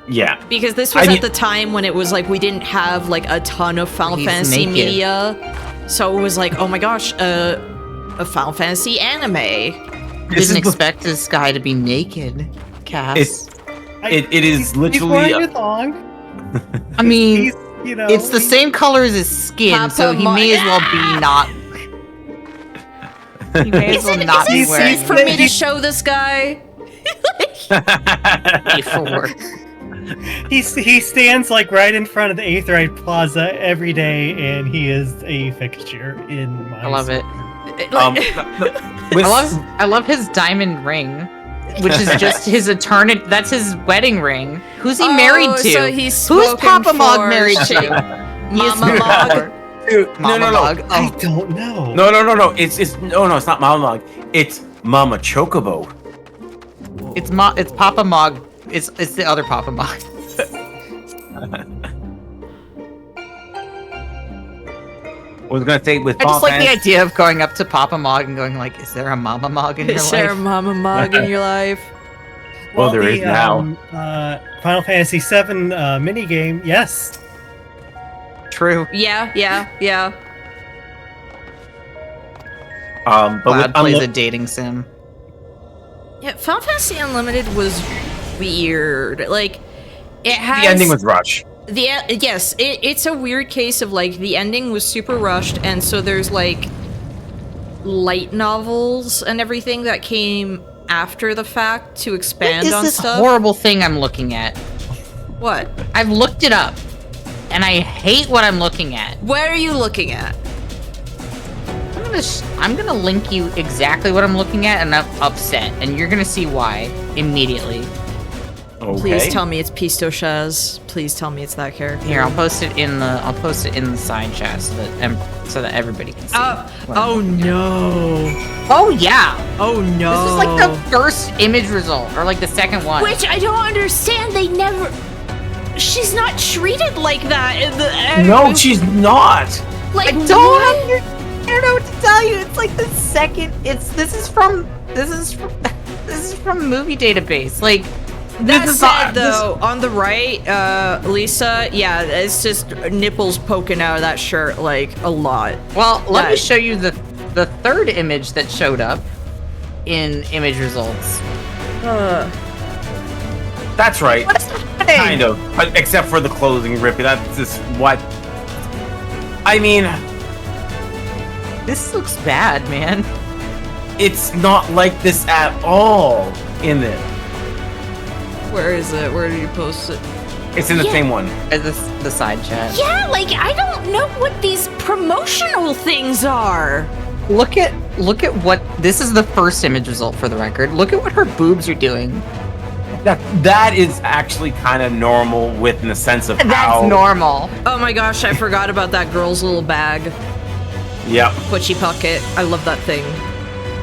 Yeah. Because this was at the time when it was like we didn't have like a ton of Final Fantasy naked. media. So it was like, oh my gosh, a Final Fantasy anime. I didn't expect this guy to be naked, Cass. It is literally. He's wearing a thong. I mean, you know, it's the same color as his skin, so he may as well be not. He may as well not be Is it wearing. safe for me to show this guy? He stands like right in front of the Aetheryte Plaza every day, and he is a fixture in my. I love it. With- I love his diamond ring, which is just his eternity. That's his wedding ring. Who's he married to? So he's Who's spoken Papa Mog for married to? Mama Mog. Dude, Mama no. Mog. I don't know. No. It's it's not Mama Mog. It's Mama Chocobo. It's Papa Mog. It's the other Papa Mog. I was gonna say with I just Final like the Fantasy- idea of going up to Papa Mog and going like, "Is there a Mama Mog in your Is life?" there a Mama Mog in your life? Well, there is now. Final Fantasy VII minigame, yes. True. Yeah. But Vlad with plays a dating sim. Yeah, Final Fantasy Unlimited was weird. Like, it has the ending was rushed. It's a weird case of like the ending was super rushed, and so there's like light novels and everything that came after the fact to expand What on is this stuff. horrible thing I'm looking at? What? I've looked it up, and I hate what I'm looking at. What are you looking at? I'm gonna link you exactly what I'm looking at, and I'm upset, and you're gonna see why immediately. Okay. Please tell me it's Pistochaz. Please tell me it's that character. Here, I'll post it in the side chat so that everybody can see. Oh no. Oh yeah. Oh no. This is like the first image result, or like the second one. Which I don't understand. They never. She's not treated like that in the. No, she's not. Like, I don't know what to tell you. It's like the second. This is from Movie Database. Like. That This is said, not- though, on the right, Lisa, yeah, it's just nipples poking out of that shirt, like, a lot. Well, let me show you the third image that showed up in image results. That's right. What's happening? Kind of, but except for the clothing ripping. That's just what. I mean, this looks bad, man. It's not like this at all in it. Where is it? Where did you post it? It's in the same one. The side chat. Yeah, like, I don't know what these promotional things are. Look at what this is the first image result for the record. Look at what her boobs are doing. That is actually kind of normal within the sense of how. That's normal. Oh my gosh, I forgot about that girl's little bag. Yep. Butchie pocket. I love that thing.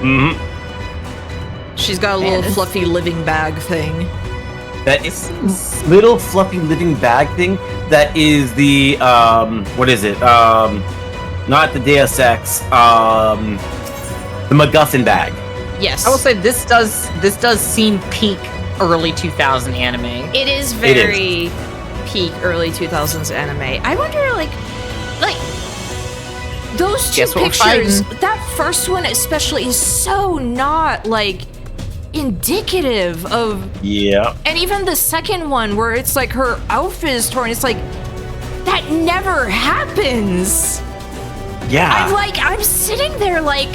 Mm-hmm. She's got a little fluffy living bag thing. That is little fluffy living bag thing. That is the what is it? Not the Deus Ex. The MacGuffin bag. Yes. I will say this does seem peak early 2000 anime. It is very peak early 2000s anime. I wonder, like those two Guess what we're pictures. fighting? That first one especially is so not like indicative of. Yeah. And even the second one where it's like her outfit is torn. It's like that never happens. Yeah. I'm sitting there like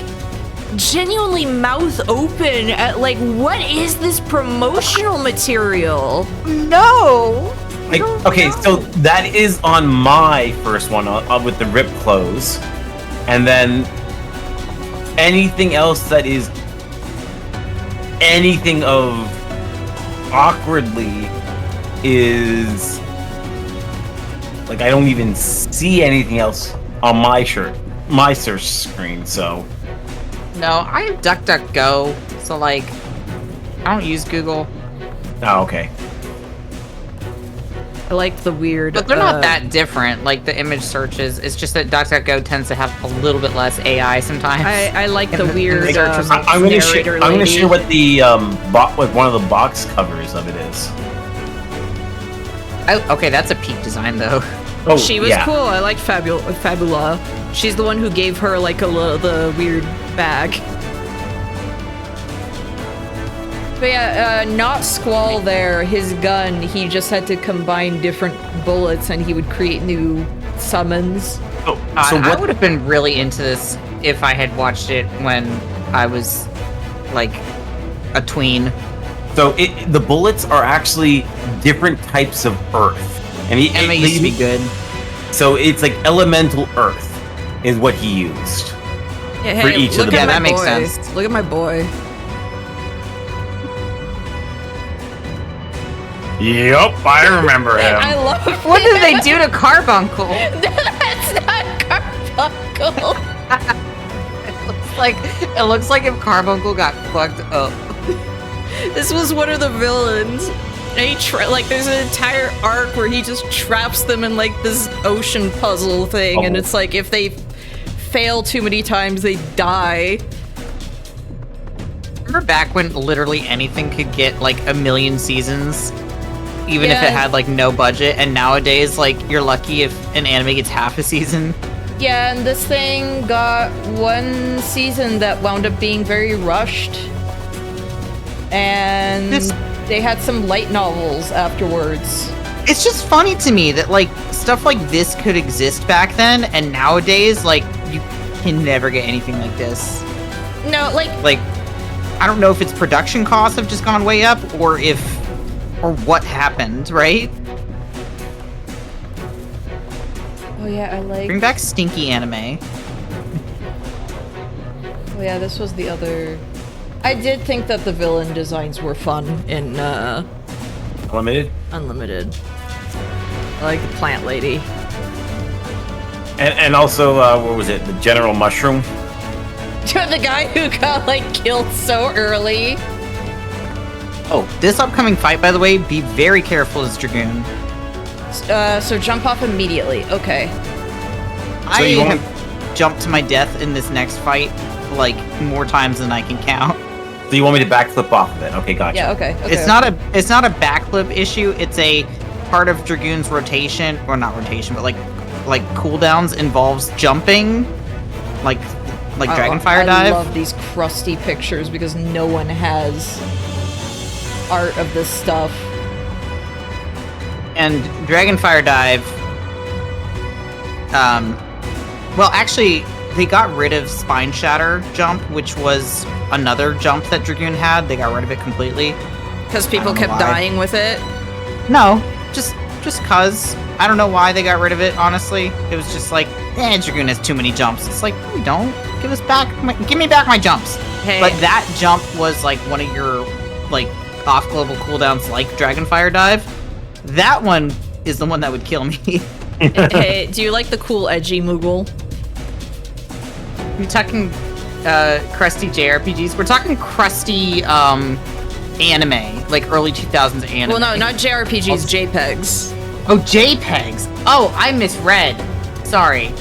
genuinely mouth open at like, what is this promotional material? No. Like, okay, so that is on my first one with the rip clothes, and then anything else that is anything of awkwardly is like I don't even see anything else on my search screen. So no, I have DuckDuckGo, so like I don't use Google. Oh, okay. I like the weird, but they're not that different. Like the image searches, it's just that DuckDuckGo tends to have a little bit less AI sometimes. I like the weird. I'm going to share what the what one of the box covers of it is. Okay, that's a peak design though. Oh, she was cool. I like Fabula. She's the one who gave her like the weird bag. But yeah, not Squall there. His gun, he just had to combine different bullets and he would create new summons. So I would have been really into this if I had watched it when I was like a tween. So the bullets are actually different types of earth. And they used to be good. So it's like elemental earth is what he used. Yeah, for each of the that makes sense. Look at my boy. Yep, I remember him. I love it. What did they do to Carbuncle? That's not Carbuncle. It looks like if Carbuncle got fucked up. This was one of the villains. And there's an entire arc where he just traps them in like this ocean puzzle thing, and it's like if they fail too many times, they die. Remember back when literally anything could get like 1 million seasons? Even if it had like no budget, and nowadays like you're lucky if an anime gets half a season. Yeah, and this thing got 1 season that wound up being very rushed. And they had some light novels afterwards. It's just funny to me that like stuff like this could exist back then, and nowadays like you can never get anything like this. No, like I don't know if it's production costs have just gone way up, or what happened, right? Oh yeah, I like... Bring back stinky anime. Oh yeah, this was the other... I did think that the villain designs were fun in, Unlimited. I like the plant lady. And also, what was it? The General Mushroom? The guy who got, like, killed so early. Oh, this upcoming fight, by the way, be very careful as Dragoon. So jump off immediately. Okay. I have jumped to my death in this next fight, like, more times than I can count. So you want me to backflip off of it? Okay, gotcha. Yeah, okay. It's not a backflip issue. It's a part of Dragoon's rotation, or not rotation, but like cooldowns involves jumping, like Dragonfire Dive. I love these crusty pictures because no one has art of this stuff. And Dragonfire Dive, well, actually, they got rid of Spine Shatter Jump, which was another jump that Dragoon had. They got rid of it completely. Because people kept dying with it? No, just cause. I don't know why they got rid of it, honestly. It was just like, Dragoon has too many jumps. It's like, no, we don't. Give me back my jumps. Hey. But that jump was like one of your, like, off-global cooldowns like Dragonfire Dive. That one is the one that would kill me. Hey, do you like the cool edgy Moogle? You're talking crusty JRPGs? We're talking crusty anime, like early 2000s anime. Well, no, not JRPGs, JPEGs. Oh, JPEGs. Oh, I misread. Sorry.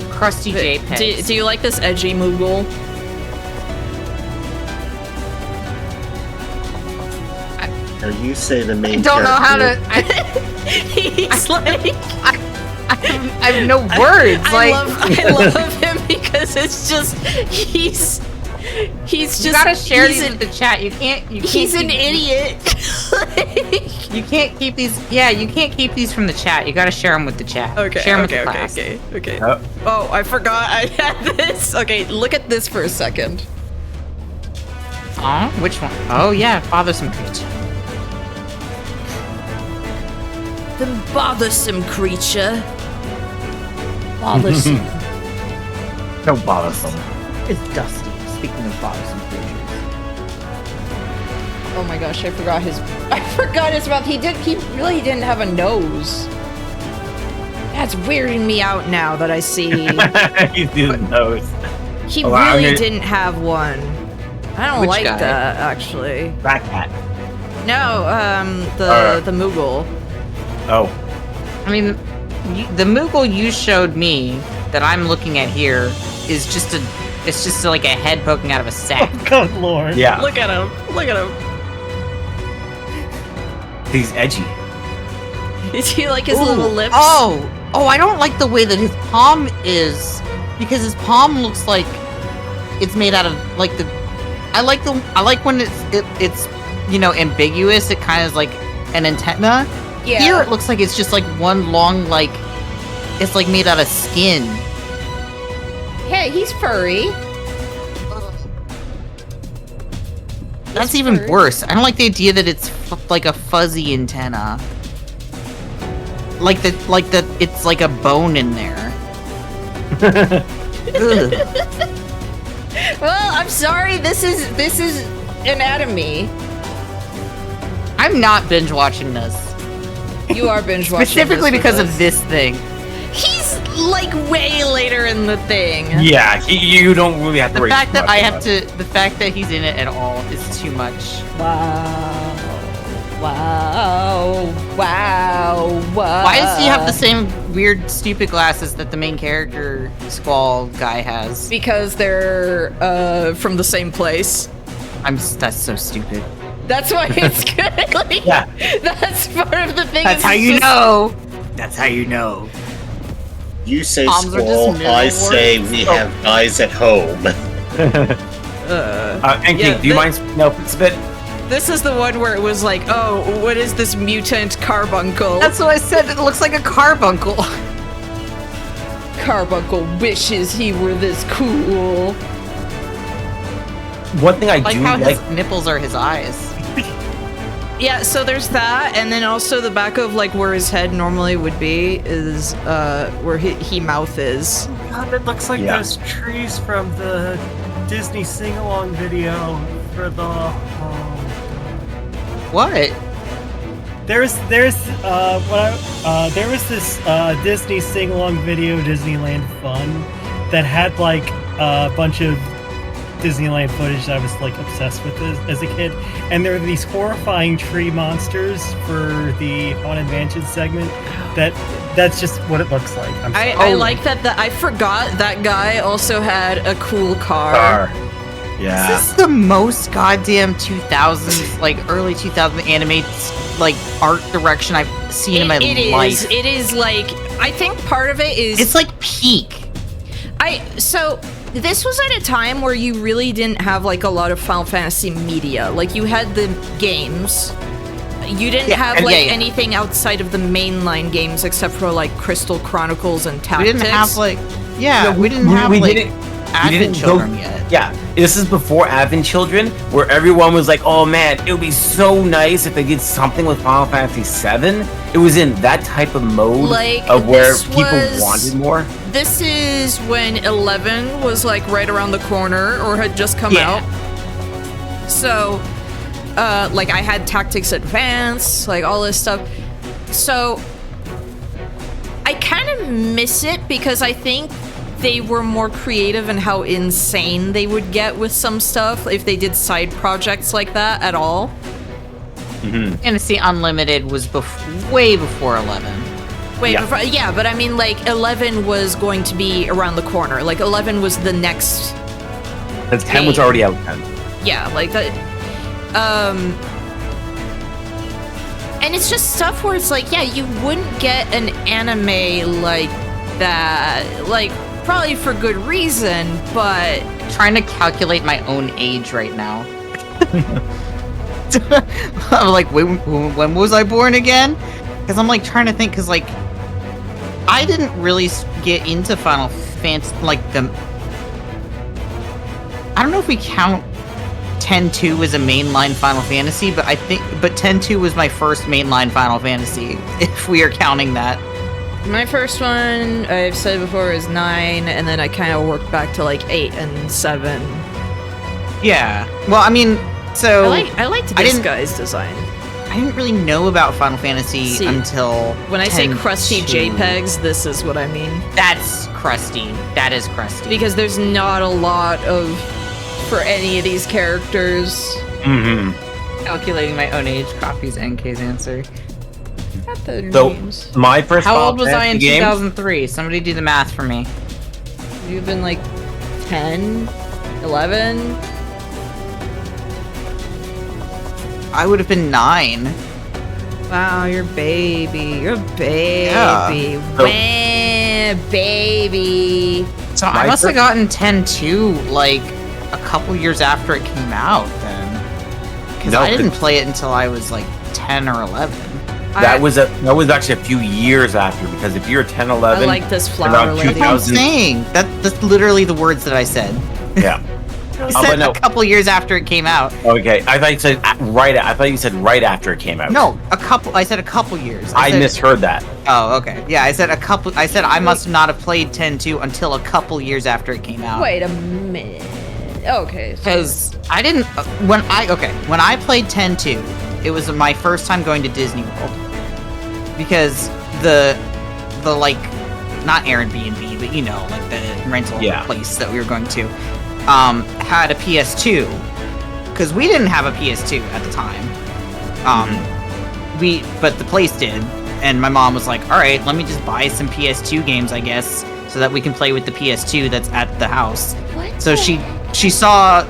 Crusty JPEGs. Do you like this edgy Moogle? You say the main I don't know how to... He's like... I have no words. I love him because it's just... He's He's just. You gotta share these with the chat. You can't. He's an idiot. You can't keep these. Yeah, you can't keep these from the chat. You gotta share them with the chat. Okay. Share them Okay. with the class. Okay. Oh, I forgot I had this. Okay, look at this for a second. Oh, which one? Oh yeah, bothersome creature. The bothersome creature. Bothersome. So bothersome. It's Dusty. Speaking of bothersome creatures. Oh my gosh, I forgot his mouth. He really didn't have a nose. That's weirding me out now that I see. He didn't nose. He really didn't have one. I don't like guy? that, actually. Black cat. No, the Moogle. Oh. I mean, the Moogle you showed me that I'm looking at here is just like a head poking out of a sack. Oh, good lord. Yeah. Look at him. He's edgy. Is he like his little lips? Oh, I don't like the way that his palm is, because his palm looks like it's made out of like the. I like when it's ambiguous. It kind of is like an antenna. Yeah. Here it looks like it's just like one long it's like made out of skin. Hey, he's furry. That's even worse. I don't like the idea that it's like a fuzzy antenna. Like that it's like a bone in there. Ugh. Well, I'm sorry. This is anatomy. I'm not binge watching this. You are binge watching Specifically this because with of us. this thing. He's like way later in the thing. Yeah, you don't really have to worry The fact too that much I have about to, the fact that he's in it at all is too much. Wow. Why does he have the same weird, stupid glasses that the main character Squall guy has? Because they're from the same place. That's so stupid. That's why it's good. Like, Yeah. That's part of the thing. That's how you know. That's how you know. You say Palms are just Squall, mirror I say words. we have guys at home. and yeah, Kate, do you mind? No, it's a bit. This is the one where it was like, oh, what is this mutant carbuncle? That's what I said. It looks like a carbuncle. Carbuncle wishes he were this cool. One thing I Like do how like. his nipples are his eyes. Yeah, so there's that, and then also the back of like where his head normally would be is where he mouth is. God, it looks like Yeah. those trees from the Disney sing-along video for the. What? There was this Disney sing-along video, Disneyland Fun, that had like a bunch of Disneyland footage that I was like obsessed with as a kid, and there were these horrifying tree monsters for the Haunted Mansion segment. That's just what it looks like. I like that. I forgot that guy also had a cool car. Yeah. This is the most goddamn 2000s, like early 2000s anime, like art direction I've seen in my life. It is like, I think part of it is. It's like peak. So this was at a time where you really didn't have like a lot of Final Fantasy media. Like you had the games. You didn't have like anything outside of the mainline games except for like Crystal Chronicles and Tactics. We didn't have like, we didn't have like Advent Children yet. Yeah, this is before Advent Children, where everyone was like, "Oh man, it would be so nice if they did something with Final Fantasy VII." It was in that type of mode of where people wanted more. This is when 11 was like right around the corner or had just come out. So, like I had Tactics Advance, like all this stuff. So, I kind of miss it because I think they were more creative in how insane they would get with some stuff if they did side projects like that at all. Fantasy Unlimited was way before 11. Before, yeah, but I mean, like 11 was going to be around the corner. Like 11 was the next. The 10 was already out then. Yeah, like that. And it's just stuff where it's like, yeah, you wouldn't get an anime like that. Like, probably for good reason, but trying to calculate my own age right now. I'm like, when was I born again? Because I'm like trying to think, because like I didn't really get into Final Fantasy, like the. I don't know if we count 10-2 as a mainline Final Fantasy, but 10-2 was my first mainline Final Fantasy, if we are counting that. My first one, I've said before, is 9, and then I kind of worked back to like 8 and 7. Yeah. Well, I mean, so I liked this guy's design. I didn't really know about Final Fantasy until when I say crusty JPEGs, this is what I mean. That's crusty. That is crusty. Because there's not a lot of for any of these characters. Mm-hmm. Calculating my own age copies NK's answer. So my first. How old was I in 2003? Somebody do the math for me. You've been like 10, 11. I would have been 9. Wow, you're baby. You're baby. Yeah. Baby. So I must have gotten 10-2 like a couple years after it came out then. Because I didn't play it until I was like 10 or 11. That was actually a few years after, because if you're 10, 11, I like this flower lady. That's what I'm saying. That's literally the words that I said. Yeah. I said a couple years after it came out. Okay, I thought you said I thought you said right after it came out. No, I said a couple years. I misheard that. Oh, okay. Yeah, I said I must not have played 10-2 until a couple years after it came out. Wait a minute. Okay. Because I didn't when I played 10-2, it was my first time going to Disney World. Because the like, not Airbnb, but you know, like the rental place that we were going to, had a PS2, because we didn't have a PS2 at the time. But the place did, and my mom was like, "All right, let me just buy some PS2 games, I guess, so that we can play with the PS2 that's at the house." What? So she saw,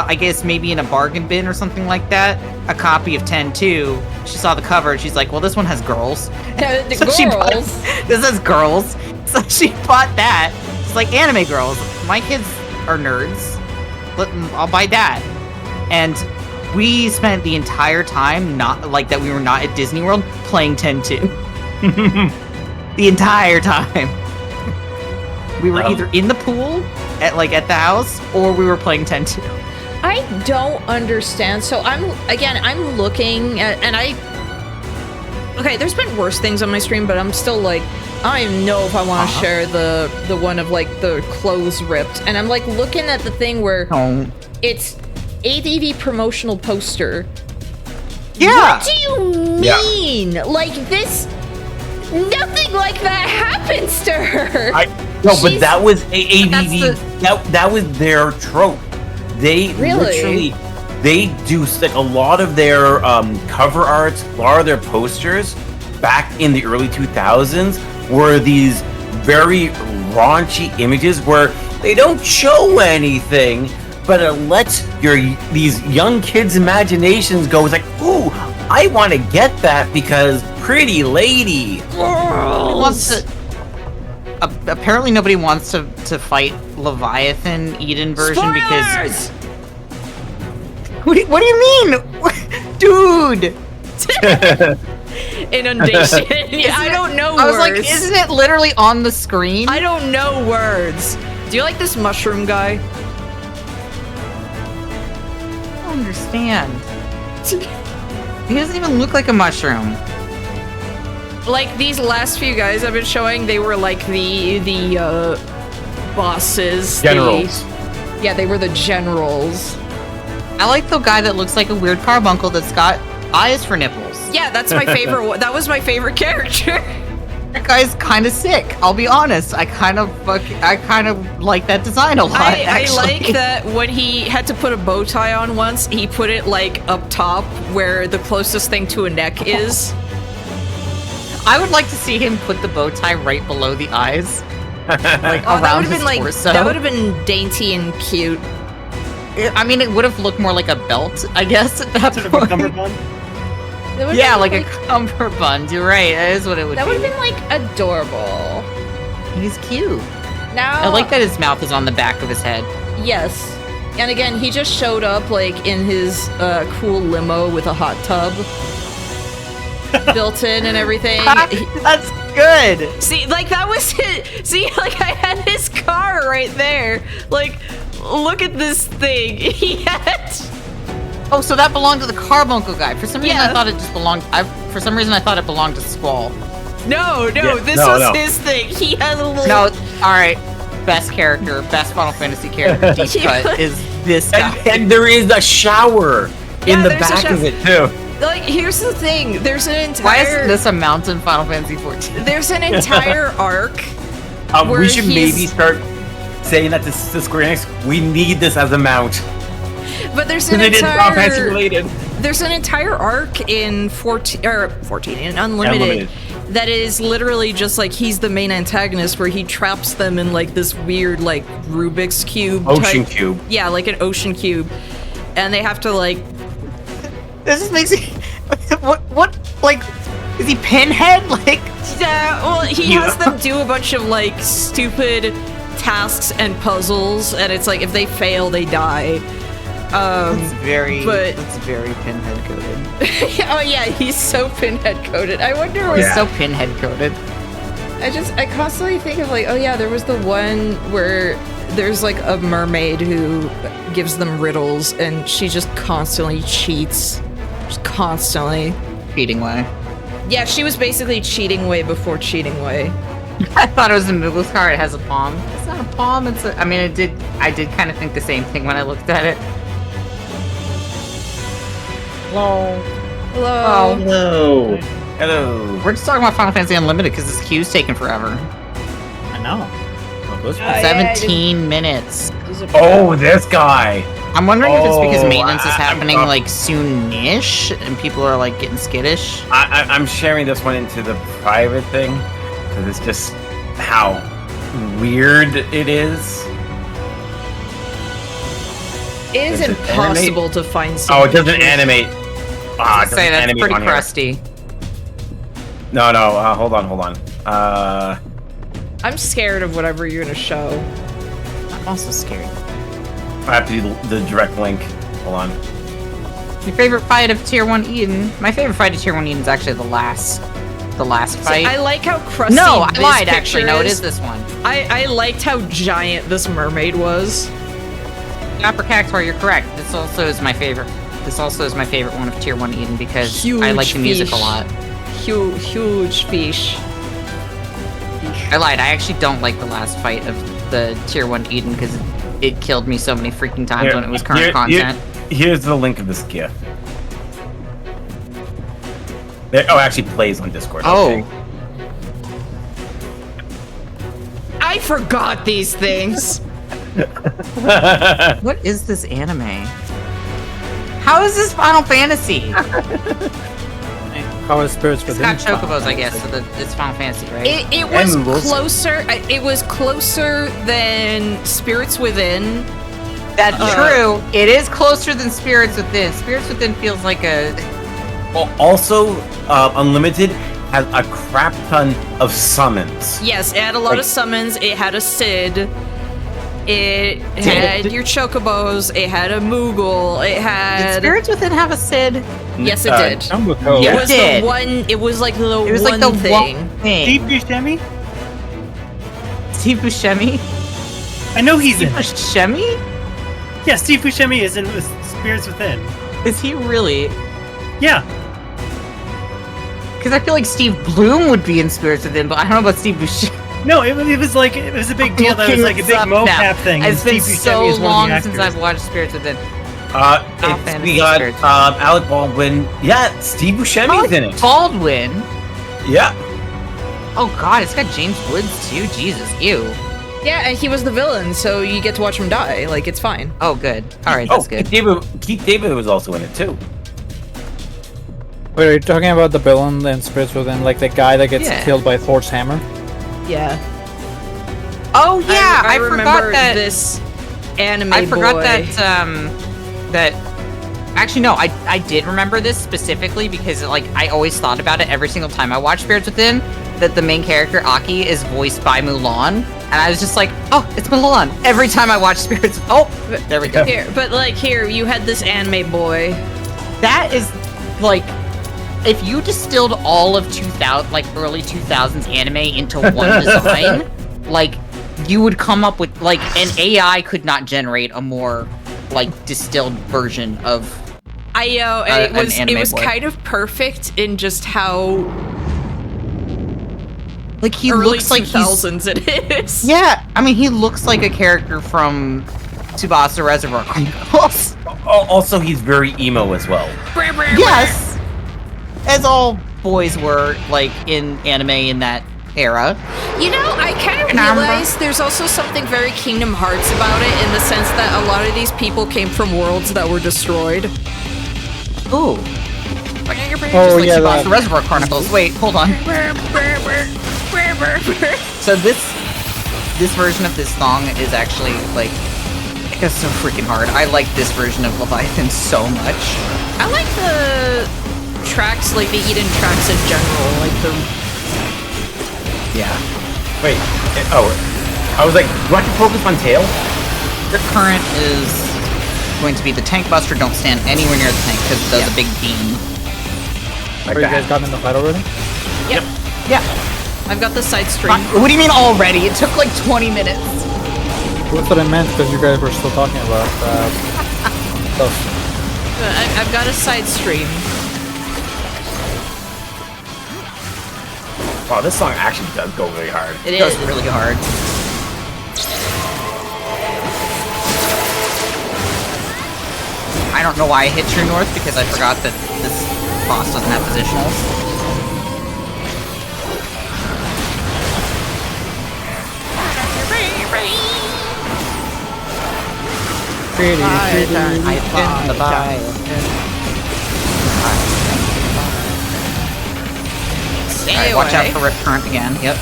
I guess maybe in a bargain bin or something like that, a copy of 10-2. She saw the cover, and she's like, "Well, this one has girls." So girls. This has girls. So she bought that. It's like anime girls. My kids are nerds. I'll buy that. And we spent the entire time that we were not at Disney World playing 10-2. The entire time. We were either in the pool at the house, or we were playing 10-2. I don't understand. So I'm looking at, and okay, there's been worse things on my stream, but I'm still like, I don't even know if I want to share the one of like the clothes ripped. And I'm like looking at the thing where it's ADV promotional poster. Yeah. What do you mean? Yeah. Like this, nothing like that happens to her. But that was ADV. That was their trope. They literally, they do like a lot of their cover arts, a lot of their posters back in the early 2000s were these very raunchy images where they don't show anything, but it lets these young kids' imaginations go. It's like, ooh, I want to get that because pretty lady. Girls. Apparently nobody wants to fight Leviathan Eden version. Spoilers! Because what do you mean? Dude! Inundation. I don't know words. I was like, isn't it literally on the screen? I don't know words. Do you like this mushroom guy? I don't understand. He doesn't even look like a mushroom. Like these last few guys I've been showing, they were like the bosses. Generals. They were the generals. I like the guy that looks like a weird carbuncle that's got eyes for nipples. Yeah, that's my favorite. That was my favorite character. That guy's kind of sick. I'll be honest. I kind of like that design a lot. I like that when he had to put a bow tie on once, he put it like up top where the closest thing to a neck is. I would like to see him put the bow tie right below the eyes, like around his torso. That would have been dainty and cute. I mean, it would have looked more like a belt, I guess, at that point. A cummerbund? Yeah, like a cummerbund. You're right. That is what it would be. That would have been like adorable. He's cute. Now I like that his mouth is on the back of his head. Yes. And again, he just showed up like in his cool limo with a hot tub built in and everything. That's good. See, like that was it. See, like I had his car right there. Like, look at this thing. He had. Oh, so that belonged to the Carbuncle guy. For some reason, Yeah. I thought it just belonged. For some reason, I thought it belonged to Squall. No, this was his thing. He had a little. No, all right. Best character, best Final Fantasy character, deep cut is this guy. And there is a shower in the back of it too. Like, here's the thing. There's an entire. Why isn't this a mountain Final Fantasy 14? There's an entire arc. We should maybe start saying that to Square Enix. We need this as a mount. But there's an There's an entire arc in 14 in Unlimited that is literally just like he's the main antagonist, where he traps them in like this weird like Rubik's cube Ocean cube. Yeah, like an ocean cube, and they have to like. This just makes me. What? Like, is he Pinhead? Like. Yeah. Well, he has them do a bunch of like stupid tasks and puzzles, and it's like if they fail, they die. It's very Pinhead coded. Oh yeah, he's so Pinhead coded. I wonder what. He's so Pinhead coded. I constantly think of like, oh yeah, there was the one where there's like a mermaid who gives them riddles, and she just constantly cheats, just constantly cheating way. Yeah, she was basically cheating way before cheating way. I thought it was a Moogle's car. It has a palm. It's not a palm. It's a. I mean, I did kind of think the same thing when I looked at it. Hello. Hello. Oh. Hello. Hello. We're just talking about Final Fantasy Unlimited because this queue's taking forever. I know. 17 minutes. Oh, this guy. I'm wondering if it's because maintenance is happening like soon-ish and people are like getting skittish. I'm sharing this one into the private thing because it's just how weird it is. It is impossible to find. Oh, it doesn't animate. I say that's pretty crusty. No, hold on. I'm scared of whatever you're gonna show. I'm also scared. I have to do the direct link. Hold on. Your favorite fight of Tier 1 Eden? My favorite fight of Tier 1 Eden is actually the last fight. See, I like how crusty. No, I this lied actually. No, it is. is this one. I liked how giant this mermaid was. Upper Cactuar, you're correct. This also is my favorite. This also is my favorite one of Tier 1 Eden because I like the music a lot. Huge fish. I lied. I actually don't like the last fight of the Tier 1 Eden because it killed me so many freaking times when it was current content. Here's the link of this GIF. It actually plays on Discord. Oh. Okay. I forgot these things. What is this anime? How is this Final Fantasy? How is Spirits Within? It's got chocobos, I guess, so it's Final Fantasy, right? It was closer. It was closer than Spirits Within. That's true. It is closer than Spirits Within. Spirits Within feels like a. Well, also, Unlimited has a crap ton of summons. Yes, it had a lot of summons. It had a Cid. It had your chocobos. It had a Moogle. It had. Did Spirits Within have a Cid? Yes, it did. It was the one. It was like the It was one like the thing. one thing. Steve Buscemi? Steve Buscemi? I know he's in. Buscemi? Yeah, Steve Buscemi is in Spirits Within. Is he really? Yeah. Because I feel like Steve Bloom would be in Spirits Within, but I don't know about Steve Buscemi. No, it was a big deal. That was like a big mocap thing. It's been Steve so Buscemi is one of the long actors. since I've watched Spirits Within. We got Alec Baldwin. Yeah, Steve Buscemi's in it. Baldwin? Yeah. Oh god, it's got James Woods too. Jesus, ew. Yeah, and he was the villain, so you get to watch him die. Like, it's fine. Oh, good. All right, that's good. Keith David was also in it too. Wait, are you talking about the villain in Spirits Within, like the guy that gets killed by Thor's hammer? Yeah. Oh yeah, I remember forgot that this anime. I forgot boy. that Actually, no, I did remember this specifically because, like, I always thought about it every single time I watched Spirits Within, that the main character, Aki, is voiced by Mulan. And I was just like, oh, it's Mulan. Every time I watch Spirits... Oh, there we go. Here, but, like, here, you had this anime boy. That is, like... If you distilled all of 2000, like, early 2000s anime into one design, like, you would come up with, like, an AI could not generate a more, like, distilled version of it was kind of perfect in just how like he early looks like 2000s it is. Yeah, I mean he looks like a character from Tsubasa Reservoir Chronicles. Also, he's very emo as well. Yes, as all boys were like in anime in that era. You know, I kind of realized there's also something very Kingdom Hearts about it in the sense that a lot of these people came from worlds that were destroyed. Ooh. Oh, just like yeah, Tsubasa Reservoir Chronicles. Wait, hold on. So this version of this song is actually like it's so freaking hard. I like this version of Leviathan so much. I like the tracks, like the Eden tracks in general, like the. Yeah. Wait. Oh, I was like, do I have to focus on tail? The current is going to be the tank buster. Don't stand anywhere near the tank because it does a big beam. Are you guys gotten in the fight already? Yep. Yeah. I've got the side stream. What do you mean already? It took like 20 minutes. That's what I meant, because you guys were still talking about stuff. I've got a side stream. Wow, this song actually does go really hard. It goes really hard. I don't know why I hit True North, because I forgot that this boss doesn't have positionals. Alright, watch out for Rip Current again. Yep.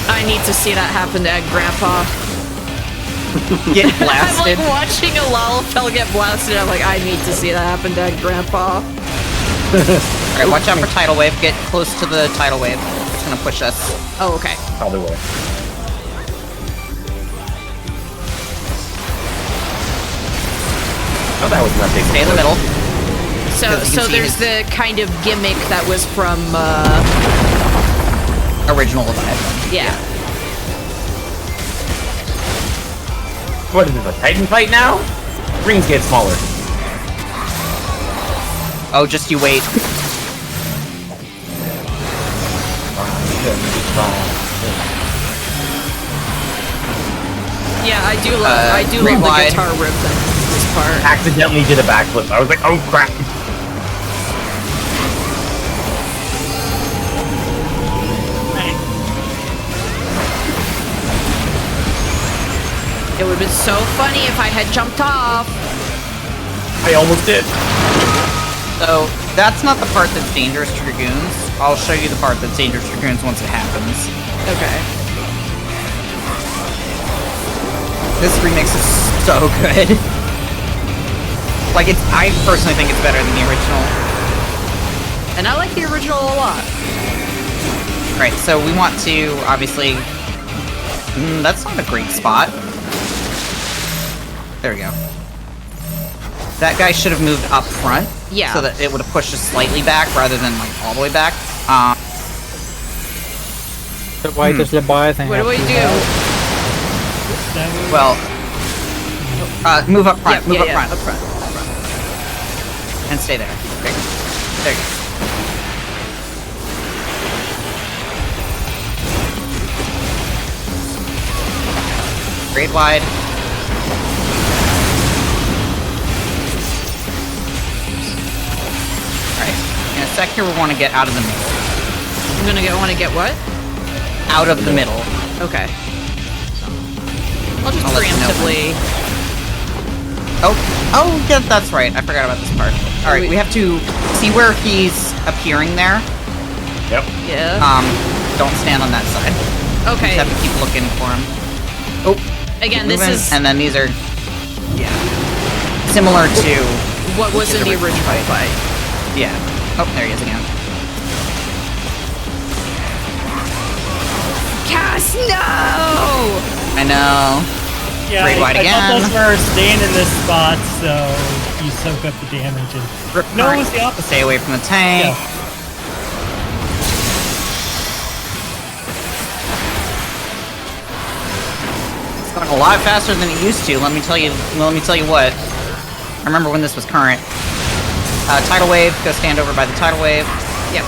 I need to see that happen to Egg Grandpa. Get blasted. I'm like watching a Lalafell get blasted. I'm like, I need to see that happen to Egg Grandpa. Alright, watch out for Tidal Wave. Get close to the Tidal Wave. It's gonna push us. Oh, okay. Other way. Oh, that was nothing. Stay in the middle. So there's the kind of gimmick that was from original Leviathan. Yeah. What is this, a Titan fight now? Rings get smaller. Oh, just you wait. Yeah, I do love the guitar riff in this part. Accidentally did a backflip. I was like, oh crap. It would have been so funny if I had jumped off. I almost did. So, that's not the part that's dangerous to Dragoons. I'll show you the part that's dangerous to Dragoons once it happens. Okay. This remix is so good. Like, I personally think it's better than the original. And I like the original a lot. Right, so we want to, obviously... that's not a great spot. There we go. That guy should have moved up front. Yeah. So that it would have pushed us slightly back rather than, like, all the way back. Why does Leviathan What do we do? Well, move up front. Move up front. Up front. And stay there. There you go. There you go. Grade wide. Alright. In a sec here, we want to get out of the middle. I'm gonna want to get what? Out of the middle. Okay. I'll just I'll let you know preemptively. Oh, yeah, that's right. I forgot about this part. Alright, we have to see where he's appearing there. Yep. Yeah. Don't stand on that side. Okay. We just have to keep looking for him. Oh. Again, this is... And then these are... Yeah. Similar to what was in the original fight. Yeah. Oh, there he is again. Cass, no! I know. Yeah, Great White I again. thought those were staying in this spot, so you soak up the damage. And no, it was the opposite. Stay away from the tank. Yeah. It's going a lot faster than it used to. Let me tell you what. I remember when this was current. Tidal wave. Go stand over by the tidal wave. Yep.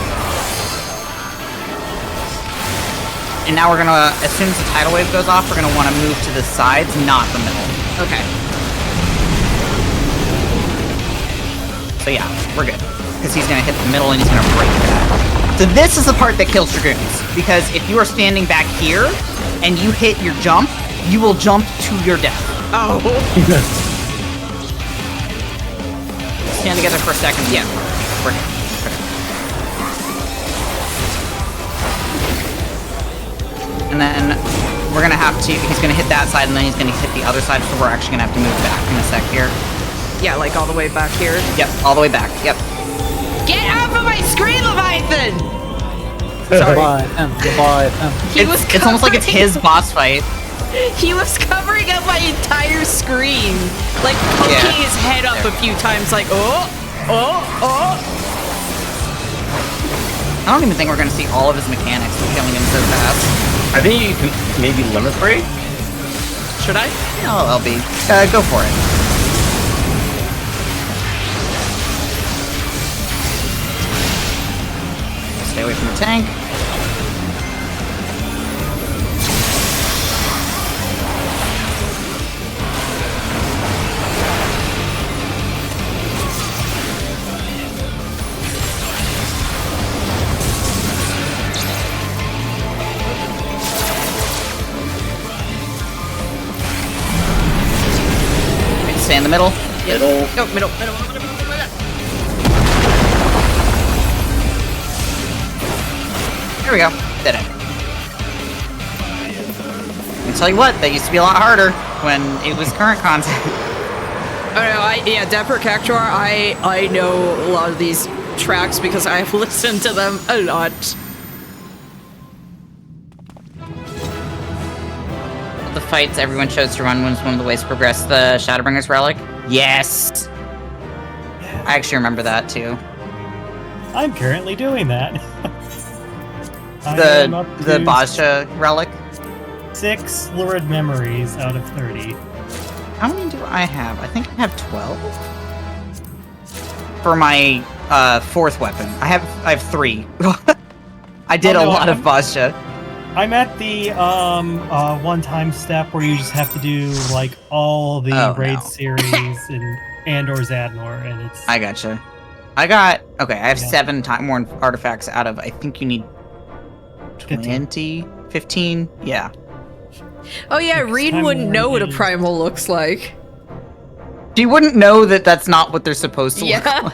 And now we're gonna, as soon as the tidal wave goes off, we're gonna want to move to the sides, not the middle. Okay. So yeah, we're good. Because he's gonna hit the middle and he's gonna break that. So this is the part that kills Dragoons. Because if you are standing back here, and you hit your jump, you will jump to your death. Oh. Stand together for a second. Yeah. We're good. And then we're gonna have to, he's gonna hit that side and then he's gonna hit the other side, so we're actually gonna have to move back in a sec here. Yeah, like all the way back here? Yep, all the way back, yep. Get off of my screen, Leviathan! Sorry. It's almost like it's his boss fight. He was covering up my entire screen, like poking his head up a few times, like, oh. I don't even think we're gonna see all of his mechanics for killing him so fast. I think you can maybe limit break. Should I? Oh, LB. Go for it. Stay away from the tank. Stay in the middle. Middle. Go, middle. There we go. Did it. I'll tell you what, that used to be a lot harder when it was current content. Oh no, Dapper Cactuar, I know a lot of these tracks because I've listened to them a lot. The fights everyone chose to run was one of the ways to progress the Shadowbringer's Relic. Yes! I actually remember that too. I'm currently doing that. The Basha Relic? 6 lurid memories out of 30. How many do I have? I think I have 12. For my 4th weapon. I have 3. I did a lot of Basha. I'm at the one-time step where you just have to do like all the raid series and or Zadnor, and it's. I gotcha. I have 7 more artifacts out of. I think you need 20, 15. Yeah. Oh yeah, Reed wouldn't know what a primal looks like. She wouldn't know that that's not what they're supposed to look like.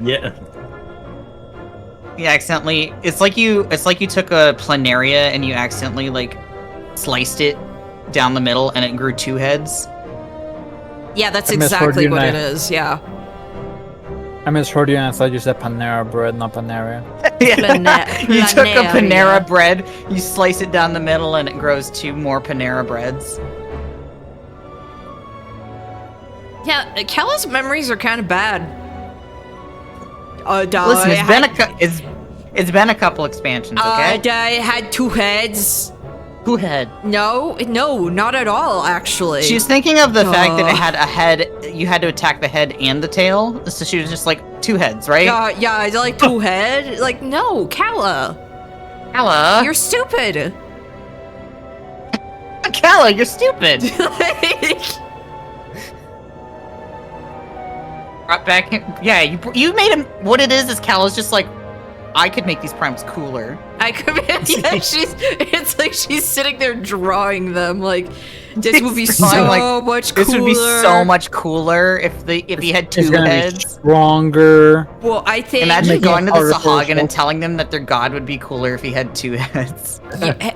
Yeah. You accidentally, it's like you took a planaria and you accidentally like sliced it down the middle and it grew 2 heads. Yeah, that's exactly what it is. Yeah. I misheard you and I thought you said Panera bread, not Paneria. You took a Panera bread, you slice it down the middle, and it grows 2 more Panera breads. Yeah, Kella's memories are kind of bad. Listen, it's been a couple expansions, okay? I had 2 heads. 2 head? No, not at all, actually. She was thinking of the fact that it had a head, you had to attack the head and the tail, so she was just like, 2 heads, right? Yeah, like 2 head? Like, no, Kalla. Kalla? You're stupid. Kalla, you're stupid. Brought back him. Yeah, you made him. What it is Kalla's just like, I could make these primes cooler. I could. Yeah, it's like she's sitting there drawing them. Like, this would be so much cooler. This would be so much cooler if he had 2 heads. Stronger. Well, I think. Imagine going to the Sahagin and telling them that their god would be cooler if he had 2 heads.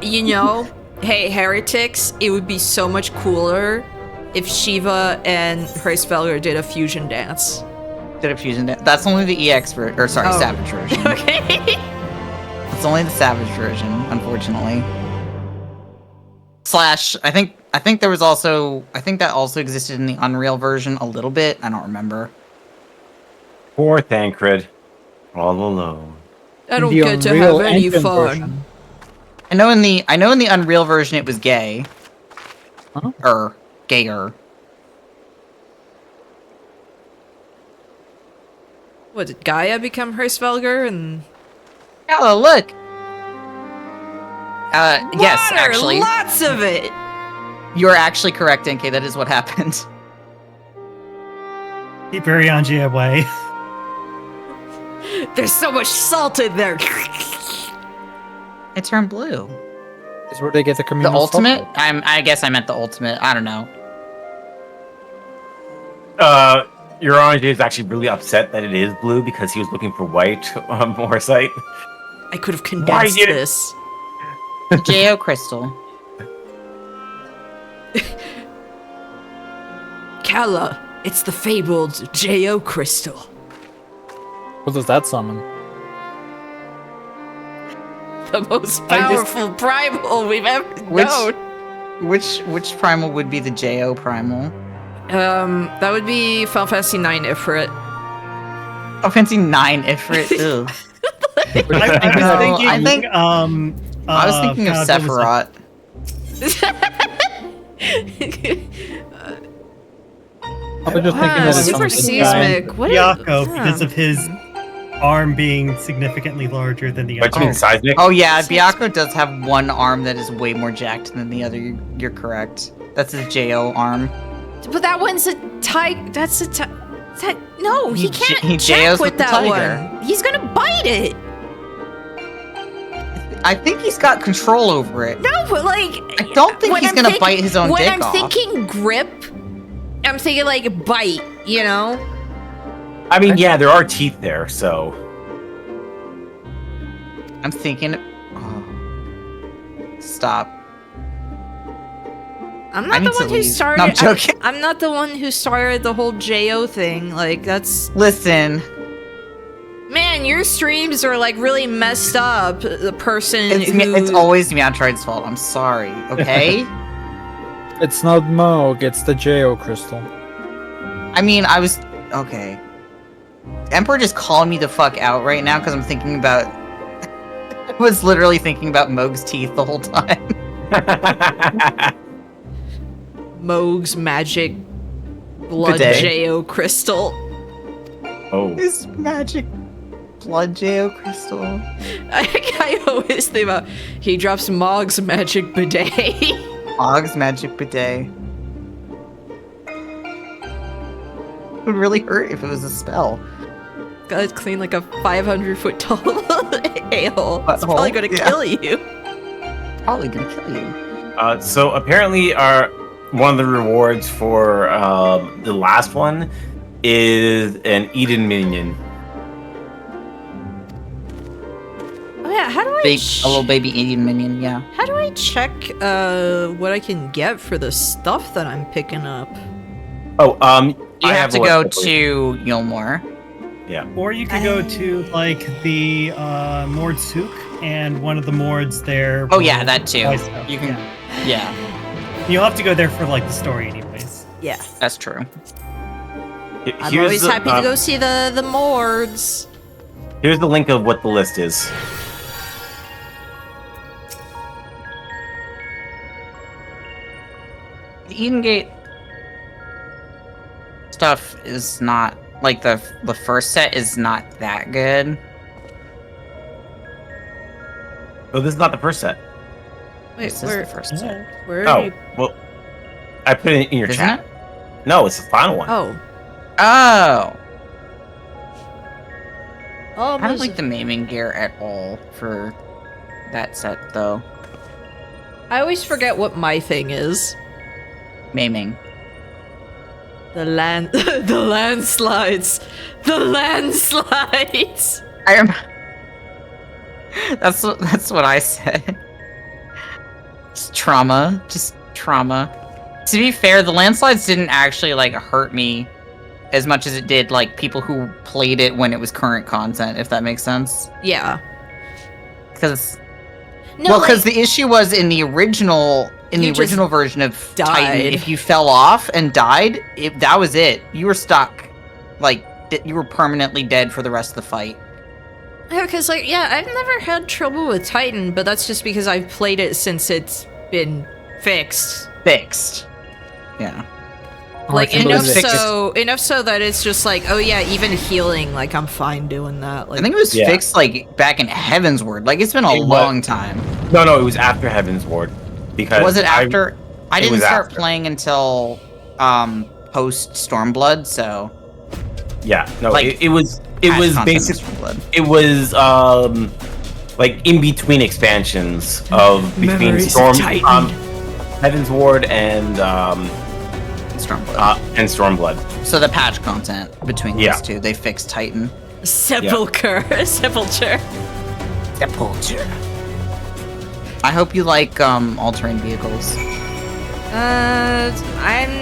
You know, hey heretics, it would be so much cooler if Shiva and Hraesvelgr did a fusion dance. That's only the EX version, or sorry, Oh. Savage version. Okay. It's only the Savage version, unfortunately. Slash, I think there was also, I think that also existed in the Unreal version a little bit. I don't remember. Poor Thancred, all alone. I don't The get to Unreal have any Engine fun. version. I know in the Unreal version it was gay. Huh? Or gayer. What, did Gaia become Hraesvelgr and... Oh, look! Yes, Water, actually. lots of it! You are actually correct, NK. That is what happened. Keep Urianger away. There's so much salt in there! It turned blue. Is where they get the The communal ultimate? salt. I guess I meant the ultimate. I don't know. Your Orange is actually really upset that it is blue because he was looking for white on Moresight. I could have condensed did it- this. The JO crystal. Kala, it's the fabled J.O. crystal. What does that summon? The most powerful primal we've ever known. Which primal would be the JO primal? That would be Final Fantasy IX Ifrit. Oh, Fantasy 9 Ifrit. Ew. I was thinking of God, what was Sephiroth. I was just thinking that it's super something seismic. What is Byakko, because of his arm being significantly larger than the What do other. you mean, seismic? Oh yeah, Byakko does have one arm that is way more jacked than the other. You're correct. That's his JO arm. But that one's a tiger. That's a tiger. No, he can't he jack JOs with with the that tiger. one. He's gonna bite it. I think he's got control over it. No, but like, I don't think when he's I'm gonna think- bite his own when dick I'm off. thinking grip, I'm thinking like bite. You know? I mean, yeah, there are teeth there, so. I'm thinking. Oh. Stop. I'm I not need the to one who leave. started. No, I'm joking. I'm not the one who started the whole JO thing. Like that's. Listen. Man, your streams are like really messed up. The person It's always Meowtride's fault. I'm sorry. Okay. It's not Moog, it's the JO crystal. I mean, I was okay. Emperor just calling me the fuck out right now because I'm thinking about. I was literally thinking about Moog's teeth the whole time. Moog's magic blood Bidet. JO crystal. Oh. His magic blood JO crystal. I always think about he drops Mog's magic bidet. Mog's magic bidet. It would really hurt if it was a spell. Gotta clean like a 500-foot tall a-hole. It's probably gonna Yeah. kill you. Probably gonna kill you. So apparently, one of the rewards for the last one is an Eden minion. Oh yeah, how do I A little baby Indian minion, yeah. how do I check what I can get for the stuff that I'm picking up? Oh, You I have to a go list, I to Yulmore. Yeah. Or you could go to like the Mord Souk, and one of the Mords there. Oh yeah, will that too. buy stuff. You can, yeah, You'll have to go there for like the story, anyways. Yeah. that's true. I'm Here's always the- happy to go see the Mords. Here's the link of what the list is. The Eden Gate stuff is not like the first set is not that good. Oh, this is not the first set. Wait, This is the first set. where are Oh, you? well, I put it in your Isn't chat. it? No, it's the final one. Oh. Oh, Oh, I don't like the maiming gear at all for that set though. I always forget what my thing is. Maiming. The landslides. The landslides. I am. That's what I said. Just trauma. to be fair, the landslides didn't actually like hurt me as much as it did like people who played it when it was current content, if that makes sense. Yeah. Because No, the issue was in the original version of Titan, if you fell off and died, that was it. You were stuck. Like, you were permanently dead for the rest of the fight. Yeah, because, like, yeah, I've never had trouble with Titan, but that's just because I've played it since it's been fixed. Yeah. Like, enough so that it's just like, oh yeah, even healing, like, I'm fine doing that. Like, I think it was fixed, like, back in Heavensward. Like, it's been a long time. No, it was after Heavensward. Because was it after? I didn't start after. playing until post Stormblood, so yeah, no, like, it was basically like in between expansions between Heavensward and Stormblood. So the patch content between those two, they fixed Titan. Sepulcher. I hope you like all-terrain vehicles. I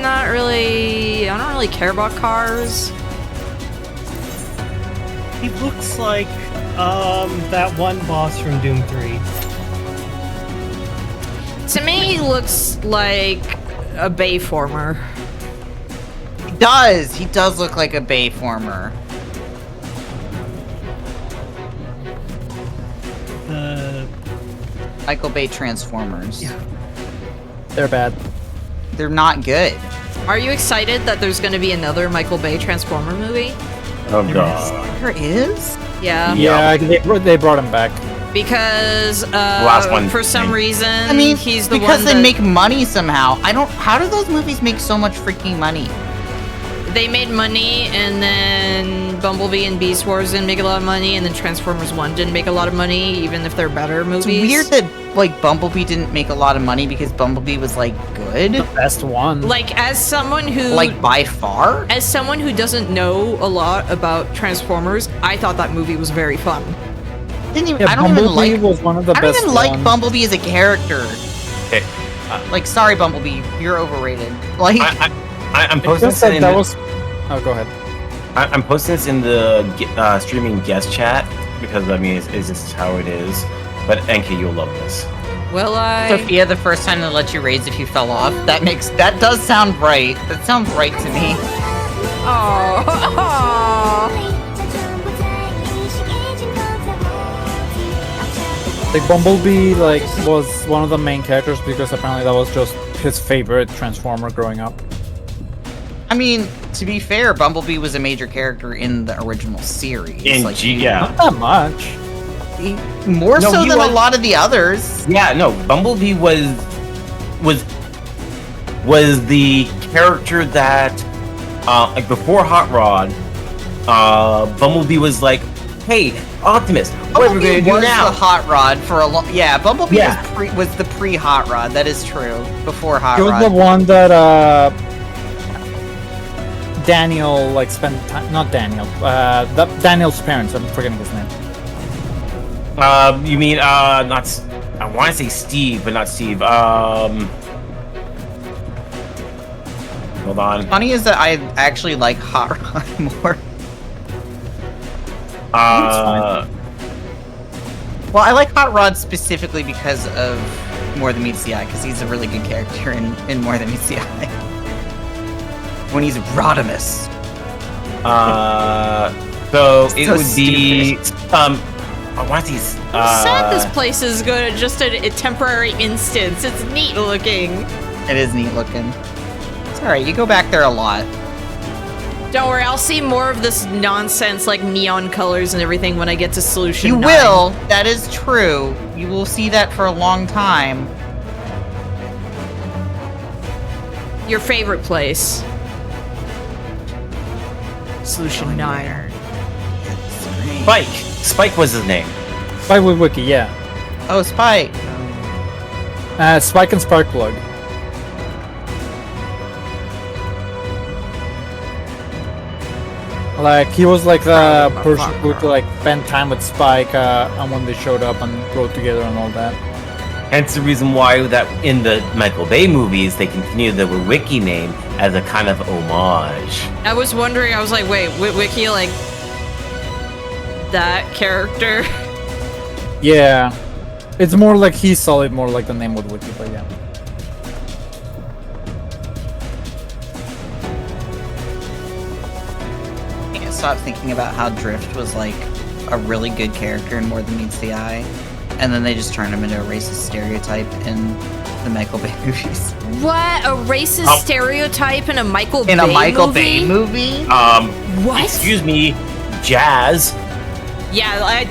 don't really care about cars. He looks like that one boss from Doom 3. To me, he looks like a Bayformer. He does look like a Bayformer. The Michael Bay Transformers. Yeah. They're bad. They're not good. Are you excited that there's going to be another Michael Bay Transformer movie? Oh god. There is? Yeah. Yeah, they brought him back. Because last one for some reason, I mean, he's the because one they that make money somehow. How do those movies make so much freaking money? they made money, and then Bumblebee and Beast Wars didn't make a lot of money, and then Transformers 1 didn't make a lot of money, even if they're better movies. It's weird that, like, Bumblebee didn't make a lot of money because Bumblebee was, like, good. The best one. Like, as someone who... Like, by far? As someone who doesn't know a lot about Transformers, I thought that movie was very fun. I don't Bumblebee even like... was one of the I don't best even like ones. Bumblebee as a character. Okay. Like, sorry, Bumblebee, you're overrated. Like... I'm posting this in that was... Oh, go ahead. I'm posting this in the streaming guest chat because I mean it's just how it is. But NK, you'll love this. Well, Sophia, the first time to let you raise if you fell off. That does sound right. That sounds right to me. Oh. Like Bumblebee, like was one of the main characters because apparently that was just his favorite Transformer growing up. I mean, to be fair, Bumblebee was a major character in the original series. Yeah. Not that much. More so than a lot of the others. Yeah, no, Bumblebee was the character that, like before Hot Rod, Bumblebee was like, hey, Optimus, what are we gonna do now? The Hot Rod for a long... Yeah, Bumblebee was the pre-Hot Rod. That is true. Before Hot Rod. He was the one that, Daniel, like, spent time... Not Daniel. Daniel's parents. I'm forgetting his name. You mean, not... I want to say Steve, but not Steve. Hold on. Funny is that I actually like Hot Rod more. Well, I like Hot Rod specifically because of More Than Meets the Eye, because he's a really good character in More Than Meets the Eye. When he's Rodimus. So it would be I want to see. Sad this place is good, just a temporary instance. It's neat looking. It is neat looking. It's alright, you go back there a lot. Don't worry, I'll see more of this nonsense like neon colors and everything when I get to Solution You 9. will, that is true. You will see that for a long time. Your favorite place. Solution 9. Spike was his name. Spike with Wiki, yeah. Oh, Spike. Spike and Sparkplug. Like, he was like the person who would like spend time with Spike and when they showed up and rode together and all that. Hence the reason why that in the Michael Bay movies, they continue the Wiki name as a kind of homage. I was wondering, I was like, wait, Wiki, like, that character? Yeah. It's more like he saw it more like the name would Wiki, but yeah. I can't stop thinking about how Drift was like a really good character in More Than Meets the Eye, and then they just turned him into a racist stereotype in the Michael Bay movies. What? A racist stereotype in a Michael Bay movie? In a Michael Bay movie? What? Excuse me, Jazz. Yeah,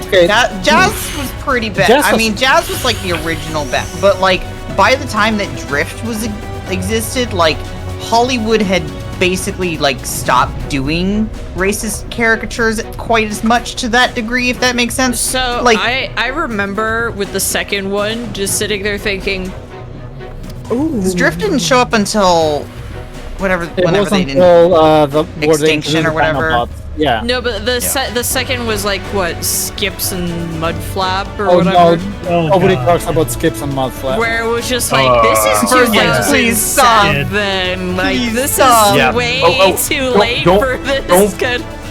Jazz was pretty bad. I mean, Jazz was like the original bad, but like by the time that Drift was existed, like Hollywood had basically like stopped doing racist caricatures quite as much to that degree, if that makes sense. So like, I remember with the second one just sitting there thinking, ooh, Drift didn't show up until whenever they didn't Extinction or whatever. Yeah. No, but the second was like what, Skips and Mudflap or Oh whatever. no, nobody talks about Skips and Mudflap. Where it was just like, this is 2007. Like, this is way too late for this.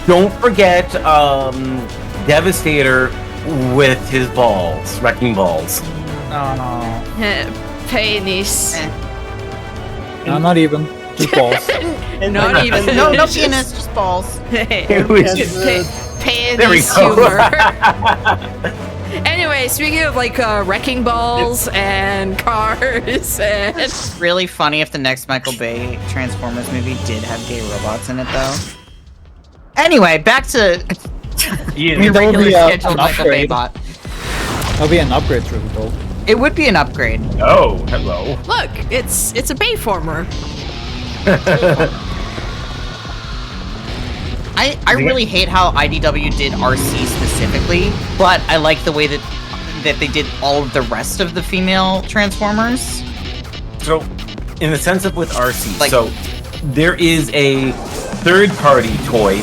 Don't forget Devastator with his balls, wrecking balls. Oh no. Penis. No, not even. Just balls. Not even. No penis, just balls. Penis humor. Anyway, speaking of like wrecking balls and cars and... It's really funny if the next Michael Bay Transformers movie did have gay robots in it though. Anyway, back to your regular scheduled Michael Bay bot. That'll be an upgrade, truth be told. It would be an upgrade. Oh, hello. Look, it's a Bayformer. I really hate how IDW did RC specifically, but I like the way that they did all of the rest of the female Transformers. So, in the sense of with RC, like, so there is a third-party toy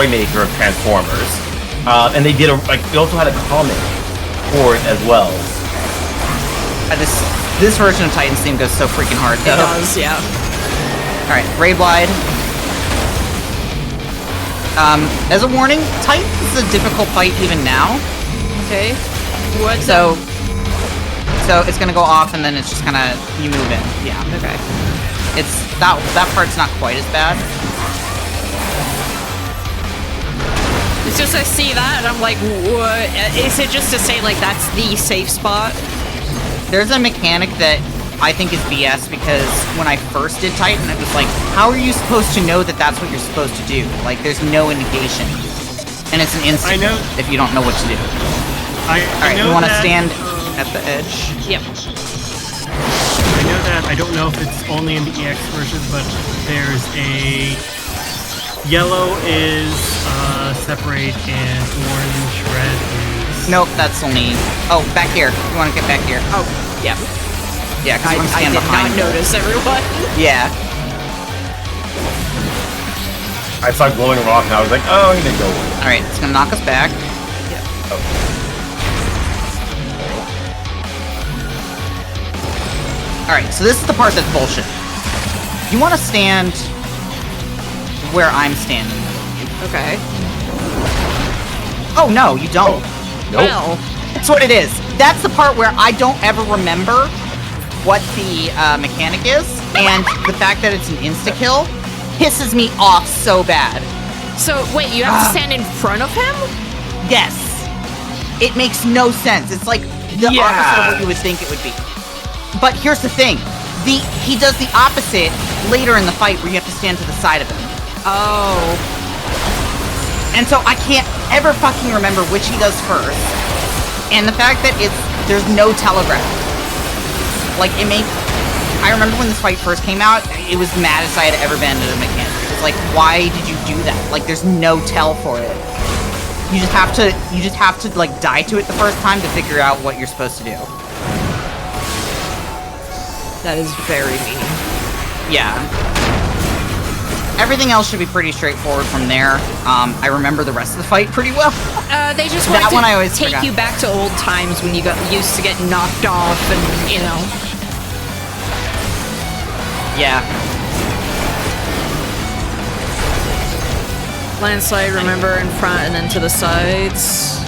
maker of Transformers, and they did they also had a comic for it as well. This version of Titan's theme goes so freaking hard, though. It does, yeah. Alright, Raid Wide. As a warning, Titan is a difficult fight even now. Okay. What? So it's gonna go off and then it's just kinda, you move in. Yeah. Okay. It's, that part's not quite as bad. It's just I see that and I'm like, what? Is it just to say like that's the safe spot? There's a mechanic that I think is BS because when I first did Titan, it was like, how are you supposed to know that that's what you're supposed to do? Like, there's no indication. And it's an instant if you don't know what to do. Alright, you want to stand at the edge? Yep. I know that, I don't know if it's only in the EX version, but there's a... Yellow is separate and orange, red is... Nope, that's only... Oh, back here. You want to get back here. Oh, yeah. Yeah, because I'm standing behind. I did not notice everyone. Yeah. I saw glowing rock and I was like, oh, I'm gonna go with it. Alright, it's gonna knock us back. Yeah. Oh. Alright, so this is the part that's bullshit. You want to stand where I'm standing. Okay. Oh, no, you don't. Nope. Well. That's what it is. That's the part where I don't ever remember what the mechanic is, and the fact that it's an insta-kill pisses me off so bad. So, wait, you have to stand in front of him? Yes. It makes no sense. It's like the opposite of what you would think it would be. But here's the thing. He does the opposite later in the fight where you have to stand to the side of him. Oh. And so I can't ever fucking remember which he does first. And the fact that there's no telegraph. Like, I remember when this fight first came out, it was the maddest I had ever been at a mechanic. It was like, why did you do that? Like, there's no tell for it. You just have to like die to it the first time to figure out what you're supposed to do. That is very mean. Yeah. everything else should be pretty straightforward from there. I remember the rest of the fight pretty well. They just want That to one I always take forgot. you back to old times when you got used to getting knocked off and, you know. Yeah. Landslide, remember, in front and then to the sides.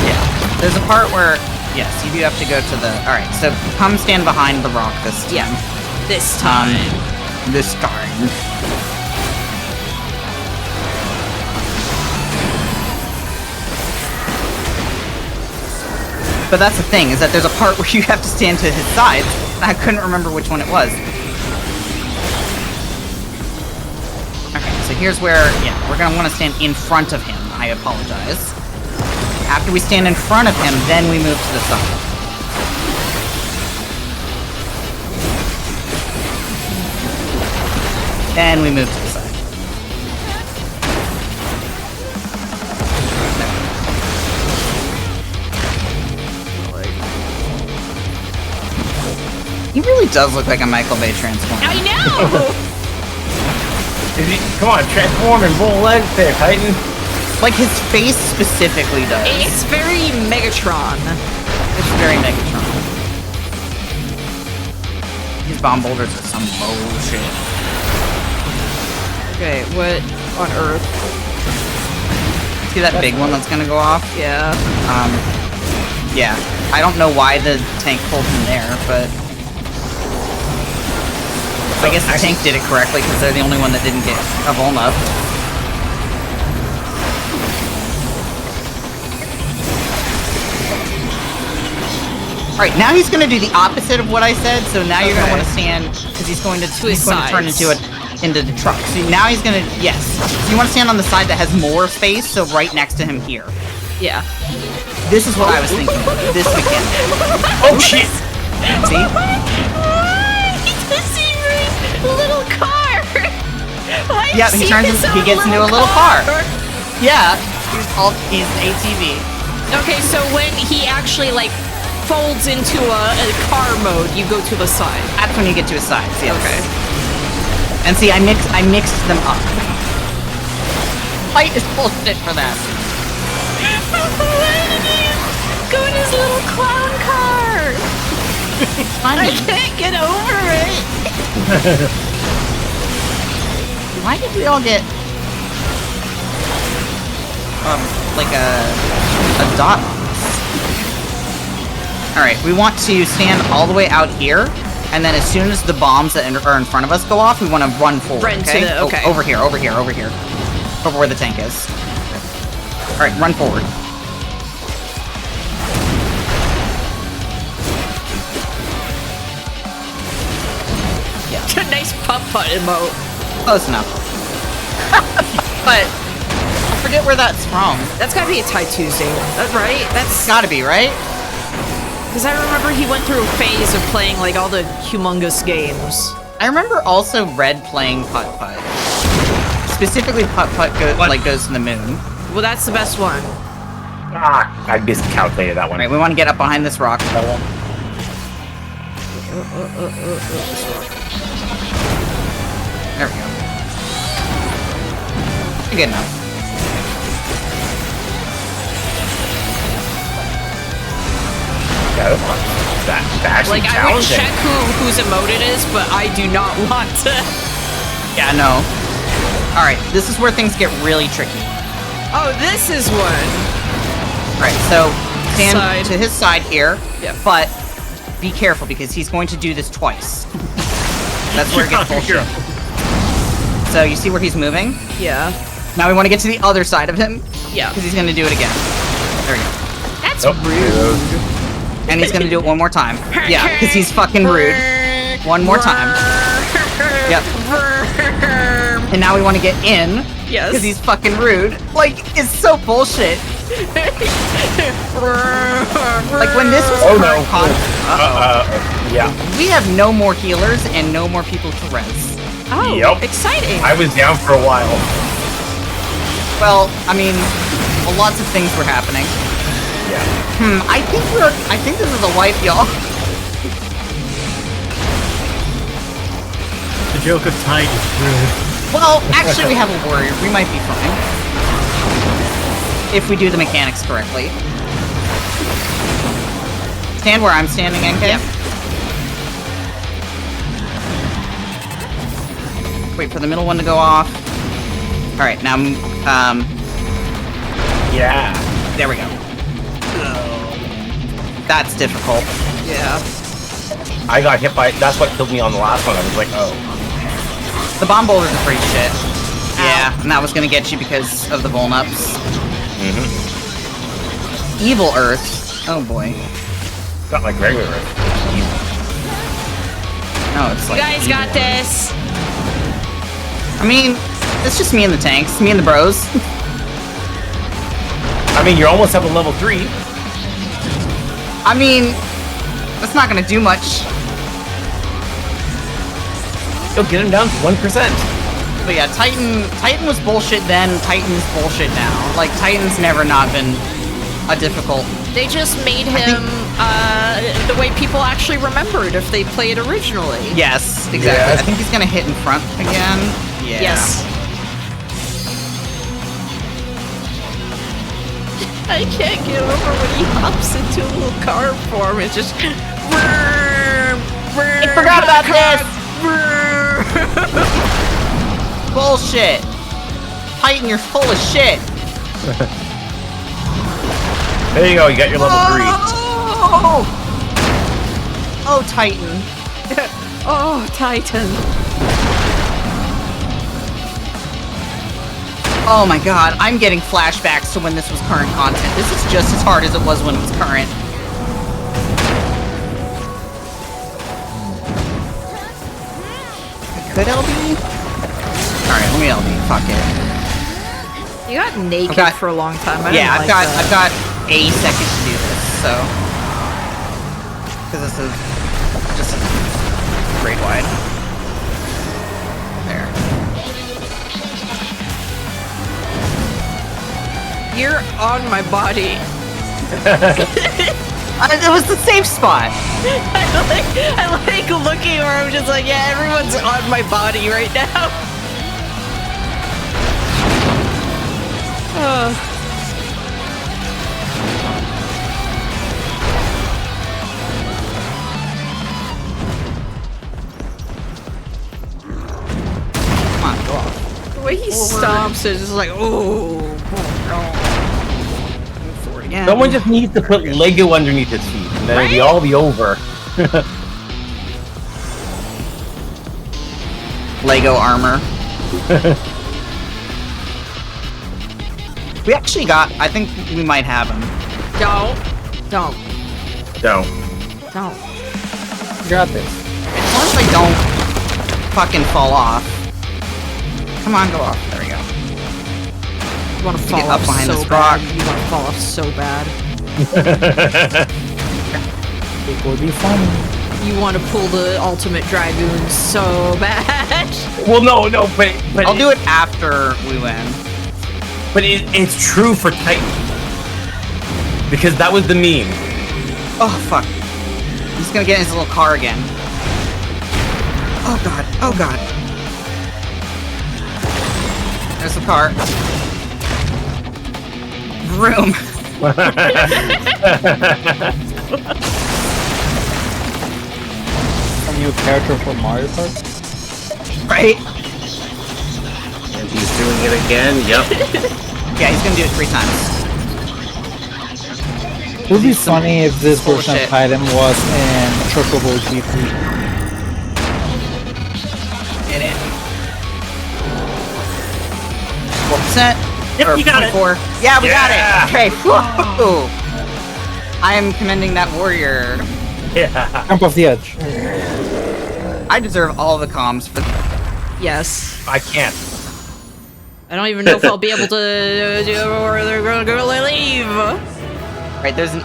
Yeah. There's a part where, yes, you do have to go to the... Alright, so come stand behind the rock this time. Yeah. This time. This time. But that's the thing, is that there's a part where you have to stand to his sides, and I couldn't remember which one it was. Okay, so here's where, yeah, we're gonna want to stand in front of him. I apologize. After we stand in front of him, then we move to the side. Then we move to the side. He really does look like a Michael Bay transformer. I know! Come on, transform and roll legs there, Titan. Like, his face specifically does. It's very Megatron. It's very Megatron. These bomb boulders are some bullshit. Okay, what on earth? See that big one that's gonna go off? Yeah. Yeah. I don't know why the tank pulled him there, but... I guess the tank did it correctly, because they're the only one that didn't get a vuln up. Alright, now he's gonna do the opposite of what I said, so now you're gonna want to stand, because he's going to turn into the truck. So now he's gonna, yes. So you want to stand on the side that has more space, so right next to him here. Yeah. This is what I was thinking. This mechanic. Oh shit! See? Little car! Yeah, he gets into a little car. Yeah, he's ATV. Okay, so when he actually, like, folds into a car mode, you go to the side. That's when you get to his sides, yes. Okay. And see, I mixed them up. Fight is bullshit for that. Go in his little clown car! It's funny. I can't get over it! Why did we all get like a dot on us? Alright, we want to stand all the way out here, and then as soon as the bombs that are in front of us go off, we want to run forward, okay? Okay. Over here. Over where the tank is. Alright, run forward. Nice putt-putt emote. Close enough. But I forget where that's from. That's gotta be a Tie Tuesday, right? That's gotta be, right? Because I remember he went through a phase of playing like all the humongous games. I remember also Red playing putt-putt. Specifically putt-putt goes to the moon. Well, that's the best one. Ah, I miscalculated that one. Right, we want to get up behind this rock. There we go. Good enough. Yeah, that's actually like, I would check whose emote it is, but I do not want to. Yeah, no. Alright, this is where things get really tricky. Oh, this is one. Alright, so stand to his side here, yep. But be careful because he's going to do this twice. That's where it gets bullshit. So you see where he's moving? Yeah. Now we want to get to the other side of him. Yeah. Because he's going to do it again. There we go. That's rude. And he's going to do it one more time. Yeah, because he's fucking rude. One more time. Yep. And now we want to get in. Yes. Because he's fucking rude. Like, it's so bullshit. Like, when this was yeah. We have no more healers and no more people to res. Oh, yep. Exciting. I was down for a while. Well, I mean, lots of things were happening. Yeah. I think this is a wipe, y'all. The joke of Tide is rude. Well, actually, we have a warrior. We might be fine. If we do the mechanics correctly. Stand where I'm standing, NK? Yep. Wait for the middle one to go off. Alright, now, Yeah. there we go. That's difficult. Yeah. I got hit by. That's what killed me on the last one. I was like, oh. The bomb boulders are pretty shit. Yeah, and that was gonna get you because of the vulnups. Evil Earth. Oh boy. It's not like regular Earth. No, it's You like guys evil got Earth. this. I mean, it's just me and the tanks. Me and the bros. I mean, you're almost up at level 3. I mean, that's not gonna do much. You'll get him down to 1%. But yeah, Titan was bullshit then, Titan's bullshit now. Like, Titan's never not been a difficult... They just made him the way people actually remembered if they played originally. Yes, exactly. Yes. I think he's gonna hit in front again. Yeah. Yes. I can't get over when he hops into a little car form. It's just... I forgot about this! Bullshit! Titan, you're full of shit! There you go, you got your level 3. Oh, Titan. Oh, Titan. Oh my god, I'm getting flashbacks to when this was current content. This is just as hard as it was when it was current. Could LB? Alright, let me LB. Fuck it. You got naked for a long time. Yeah, I've got a second to do this, so. Because this is just grade wide. There. You're on my body. It was the safe spot. I like looking where I'm just like, yeah, everyone's on my body right now. Come on, go off. The way he stomps is just like, oh. Yeah. Someone just needs to put Lego underneath his feet, and then it'll all be over. Lego armor. We actually got, I think we might have him. Don't. No. Don't. You got this. As long as I don't fucking fall off. Come on, go off. There we go. You want to fall get off up behind so this bad. rock. You want to fall off so bad. It will be fun. You want to pull the ultimate dragoon so bad. Well, no, but I'll do it after we win. But it's true for Titan. Because that was the meme. Oh, fuck. He's gonna get in his little car again. Oh, God. Oh, God. There's the car. Vroom. A new character for Mario Kart? Right? And he's doing it again, yep. Yeah, he's gonna do it 3 times. It would be funny if this version of bullshit. Titan was in Chocobo GP. Get it. 4%? Yep, Or you got it. 0.4. Yeah, we got Yeah. it! Okay, whoa! I am commending that warrior. Yeah. Jump off the edge. I deserve all the comms for... Yes. I can't. I don't even know if I'll be able to do or they're gonna go leave. Right, there's an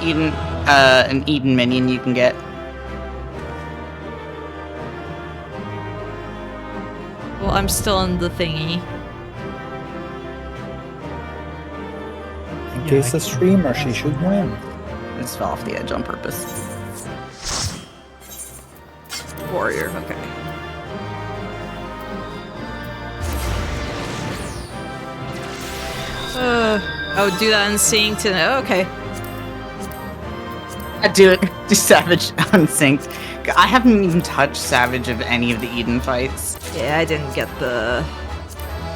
Eden minion you can get. Well, I'm still in the thingy. In case a streamer, she should win. I just fell off the edge on purpose. Warrior, okay. Oh, do that in sync to okay. I do it. Do Savage unsynced. I haven't even touched Savage of any of the Eden fights. Yeah, I didn't get the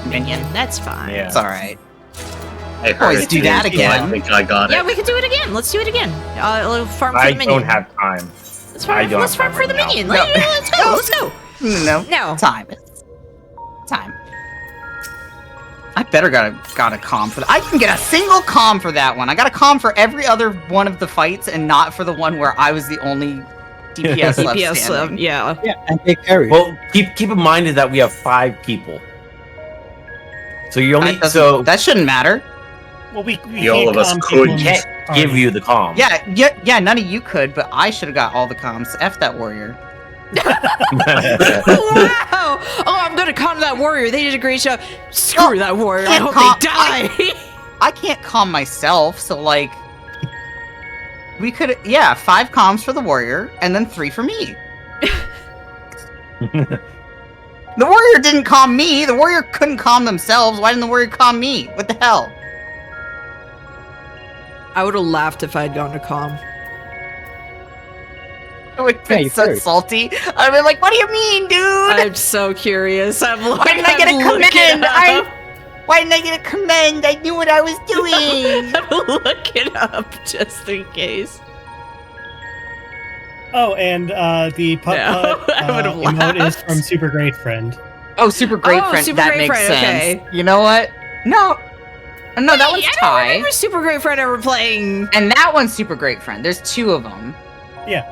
minion. That's fine. Yeah. It's alright. I heard Boys, it do too, that so again. I think I got Yeah, it. we can do it again. Let's do it again. Farm for I the minion. don't have time. Let's farm, I don't let's have farm for the time right minion. now. Let's go. Let's go. No. No. Time. Time. I better got a comm for that. I can get a single comm for that one. I got a comm for every other one of the fights and not for the one where I was the only DPS left DPS, standing. yeah. Yeah, and they carry. Well, keep in mind that we have 5 people. So you only That shouldn't matter. Well, we all of us could. can't give you the comm. Yeah, none of you could, but I should have got all the comms. F that warrior. Wow! Oh, I'm gonna calm that warrior. They did a great job. Screw that warrior. I hope they die. I can't calm myself, so like we could 5 comms for the warrior and then 3 for me. The warrior didn't calm me. The warrior couldn't calm themselves. Why didn't the warrior calm me? What the hell? I would have laughed if I had gone to calm. I would have been so salty. I'd be like, what do you mean, dude? I'm so curious. Why Why didn't I get a command? Why didn't I get a command? I knew what I was doing. Look it up just in case. Oh, and the putt-putt emote is from Super Great Friend. Oh, Super Great Friend. Super that Great makes Friend, sense. okay. You know what? No, that one's I don't Ty. remember Super Great Friend ever playing. And that one's Super Great Friend. There's 2 of them. Yeah.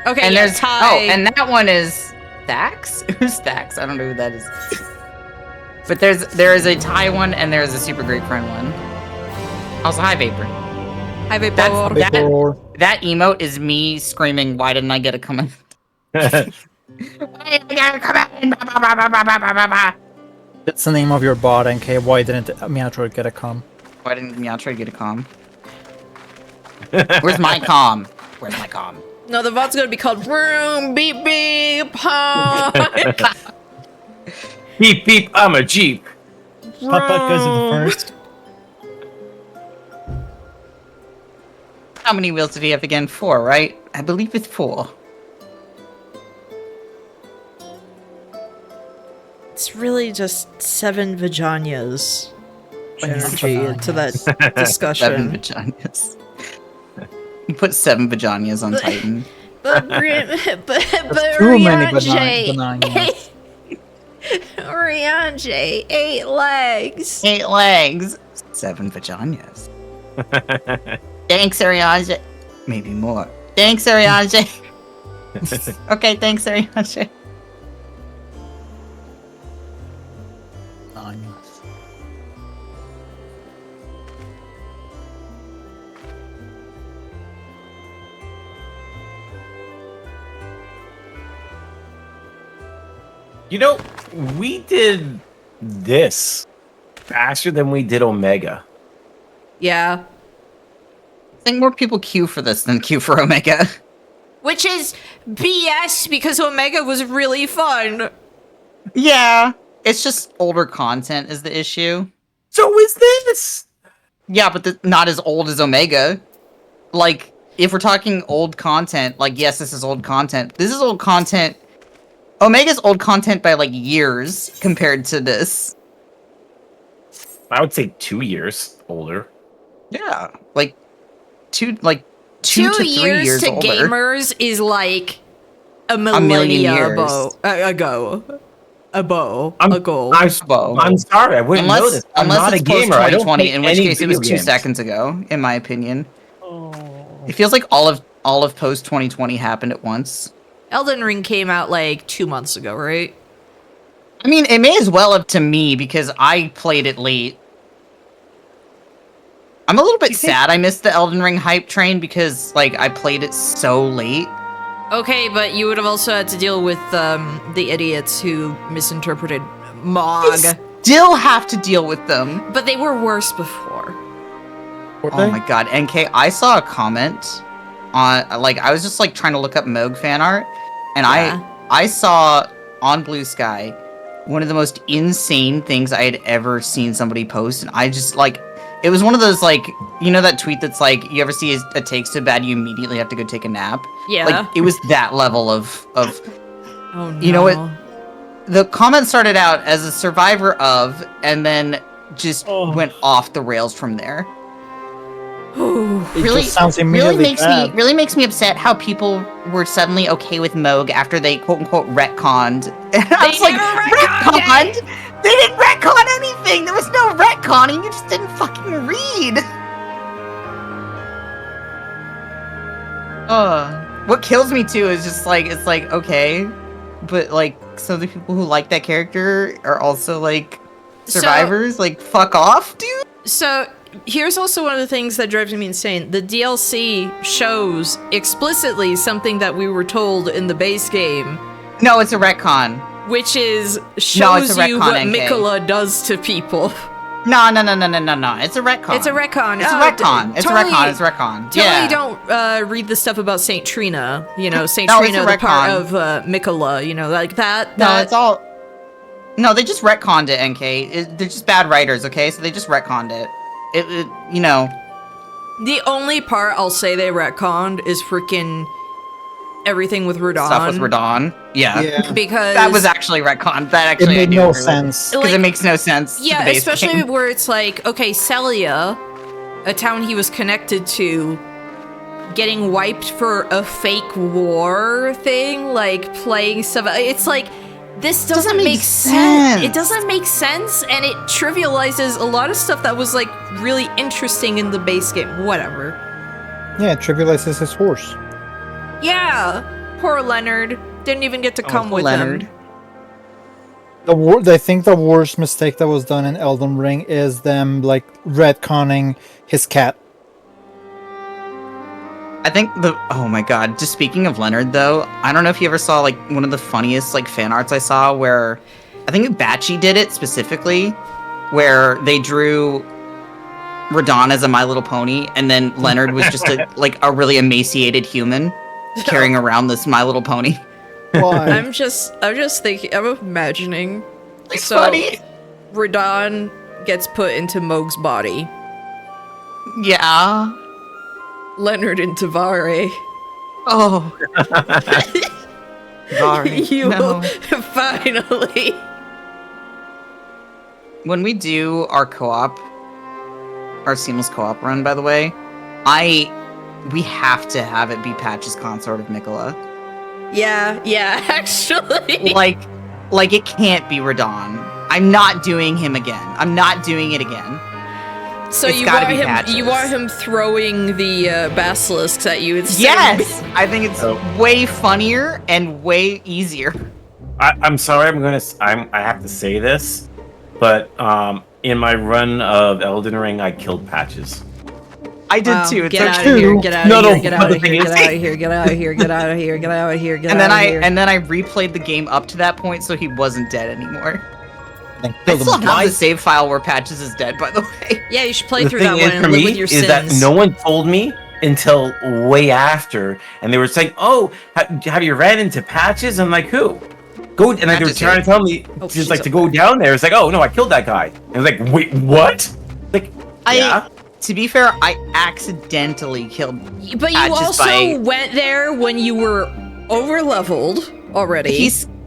Okay, and yeah, there's Ty. Oh, and that one is Thax? Who's Thax? I don't know who that is. But there is a Ty one and there is a Super Great Friend one. Also, hi Vapor. Hi Vapor. That emote is me screaming, why didn't I get a command? Why didn't I get a command? That's the name of your bot, NK. Why didn't Meowtroid get a comm? Why didn't Meowtroid get a comm? Where's my comm? Where's my comm? No, the bot's gonna be called Vroom Beep Beep Honk. Beep beep, I'm a Jeep. Putt-putt goes to the first. How many wheels did he have again? 4, right? I believe it's 4. It's really just 7 vaginas energy into that discussion. 7 vaginas. You put 7 vaginas on Titan. But too many bananas. Rianjay, 8 legs. 8 legs. 7 vaginas. Thanks, Ariane. Maybe more. Thanks, Ariane. Okay, thanks, Ariane. You know, we did this faster than we did Omega. Yeah. I think more people queue for this than queue for Omega. Which is BS because Omega was really fun. Yeah. It's just older content is the issue. So is this. Yeah, but not as old as Omega. Like, if we're talking old content, like, yes, this is old content. This is old content. Omega's old content by, like, years compared to this. I would say 2 years older. Yeah, like, 2 to 3 years to older. gamers is like a million millennia years. ago. I'm sorry, I wouldn't know this. I'm Unless not a it's post gamer. I don't 2020, play in which any case it was video 2 games. seconds ago, in my opinion. It feels like all of post 2020 happened at once. Elden Ring came out like 2 months ago, right? I mean, it may as well have to me because I played it late. I'm a little bit sad I missed the Elden Ring hype train because, like, I played it so late. Okay, but you would have also had to deal with the idiots who misinterpreted Mog. Still have to deal with them. But they were worse before. Oh my god, NK, I saw a comment on, like, I was just, like, trying to look up Moog fan art, and I saw on Blue Sky one of the most insane things I had ever seen somebody post, and I just, like, It was one of those, like, you know that tweet that's like, you ever see a take so bad you immediately have to go take a nap? Yeah. Like, it was that level of oh no. You know what? The comment started out as a survivor of, and then just went off the rails from there. It just sounds immediately bad. Really makes me upset how people were suddenly okay with Moog after they quote unquote retconned. And I was like, retconned? They didn't retcon anything. There was no retconning. You just didn't fucking read. What kills me too is just like, it's like, okay, but like some of the people who like that character are also like survivors. Like, fuck off, dude. So here's also one of the things that drives me insane. The DLC shows explicitly something that we were told in the base game. No, it's a retcon. Which is, shows you what Mikola does to people. No. It's a retcon. It's a retcon. It's a retcon. It's a retcon. It's a retcon. Totally don't read the stuff about Saint Trina. You know, Saint Trina, the part of Mikola. You know, like that. No, it's all... No, they just retconned it, NK. They're just bad writers, okay? So they just retconned it. You know. The only part I'll say they retconned is freaking everything with Radon. Stuff with Radon. Yeah. Because that was actually retconned. That actually it made no sense. Because it makes no sense. Yeah, to the base especially game. where it's like, okay, Celia, a town he was connected to, getting wiped for a fake war thing, like playing stuff. It's like, this doesn't make sense. It doesn't make sense, and it trivializes a lot of stuff that was like really interesting in the base game. Whatever. Yeah, it trivializes his horse. Yeah, poor Leonard didn't even get to come with him. I think the worst mistake that was done in Elden Ring is them like retconning his cat. I think oh my god, just speaking of Leonard though, I don't know if you ever saw like one of the funniest like fan arts I saw where I think Batchy did it specifically, where they drew Radon as a My Little Pony and then Leonard was just a really emaciated human carrying around this My Little Pony. Why? I'm just thinking, I'm imagining. It's funny. Radon gets put into Moog's body. Yeah. Leonard into Vare. Oh. Vare. No. Finally. When we do our co-op, our seamless co-op run, by the way, we have to have it be Patch's consort of Mikola. Yeah, actually. Like it can't be Radon. I'm not doing him again. I'm not doing it again. So you want him throwing the basilisks at you instead? Yes, I think it's way funnier and way easier. I'm sorry, I have to say this, but in my run of Elden Ring, I killed Patches. I did too. Get out of here! Get out of here! Get out of here! Get out of here! Get out of here! Get out of here! Get out of here! And then I replayed the game up to that point, so he wasn't dead anymore. I still have the save file where Patches is dead, by the way. Yeah, you should play through that one and live with your sins. The thing is, for me, is that no one told me until way after, and they were saying, "Oh, have you ran into Patches?" I'm like, "Who?" Go, and they were trying to tell me just like to go down there. It's like, "Oh no, I killed that guy." And I was like, "Wait, what?" Like, yeah. To be fair, I accidentally killed But you also went there when you were over-leveled already.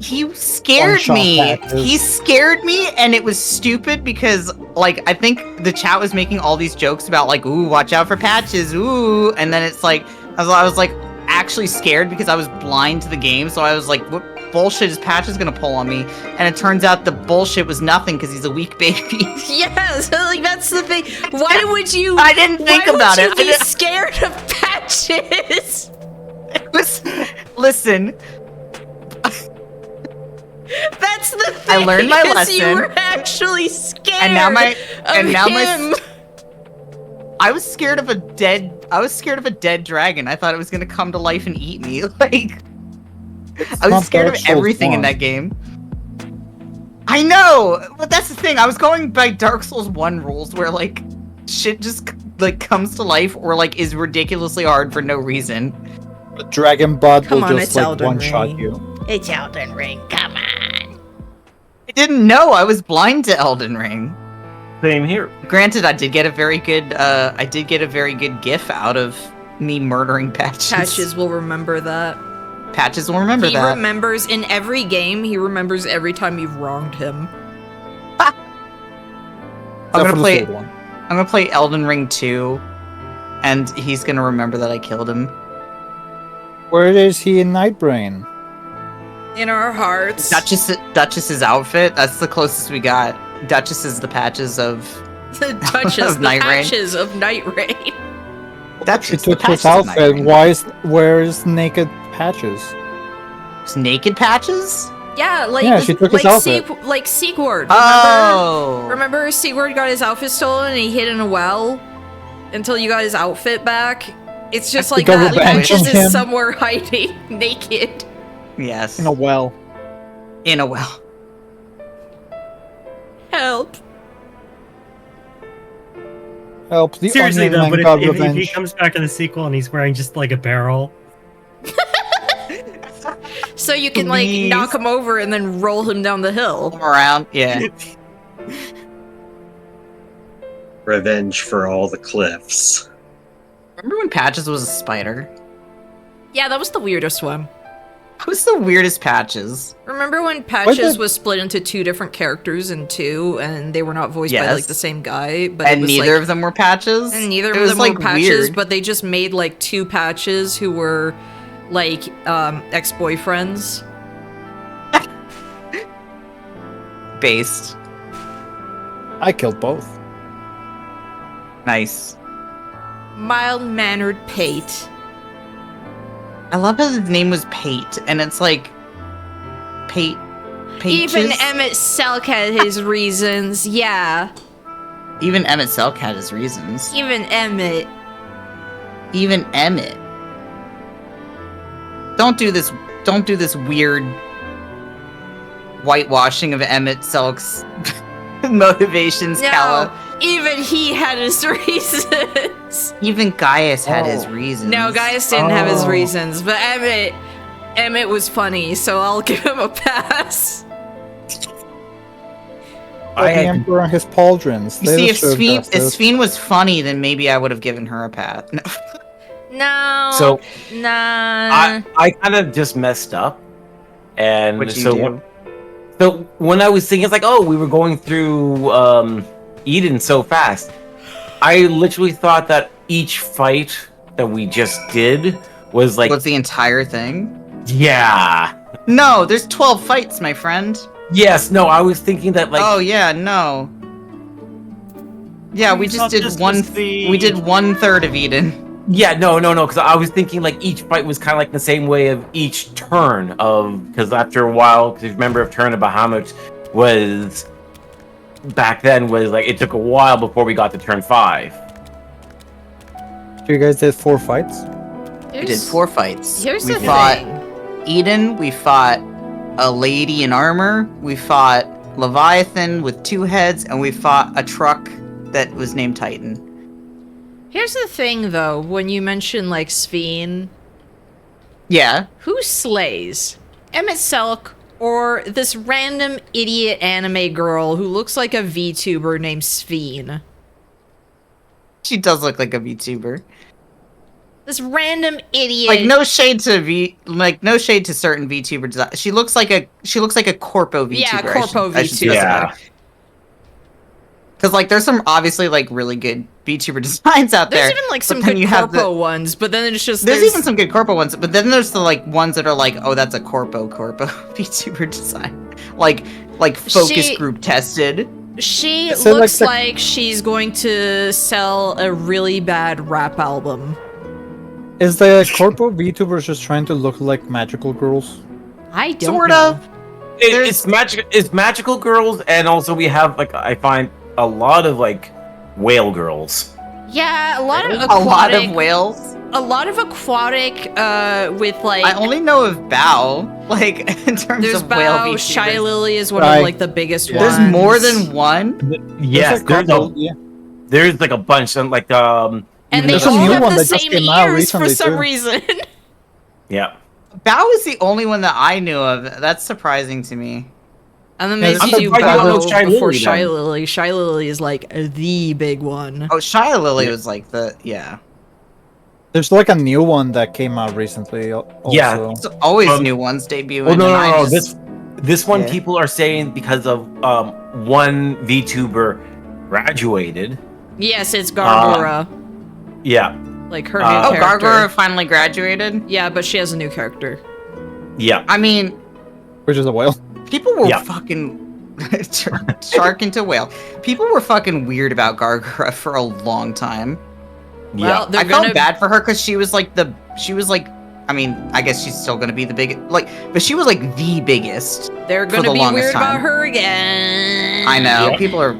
He scared me. He scared me, and it was stupid because, like, I think the chat was making all these jokes about, like, ooh, watch out for Patches, ooh, and then it's like, I was like, actually scared because I was blind to the game, so I was like, what bullshit is Patches gonna pull on me? And it turns out the bullshit was nothing because he's a weak baby. Yes, like, that's the thing. Why would you... I didn't think about it. Why would you be scared of Patches? Listen... That's the thing. I learned my lesson. You were actually scared. And now him. I was scared of a dead dragon. I thought it was gonna come to life and eat me. Like, I was scared of everything in that game. I know, but that's the thing. I was going by Dark Souls 1 rules, where like shit just like comes to life or like is ridiculously hard for no reason. A dragon bot will just like one-shot you. It's Elden Ring, come on. I didn't know I was blind to Elden Ring. Same here. Granted, I did get a very good gif out of me murdering Patches. Patches will remember that. Patches will remember He that. remembers in every game. He remembers every time you've wronged him. I'm gonna play Elden Ring 2, and he's gonna remember that I killed him. Where is he in Nightbrain? In our hearts. Duchess's outfit. That's the closest we got. Duchess is the Patches of the Duchess, of the Night Rain. Patches of Night Rain. Duchess, She the took Patches his of Night outfit. Rain. Where is naked Patches? It's naked Patches? Yeah, like she took his outfit. like Sigurd. Oh. Remember Sigurd got his outfit stolen and he hid in a well until you got his outfit back? It's just like that. Patches is somewhere hiding, naked. Yes. In a well. In a well. Help. Help. The Seriously Onion though, Man but got if he revenge. comes back in the sequel and he's wearing just like a barrel. So you can like knock him over and then roll him down the hill. Around, yeah. Revenge for all the cliffs. Remember when Patches was a spider? Yeah, that was the weirdest one. That was the weirdest Patches. Remember when Patches was split into two different characters in 2, and they were not voiced by like the same guy, but and it was, neither like, of them were Patches. And neither it of was, them like, were Patches, weird. but they just made like 2 Patches who were like ex-boyfriends. Based. I killed both. Nice. Mild-mannered Pate. I love how his name was Pate, and it's like Pate. Even Emmett Selk had his reasons. Yeah. Even Emmett Selk had his reasons. Even Emmett. Even Emmett. Don't do this weird whitewashing of Emmett Selk's motivations, No, Kala. even he had his reasons. Even Gaius had his reasons. No, Gaius didn't have his reasons, but Emmett was funny, so I'll give him a pass. The Emperor and his pauldrons. You see, if Sphene was funny, then maybe I would have given her a pass. No. No. So, nah. I kind of just messed up, and What'd you so do? so when I was thinking, it's like, oh, we were going through Eden so fast. I literally thought that each fight that we just did was like the entire thing. Yeah. No, there's 12 fights, my friend. Yes. No, I was thinking that like. Oh yeah, no. Yeah, we just did we did 1/3 of Eden. Yeah, no, because I was thinking like each fight was kind of like the same way of each turn of, because after a while, because remember if Turn of Bahamut was back then was like it took a while before we got to turn 5. So you guys did 4 fights? We did 4 fights. Here's we the fought thing. Eden, we fought a lady in armor, we fought Leviathan with 2 heads, and we fought a truck that was named Titan. Here's the thing, though, when you mention, like, Sphene. Yeah. Who slays? Emmett Selk or this random idiot anime girl who looks like a VTuber named Sphene? She does look like a VTuber. This random idiot. Like no shade to certain VTuber design. She looks like a corpo VTuber. Yeah, corpo I should VTuber. specify. Because like there's some obviously like really good VTuber designs out there. There's even like some but then good you have corpo ones, but then it's just there's even some good corpo ones, but then there's the like ones that are like, oh, that's a corpo VTuber design, like focus group tested. She So, looks like, like she's going to sell a really bad rap album. Is the corpo VTubers just trying to look like magical girls? I don't Sort know. of. It's magical girls, and also we have like I find a lot of like whale girls. Yeah, a lot of aquatic. A lot of whales. A lot of aquatic with like. I only know of Bao, like in terms There's of whale Bao, VTubers. Shy Lily is one of like the biggest ones. There's more than one. Yes, there's like a bunch, and like And they there's a all new have one the that just same came out ears for recently, some too. reason. Yeah. Bao is the only one that I knew of. That's surprising to me. I'm I'm amazed you surprised you don't know go Shy before Lily, Shy then. Lily. Shy Lily is like the big one. Oh, Shia Lily was like the There's like a new one that came out recently. Also. Yeah. It's always new ones debuting. Well, no, and I no, no. just- This one Yeah. people are saying because of one VTuber graduated. Yes, it's Gargora. Yeah. Like her new Oh, character. Gargora finally graduated? Yeah, but she has a new character. Yeah. I mean, which is a whale. People were fucking shark into whale. People were fucking weird about Gargora for a long time. Well, they're I felt gonna- bad for her because she was like I mean, I guess she's still gonna be the biggest, but she was like the biggest. They're for gonna the be longest weird time. about her again. I know Yeah. people are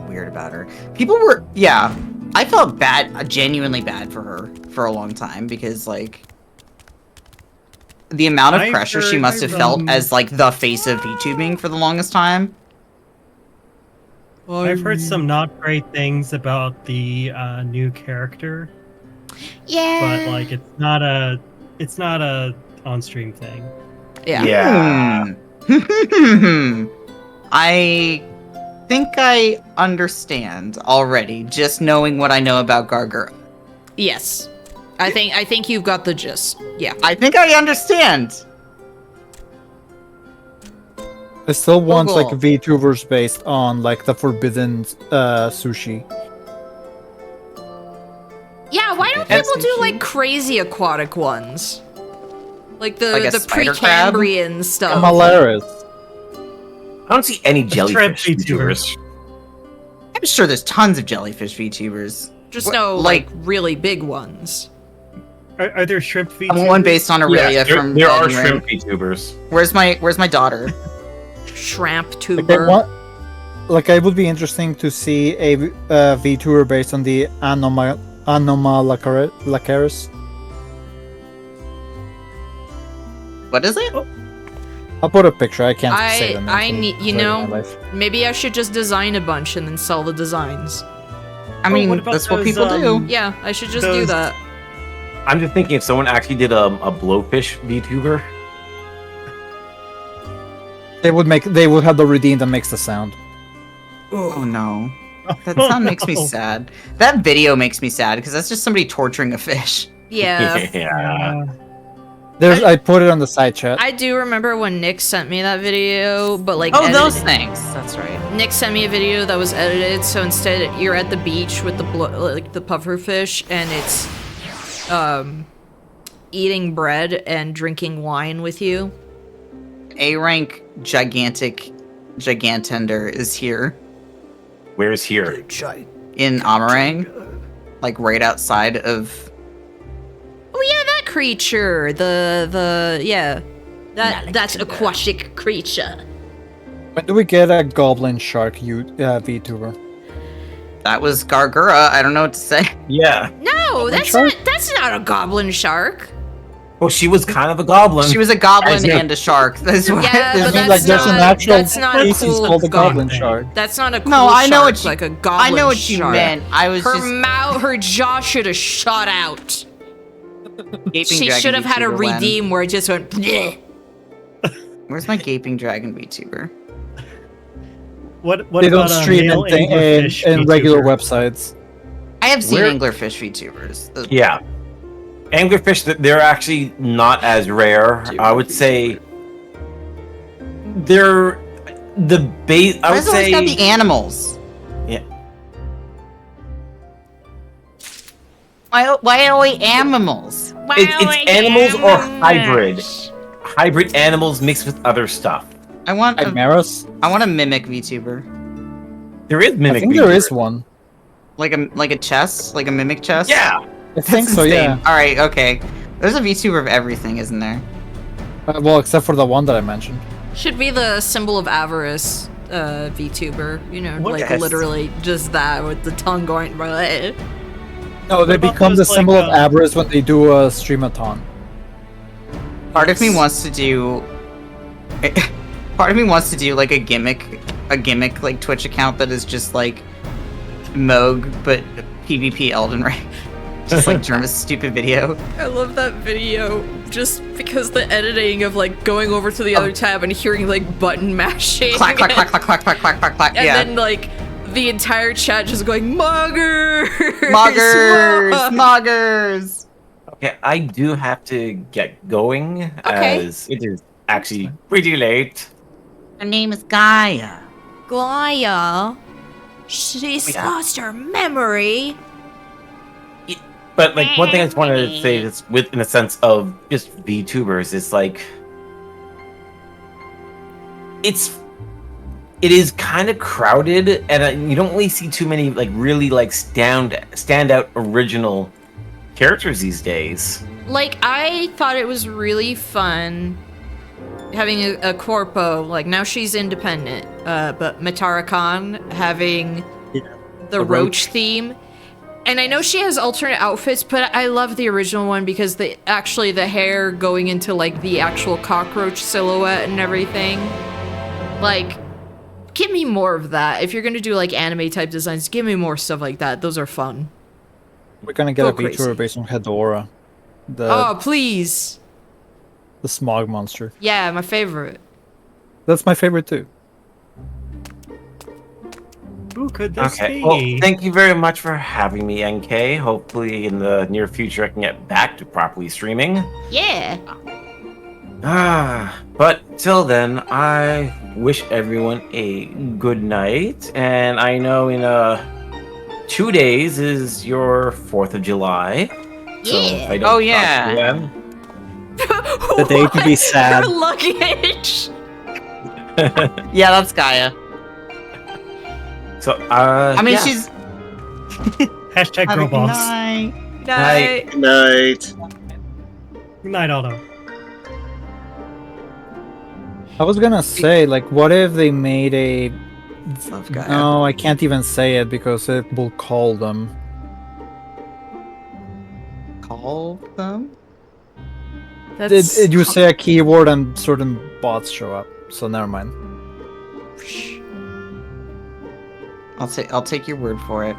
weird about her. People were I felt bad, genuinely bad for her for a long time because like the amount of I've pressure she heard- must have felt as like the face of VTubing for the longest time. I've heard some not great things about the new character. Yeah. But like it's not a on-stream thing. Yeah. I think I understand already, just knowing what I know about Gargura. Yes. I think you've got the gist. Yeah. I think I understand. I still want like Google. VTubers based on like the forbidden sushi. Yeah, why don't That's people do like crazy aquatic ones? Like the Like a the spider crab? Precambrian stuff. Hilarious. I don't see any jellyfish shrimp VTubers. I'm sure there's tons of jellyfish VTubers. Just What- no like really big ones. Are there shrimp feet? I'm one based on Aurelia Yeah, from there are Elden Ring. shrimp VTubers. Where's my daughter? Shrimp Like, tuber. it would be interesting to see a VTuber based on the Anoma Lacaris. What is it? I'll put a picture. I can't say the name. I for need the you sake of know my life. maybe I should just design a bunch and then sell the designs. I mean, what about that's what those, people do. Yeah, I should just do those- that. I'm just thinking if someone actually did a blowfish VTuber. They would have the redeem that makes the sound. Oh no. That sound makes me sad. That video makes me sad because that's just somebody torturing a fish. Yeah. Yeah. I put it on the side chat. I do remember when Nick sent me that video, but like Oh, those edited- things. That's right. Nick sent me a video that was edited, so instead you're at the beach with the puffer fish, and it's eating bread and drinking wine with you. A rank gigantender is here Where's here? in Amarang, like right outside of. Oh yeah, that creature. That's aquatic creature. When do we get a goblin shark VTuber? That was Gargura. I don't know what to say. Yeah. No, that's not a goblin shark. Well, she was kind of a goblin. She was a goblin As in- and a shark. That's why. Yeah, but There's that's there's a not- natural that's not a species cool called a goblin thing. shark. That's not a cool No, I know shark, what you- like a goblin I know what you shark. meant. I was her just mouth, her jaw should have shot out. gaping She dragon should have had a VTuber when? redeem where it just went. Bleh. Where's my gaping dragon VTuber? What They don't about a stream male anglerfish in regular VTuber? websites. I have seen Where- anglerfish VTubers. Yeah. Anglerfish, they're actually not as rare. I would say they're the base. I Why would is it always say gotta be animals? yeah. Why are we animals? It's animals or hybrid animals mixed with other stuff. I want Chimeras? I want a mimic VTuber. There is mimic. I think there VTuber. is one. Like a chess? Like a mimic chess? Yeah. I think so, yeah. Alright, okay. There's a VTuber of everything, isn't there? Well, except for the one that I mentioned. Should be the symbol of avarice, VTuber. You know, What? like Yes. literally just that with the tongue going. Bleh. No, they about become the those, like, symbol of avarice when they do a streamathon. Part of me wants to do part of me wants to do like a gimmick like Twitch account that is just like Moog but PvP Elden Ring. Just like Jerma's stupid video. I love that video just because the editing of like going over to the other tab and hearing like button mashing. Clack, clack, clack, clack, clack, clack, clack, clack, clack. And then like the entire chat just going, Muggers! Muggers! Muggers! Okay, I do have to get going as it is actually pretty late. Her name is Gaia. Gaia. She's lost her memory. But like one thing I just wanted to say is in a sense of just VTubers, it's like it is kind of crowded, and you don't really see too many like really like stand out original characters these days. Like, I thought it was really fun having a corpo. Like, now she's independent, but Matara Khan having the Roach theme. And I know she has alternate outfits, but I love the original one because the hair going into like the actual cockroach silhouette and everything. Like, give me more of that. If you're gonna do like anime type designs, give me more stuff like that. Those are fun. We're gonna get a VTuber based on Hedora. Oh, please. The smog monster. Yeah, my favorite. That's my favorite too. Who could this be? Well, thank you very much for having me, NK. Hopefully in the near future I can get back to properly streaming. Yeah. But till then, I wish everyone a good night. And I know in 2 days is your 4th of July. So if I don't talk to you then, the day to be sad. Her luggage. Yeah, that's Gaia. So, I mean, she's... Hashtag girl boss. Night. Night. Good night. Good night, Aldo. I was gonna say, like, what if they made a... No, I can't even say it because it will call them. Call them? Did you say a keyword and certain bots show up? So never mind. I'll take your word for it.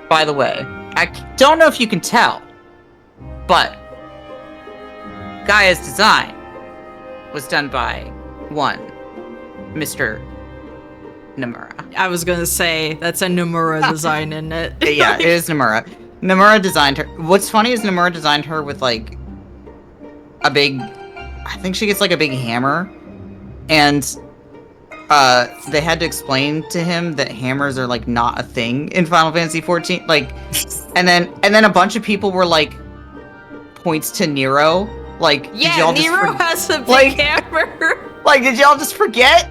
By the way, I don't know if you can tell, but Gaia's design was done by one Mr. Nomura. I was gonna say, that's a Nomura design, isn't it? Yeah, it is Nomura. Nomura designed her. What's funny is Nomura designed her with like a big, I think she gets like a big hammer, and they had to explain to him that hammers are like not a thing in Final Fantasy 14. Like, and then a bunch of people were like, points to Nero. Like, yeah, did y'all Nero just has a big hammer. Like, did y'all just forget?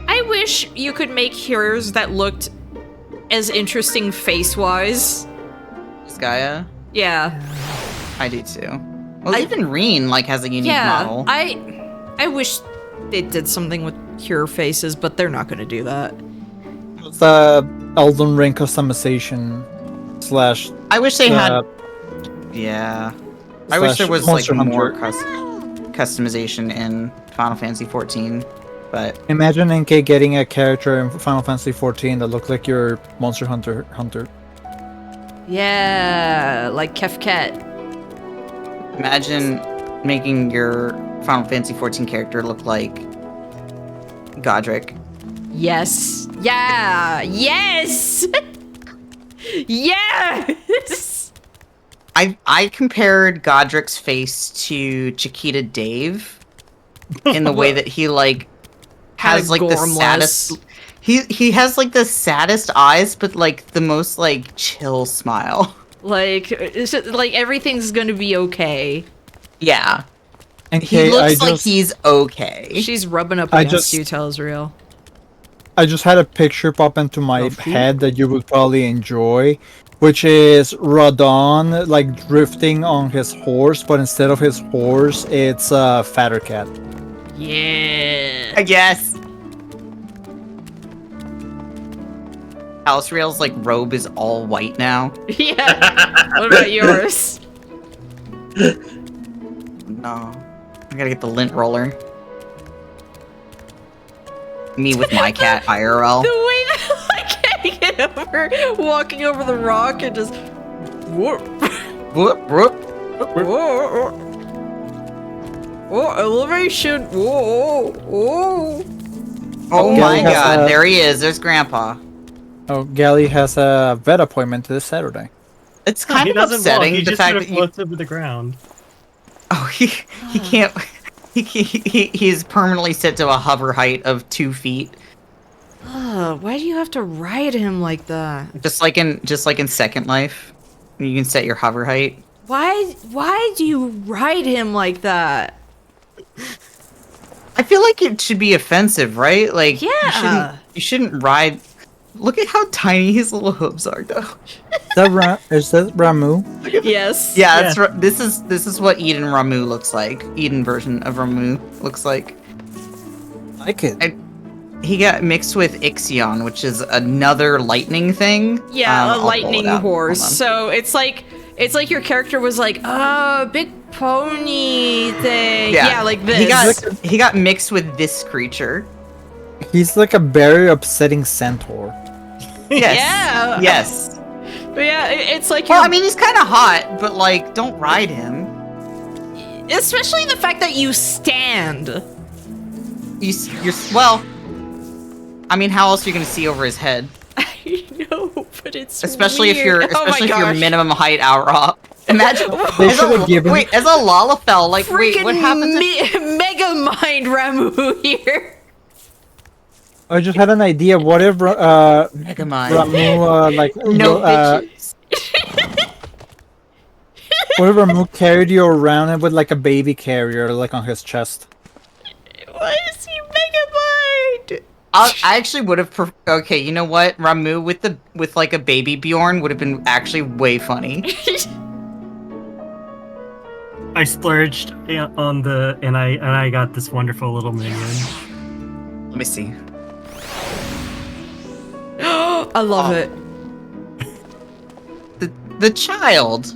I wish you could make heroes that looked as interesting face-wise. Gaia? Yeah. I do too. Well, even Reen like has a unique model. I wish they did something with hero faces, but they're not going to do that. The Elden Ring customization slash. I wish they had. Yeah. I wish there was like more customization in Final Fantasy 14, but imagine NK getting a character in Final Fantasy 14 that looked like your Monster Hunter. Yeah, like Kefket. Imagine making your Final Fantasy 14 character look like Godric. Yes. Yeah. Yes. Yes. I compared Godric's face to Chiquita Dave in the way that he like has like the saddest. He has like the saddest eyes, but like the most like chill smile. Like it's just, like everything's gonna be okay. Yeah. And he looks like he's okay. She's rubbing up against you, Telsreal. I just had a picture pop into my head that you would probably enjoy, which is Radon like drifting on his horse, but instead of his horse, it's a fatter cat. Yeah. I guess. Telsreal's like robe is all white now. Yeah. What about yours? No. I gotta get the lint roller. Me with my cat IRL. The way that I can't get over walking over the rock and just whoop. Whoop, whoop. Whoa. Oh, elevation. Whoa. Whoa. Oh Gally my has god, a- there he is. There's Grandpa. Oh, Gally has a vet appointment this Saturday. It's He kind of doesn't walk, upsetting he the just fact sort that of floats over the ground. Oh, he can't. He's permanently set to a hover height of 2 feet. Why do you have to ride him like that? Just like in Second Life, you can set your hover height. Why do you ride him like that? I feel like it should be offensive, right? Like, Yeah. you shouldn't ride. Look at how tiny his little hooves are, though. Is that Ramu? Yes. Yeah, this is what Eden Ramu looks like. Eden version of Ramu looks like. Like it. He got mixed with Ixion, which is another lightning thing. Yeah, I'll a pull lightning it up. horse. Hold on. So it's like your character was like, big pony thing. Yeah, like this. He got mixed with this creature. He's like a very upsetting centaur. Yes. Yeah. Yes. But yeah, it's like. Well, I mean, he's kind of hot, but like, don't ride him. Especially the fact that you stand. You're well. I mean, how else are you gonna see over his head? I know, but it's Especially weird. if you're minimum height out rock. Imagine They should have given. wait, as a Lalafell, like Freaking wait, what happens if Mega Mind Ramu here. I just had an idea. What if Mega Mind? Ramu like No bitches. what if Ramu carried you around and with like a baby carrier like on his chest? Why is he Mega Mind? I actually would have. Okay, you know what? Ramu with like a baby Bjorn would have been actually way funny. I splurged on and I got this wonderful little minion. Let me see. I love it. The child.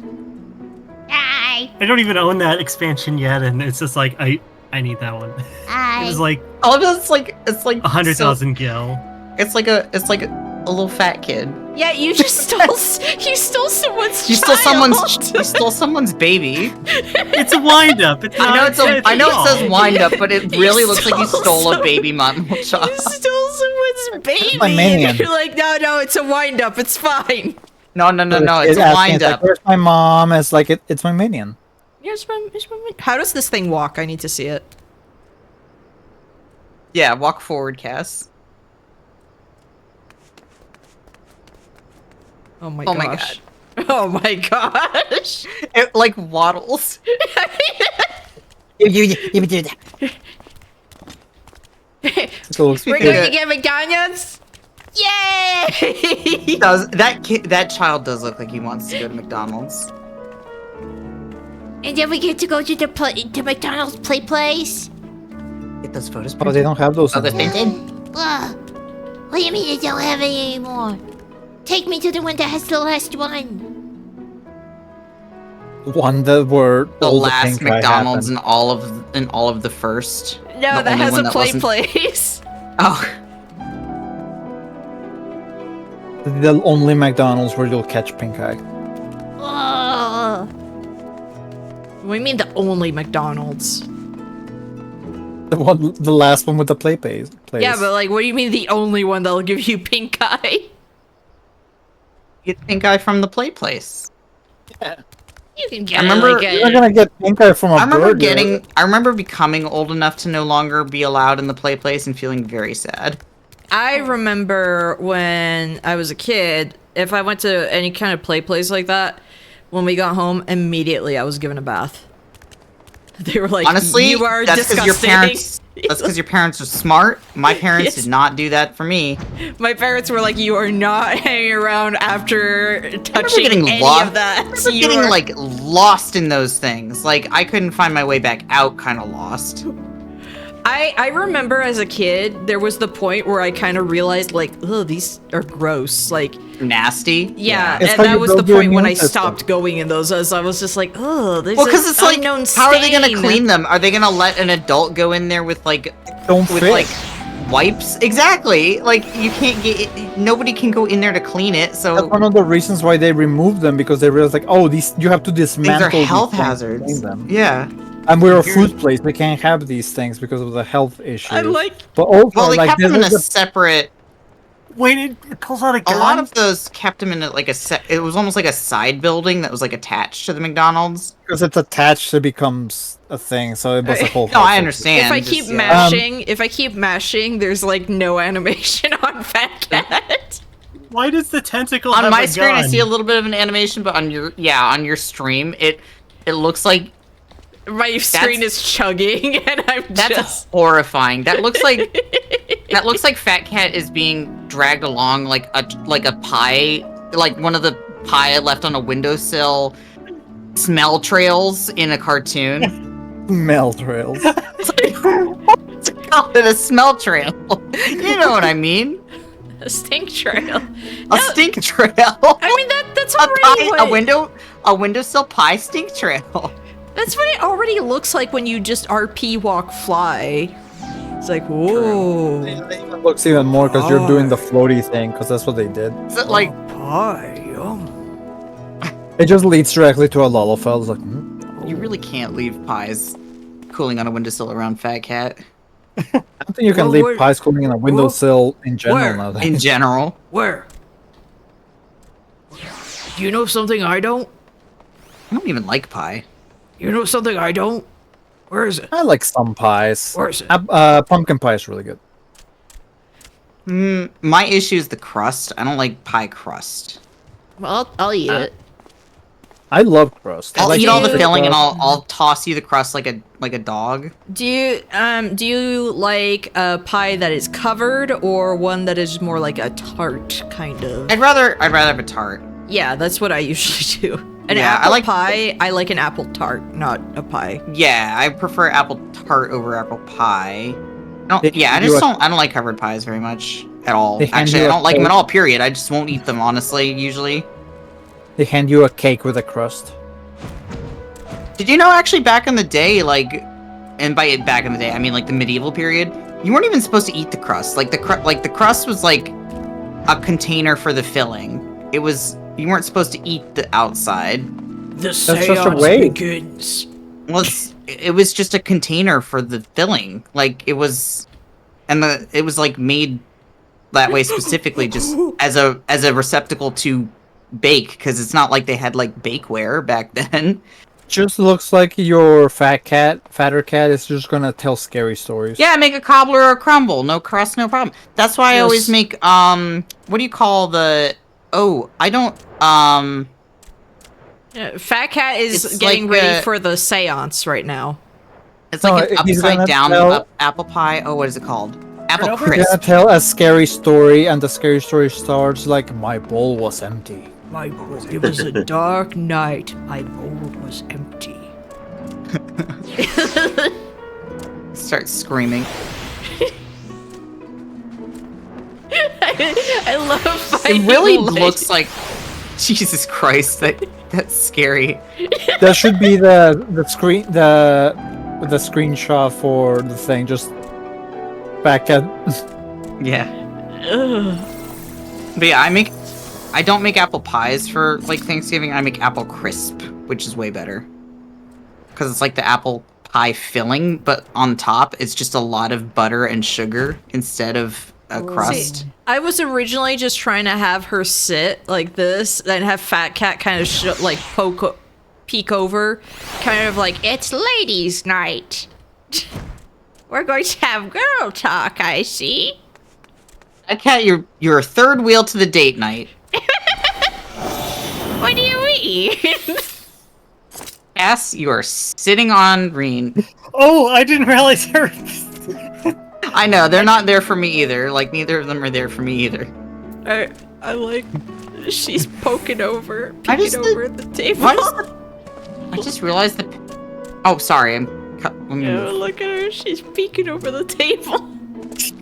Hi. I don't even own that expansion yet, and it's just like I need that one. Hi. It was like Oh, it's like 100,000 gil. It's like a little fat kid. Yeah, you just stole someone's You stole child. you stole someone's baby. It's a wind up. It's I know I know it says wind up, but it really You looks like you stole stole a some- baby mom child. You stole someone's baby. my minion. And you're like, no, it's a wind up. It's fine. No, it's a asking, wind it's like, up. where's my mom? It's like it's my minion. Yeah, how does this thing walk? I need to see it. Yeah, walk forward, Cass. Oh my Oh my gosh. Oh my gosh. It like waddles. So We're going to get McDonald's? Yay! That child does look like he wants to go to McDonald's. And then we get to go to the McDonald's play place. Get those photos. Oh, they don't have those. Oh, they're anymore. painted? What do you mean they don't have any anymore? Take me to the one that has the last one. One that were The all last pink eye McDonald's happened. in all of the first. No, The that only has one a play wasn't- place. Oh, The only McDonald's where you'll catch pink eye. Oh. What do you mean the only McDonald's? The last one with the play place. Yeah, but like, what do you mean the only one that'll give you pink eye? get pink eye from the play place. You can get I remember- like You're not gonna get pink eye from a I remember burger. I remember becoming old enough to no longer be allowed in the play place and feeling very sad. I remember when I was a kid, if I went to any kind of play place like that, when we got home, immediately I was given a bath. They were like, Honestly, you are that's because disgusting. that's because your parents are smart. My parents Yes. did not do that for me. My parents were like, you are not hanging around after touching getting any lost. of that. I remember You getting are- like lost in those things. Like I couldn't find my way back out, kind of lost. I remember as a kid, there was the point where I kind of realized, like, oh, these are gross. Like, Nasty. yeah, It's and how that you was the build your point when I immune system. stopped going in those. As I was just like, oh, there's Well, because it's like, unknown how are they gonna stain. clean them? Are they gonna let an adult go in there with like Don't with fit. like wipes. Exactly. Like you can't get. Nobody can go in there to clean it. So that's one of the reasons why they removed them, because they realized like, oh, these you have to dismantle. These are health these things to hazards. clean them. Yeah. And we're a food place. We can't have these things because of the health issues. I like. But also, Well, they like, kept them in a separate. Wait, it pulls out a gun? A lot of those kept them in like a set. It was almost like a side building that was like attached to the McDonald's. Because it's attached, it becomes a thing. So it was a whole. No, I understand. If I keep mashing, there's like no animation on Fat Cat. Why does the tentacle on have my a screen? gun? I see a little bit of an animation, but on your stream, it looks like my screen is chugging, and that's horrifying. That looks like Fat Cat is being dragged along like a pie, like one of the pie left on a windowsill smell trails in a cartoon. Smell trails. It's called a smell trail. You know what I mean? A stink trail. A stink trail. I mean that's already a windowsill pie stink trail. That's what it already looks like when you just RP walk fly. It's like, whoa. It looks even more because you're doing the floaty thing, because that's what they did. Is it like pie? Yum. It just leads directly to a Lalafell. It's like, You really can't leave pies cooling on a windowsill around Fat Cat. I don't think you can leave pies cooling in a windowsill in general now. In general. Where? Do you know something I don't? I don't even like pie. You know something I don't? Where is it? I like some pies. Where is it? Pumpkin pie is really good. My issue is the crust. I don't like pie crust. Well, I'll eat it. I love crust. I'll like eat all the crust. filling and I'll toss you the crust like a dog. Do you like a pie that is covered or one that is more like a tart kind of? I'd rather have a tart. Yeah, that's what I usually do. An Yeah, apple I like pie. I like an apple tart, not a pie. Yeah, I prefer apple tart over apple pie. I don't like covered pies very much at all. Actually, I don't like them at all. Period. I just won't eat them honestly. Usually. They hand you a cake with a crust. Did you know actually back in the day, like, and by back in the day I mean like the medieval period, you weren't even supposed to eat the crust. Like the crust was like a container for the filling. You weren't supposed to eat the outside. The seance begins. Well, it was just a container for the filling. Like it was like made that way specifically just as a receptacle to bake, because it's not like they had like bakeware back then. Just looks like your fatter cat is just gonna tell scary stories. Yeah, make a cobbler or a crumble. No crust, no problem. That's why I always make what do you call the Fat Cat is getting ready for the seance right now. It's like an upside down apple pie. Oh, what is it called? Apple crisp. He's gonna tell a scary story, and the scary story starts like, my bowl was empty. It was a dark night. My bowl was empty. Start screaming. I love it really looks like Jesus Christ, that's scary. That should be the screenshot for the thing, just back at Yeah. But yeah, I don't make apple pies for like Thanksgiving. I make apple crisp, which is way better. Because it's like the apple pie filling, but on top it's just a lot of butter and sugar instead of a crust. See, I was originally just trying to have her sit like this and have Fat Cat kind of peek over, kind of like, it's ladies' night. We're going to have girl talk, I see. Fat Cat, you're a third wheel to the date night. What do you mean? Cass, you are sitting on Reen. Oh, I didn't realize her. I know, they're not there for me either. Like, neither of them are there for me either. I like, she's peeking over the table. I just realized that. Oh, sorry. Look at her. She's peeking over the table.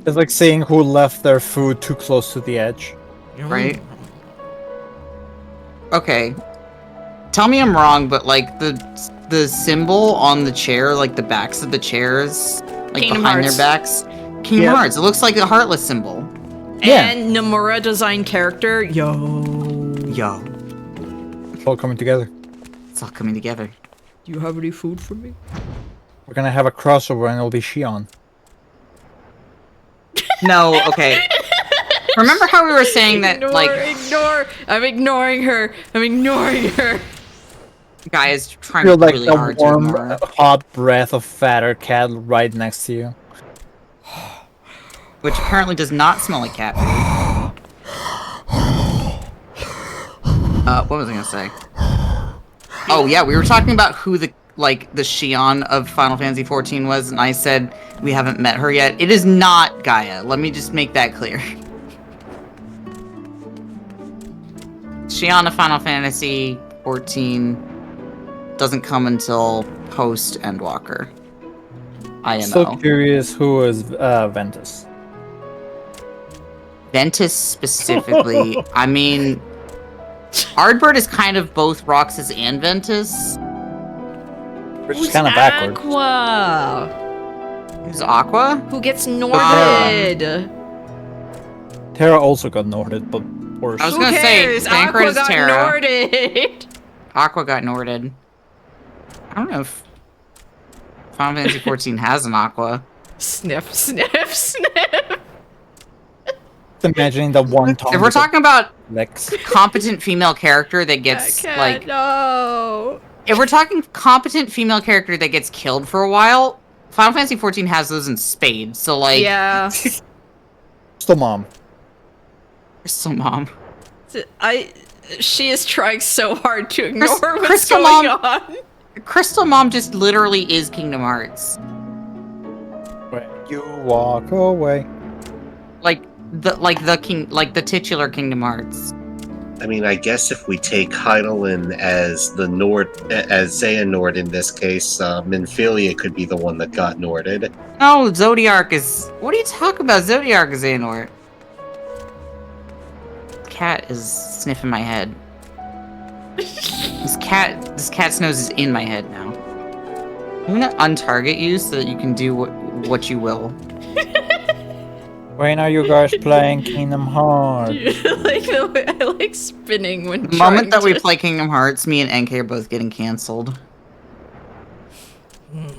It's like seeing who left their food too close to the edge. Right? Okay. Tell me I'm wrong, but like the symbol on the chair, like the backs of the chairs, like Kingdom behind Hearts. their backs, Kingdom Hearts. It looks like a heartless symbol. Yeah. And Nomura design character. Yo. It's all coming together. It's all coming together. Do you have any food for me? We're gonna have a crossover and it'll be Shion. No, okay. Remember how we were saying that, like... I'm ignoring her. Guy is trying Feel like really the hard warm, to ignore. hot breath of fatter cat right next to you. Which apparently does not smell like cat food. What was I gonna say? Oh yeah, we were talking about who the Shion of Final Fantasy XIV was, and I said we haven't met her yet. It is not Gaia. Let me just make that clear. Shion of Final Fantasy XIV doesn't come until post Endwalker. IMO. So curious who is Ventus. Ventus specifically. I mean, Ardbird is kind of both Roxas and Ventus. Which is kind of backwards. Aqua. Who's Aqua? Who gets Norded? Terra also got Norded, but worse. I was gonna say, Tancred is Terra. Norded. Aqua got Norded. I don't know if Final Fantasy XIV has an Aqua. Sniff, sniff, sniff. Imagining the one time. If we're talking about Lex. competent female character that gets like, no. If we're talking competent female character that gets killed for a while, Final Fantasy XIV has those in spades. So like, yeah. Crystal Mom. Crystal Mom. She is trying so hard to ignore what's Crystal going Mom, on. Crystal Mom just literally is Kingdom Hearts. When you walk away. Like the titular Kingdom Hearts. I mean, I guess if we take Heidelin as the as Xehanort in this case, Minfilia could be the one that got Norded. No, Zodiark is... What are you talking about? Zodiark is Xehanort. Cat is sniffing my head. This cat's nose is in my head now. I'm gonna untarget you so that you can do what you will. When are you guys playing Kingdom Hearts? Like the way I like spinning when The moment that we play Kingdom Hearts, me and NK are both getting cancelled.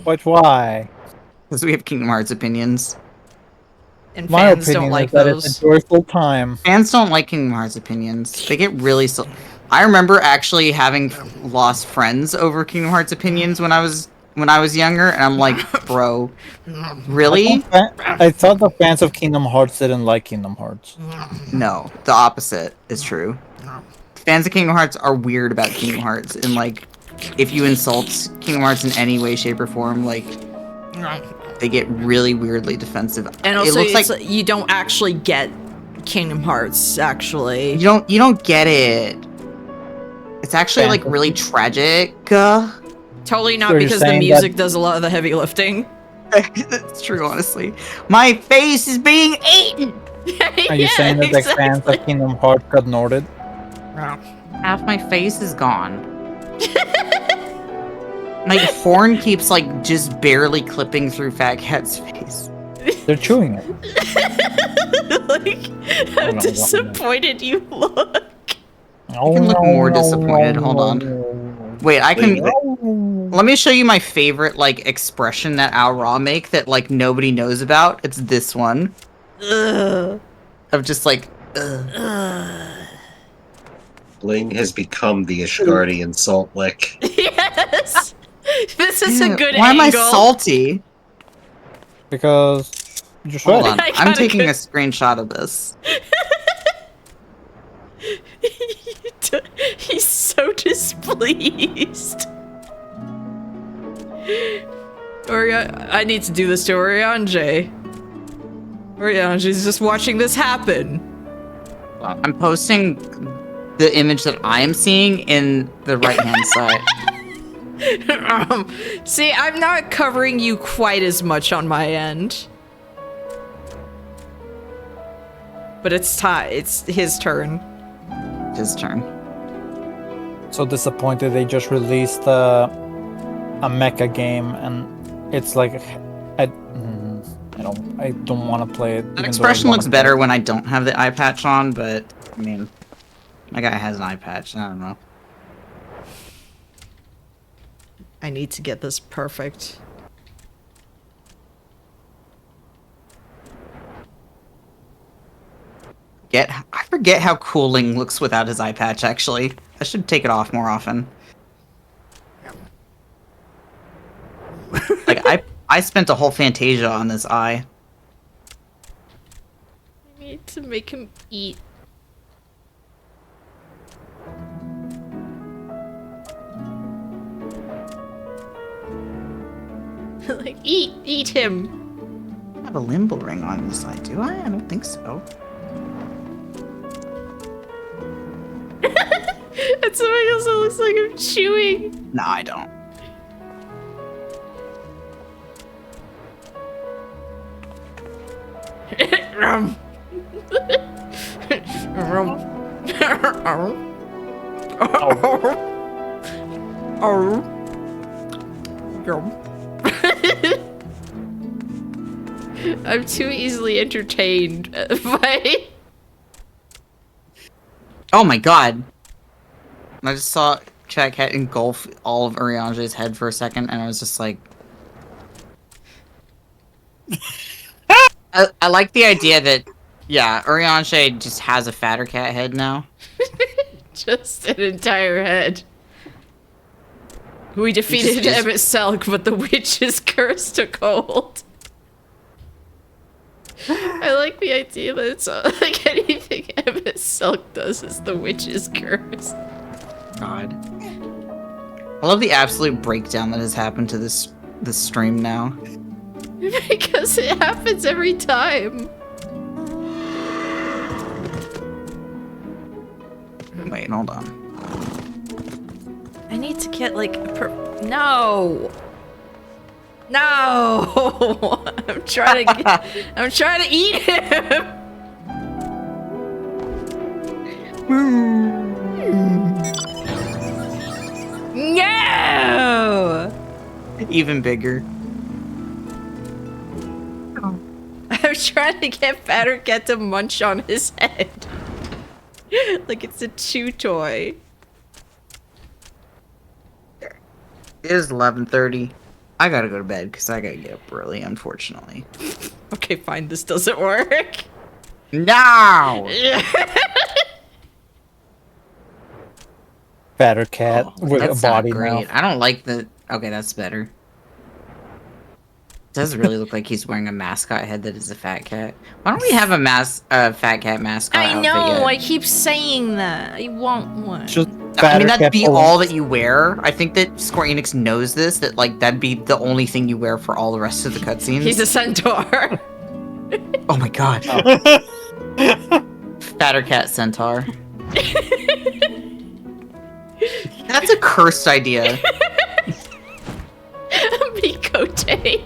But why? Because we have Kingdom Hearts opinions. And My fans opinion don't like is that those. it's a joyful time. Fans don't like Kingdom Hearts opinions. They get really I remember actually having lost friends over Kingdom Hearts opinions when I was younger, and I'm like, bro, really? I thought the fans of Kingdom Hearts didn't like Kingdom Hearts. No, the opposite is true. Fans of Kingdom Hearts are weird about Kingdom Hearts, and like, if you insult Kingdom Hearts in any way, shape, or form, like, they get really weirdly defensive. And also, it looks like you don't actually get Kingdom Hearts. Actually, you don't get it. It's actually like really tragic. Totally not, So you're because the saying music does a lot of the heavy lifting. That's true, honestly. My face is being eaten! Are you saying that the fans of Kingdom Hearts got Norded? Half my face is gone. Like, Horn keeps, like, just barely clipping through Fat Cat's face. They're chewing it. Like, how disappointed you look. I can look more disappointed. Hold on. Wait, I can... Let me show you my favorite, like, expression that Al Ra make that, like, nobody knows about. It's this one. Ugh. Of just, like, ugh. Bling has become the Ishgardi insult lick. Yes! This is a good Why angle. am I salty? Because... you should. Hold on. I'm taking a screenshot of this. He's so displeased. I need to do this to Oriange. Oriange's just watching this happen. I'm posting the image that I am seeing in the right-hand side. See, I'm not covering you quite as much on my end. But it's his turn. His turn. So disappointed they just released a mecha game and it's like I don't want to play it. That expression looks better when I don't have the eye patch on, but I mean, my guy has an eye patch. I don't know. I need to get this perfect. I forget how Cooling looks without his eye patch, actually. I should take it off more often. Like, I spent a whole Fantasia on this eye. I need to make him eat. Like, eat him! I have a limbo ring on this eye, do I? I don't think so. And something else that looks like I'm chewing. No, I don't. Rum. I'm too easily entertained by. Oh my god! I just saw Chad Cat engulf all of Uriange's head for a second, and I was just like... I like the idea that, yeah, Uriange just has a fatter cat head now. Just an entire head. We defeated Emmett Selk, but the witch's curse took hold. I like the idea that it's like anything Emmett Selk does is the witch's curse. God. I love the absolute breakdown that has happened to this stream now. Because it happens every time. Wait, hold on. I need to get like no. No. I'm trying to eat him. No. Even bigger. I'm trying to get Fatter Cat to munch on his head. Like it's a chew toy. It is 11:30. I gotta go to bed because I gotta get up early, unfortunately. Okay, fine. This doesn't work. No! Fatter cat with a That's body not great. now. I don't like the... Okay, that's better. It does really look like he's wearing a mascot head that is a fat cat. Why don't we have a fat cat mascot I know. outfit yet? I keep saying that. I want one. Just I mean, that'd cat be pose. all that you wear. I think that Square Enix knows this, that, like, that'd be the only thing you wear for all the rest of the cutscenes. He's a centaur. Oh my god. Fatter cat centaur. That's a cursed idea. Mikote.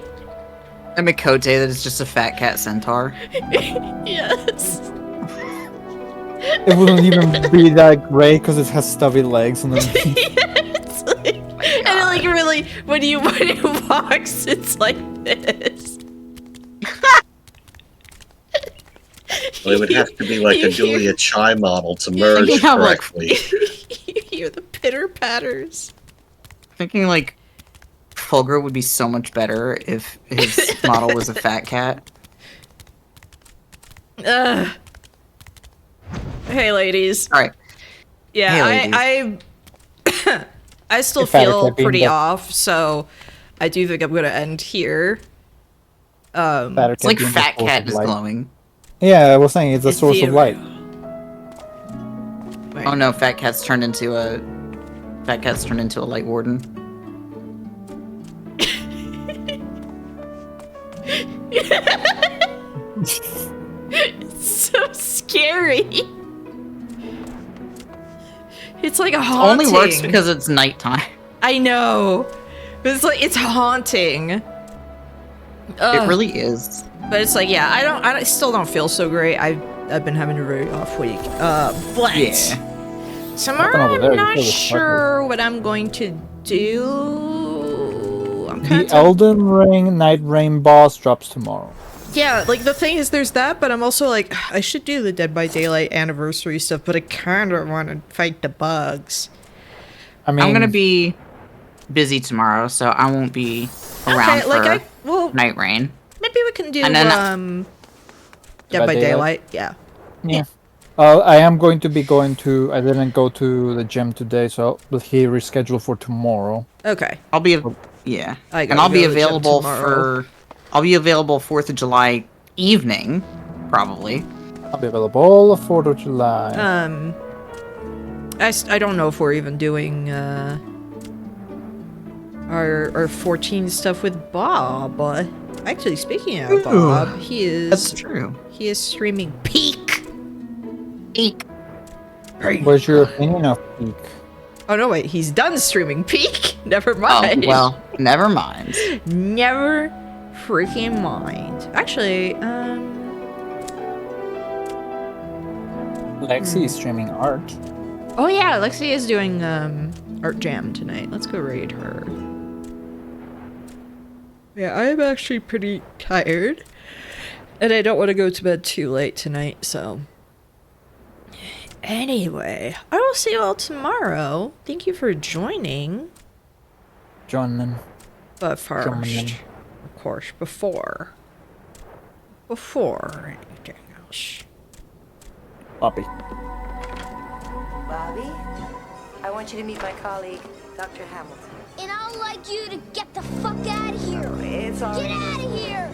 A Mikote that is just a fat cat centaur. Yes. It wouldn't even be that great because it has stubby legs and then. It's like, and then, like, really, when it walks, it's like this. Well, it would have to be like a Julia Chai model to merge correctly. You hear the pitter patters. Thinking like Fulgur would be so much better if his model was a fat cat. Hey, ladies. All right. Yeah, hey, I still feel pretty off, so I do think I'm gonna end here. It's like Fat Cat is glowing. Yeah, I was saying it's a source of light. Wait. Oh no, Fat Cat's turned into a light warden. It's so scary. It's like a haunting. It only works because it's nighttime. I know. But it's like, it's haunting. It really is. But it's like, yeah, I still don't feel so great. I've been having a very off week. But yeah. Tomorrow I'm not sure what I'm going to do. I'm kind The Elden Ring Night Rain boss drops tomorrow. Yeah, like the thing is there's that, but I'm also like, I should do the Dead by Daylight anniversary stuff, but I kind of want to fight the bugs. I mean, I'm gonna be busy tomorrow, so I won't be around for Night Rain. Maybe we can do Dead by Daylight. Yeah. Yeah. I am going to be going to. I didn't go to the gym today, so he rescheduled for tomorrow. Okay. I'll be I'll be available for. I'll be available 4th of July evening, probably. I'll be available all the 4th of July. I don't know if we're even doing our 14 stuff with Bob. Actually, speaking of Bob, he is. That's true. He is streaming Peak. Peak. What's your opinion of Peak? Oh no! Wait, he's done streaming Peak. Never mind. Oh, well, never mind. Never freaking mind. Actually, Lexi is streaming art. Oh yeah, Lexi is doing art jam tonight. Let's go raid her. Yeah, I'm actually pretty tired, and I don't want to go to bed too late tonight. So, anyway, I will see you all tomorrow. Thank you for joining. Joining. But first, of course, before anything else, Bobby. Bobby, I want you to meet my colleague, Dr. Hamilton. And I'd like you to get the fuck out of here. It's all Get out of here!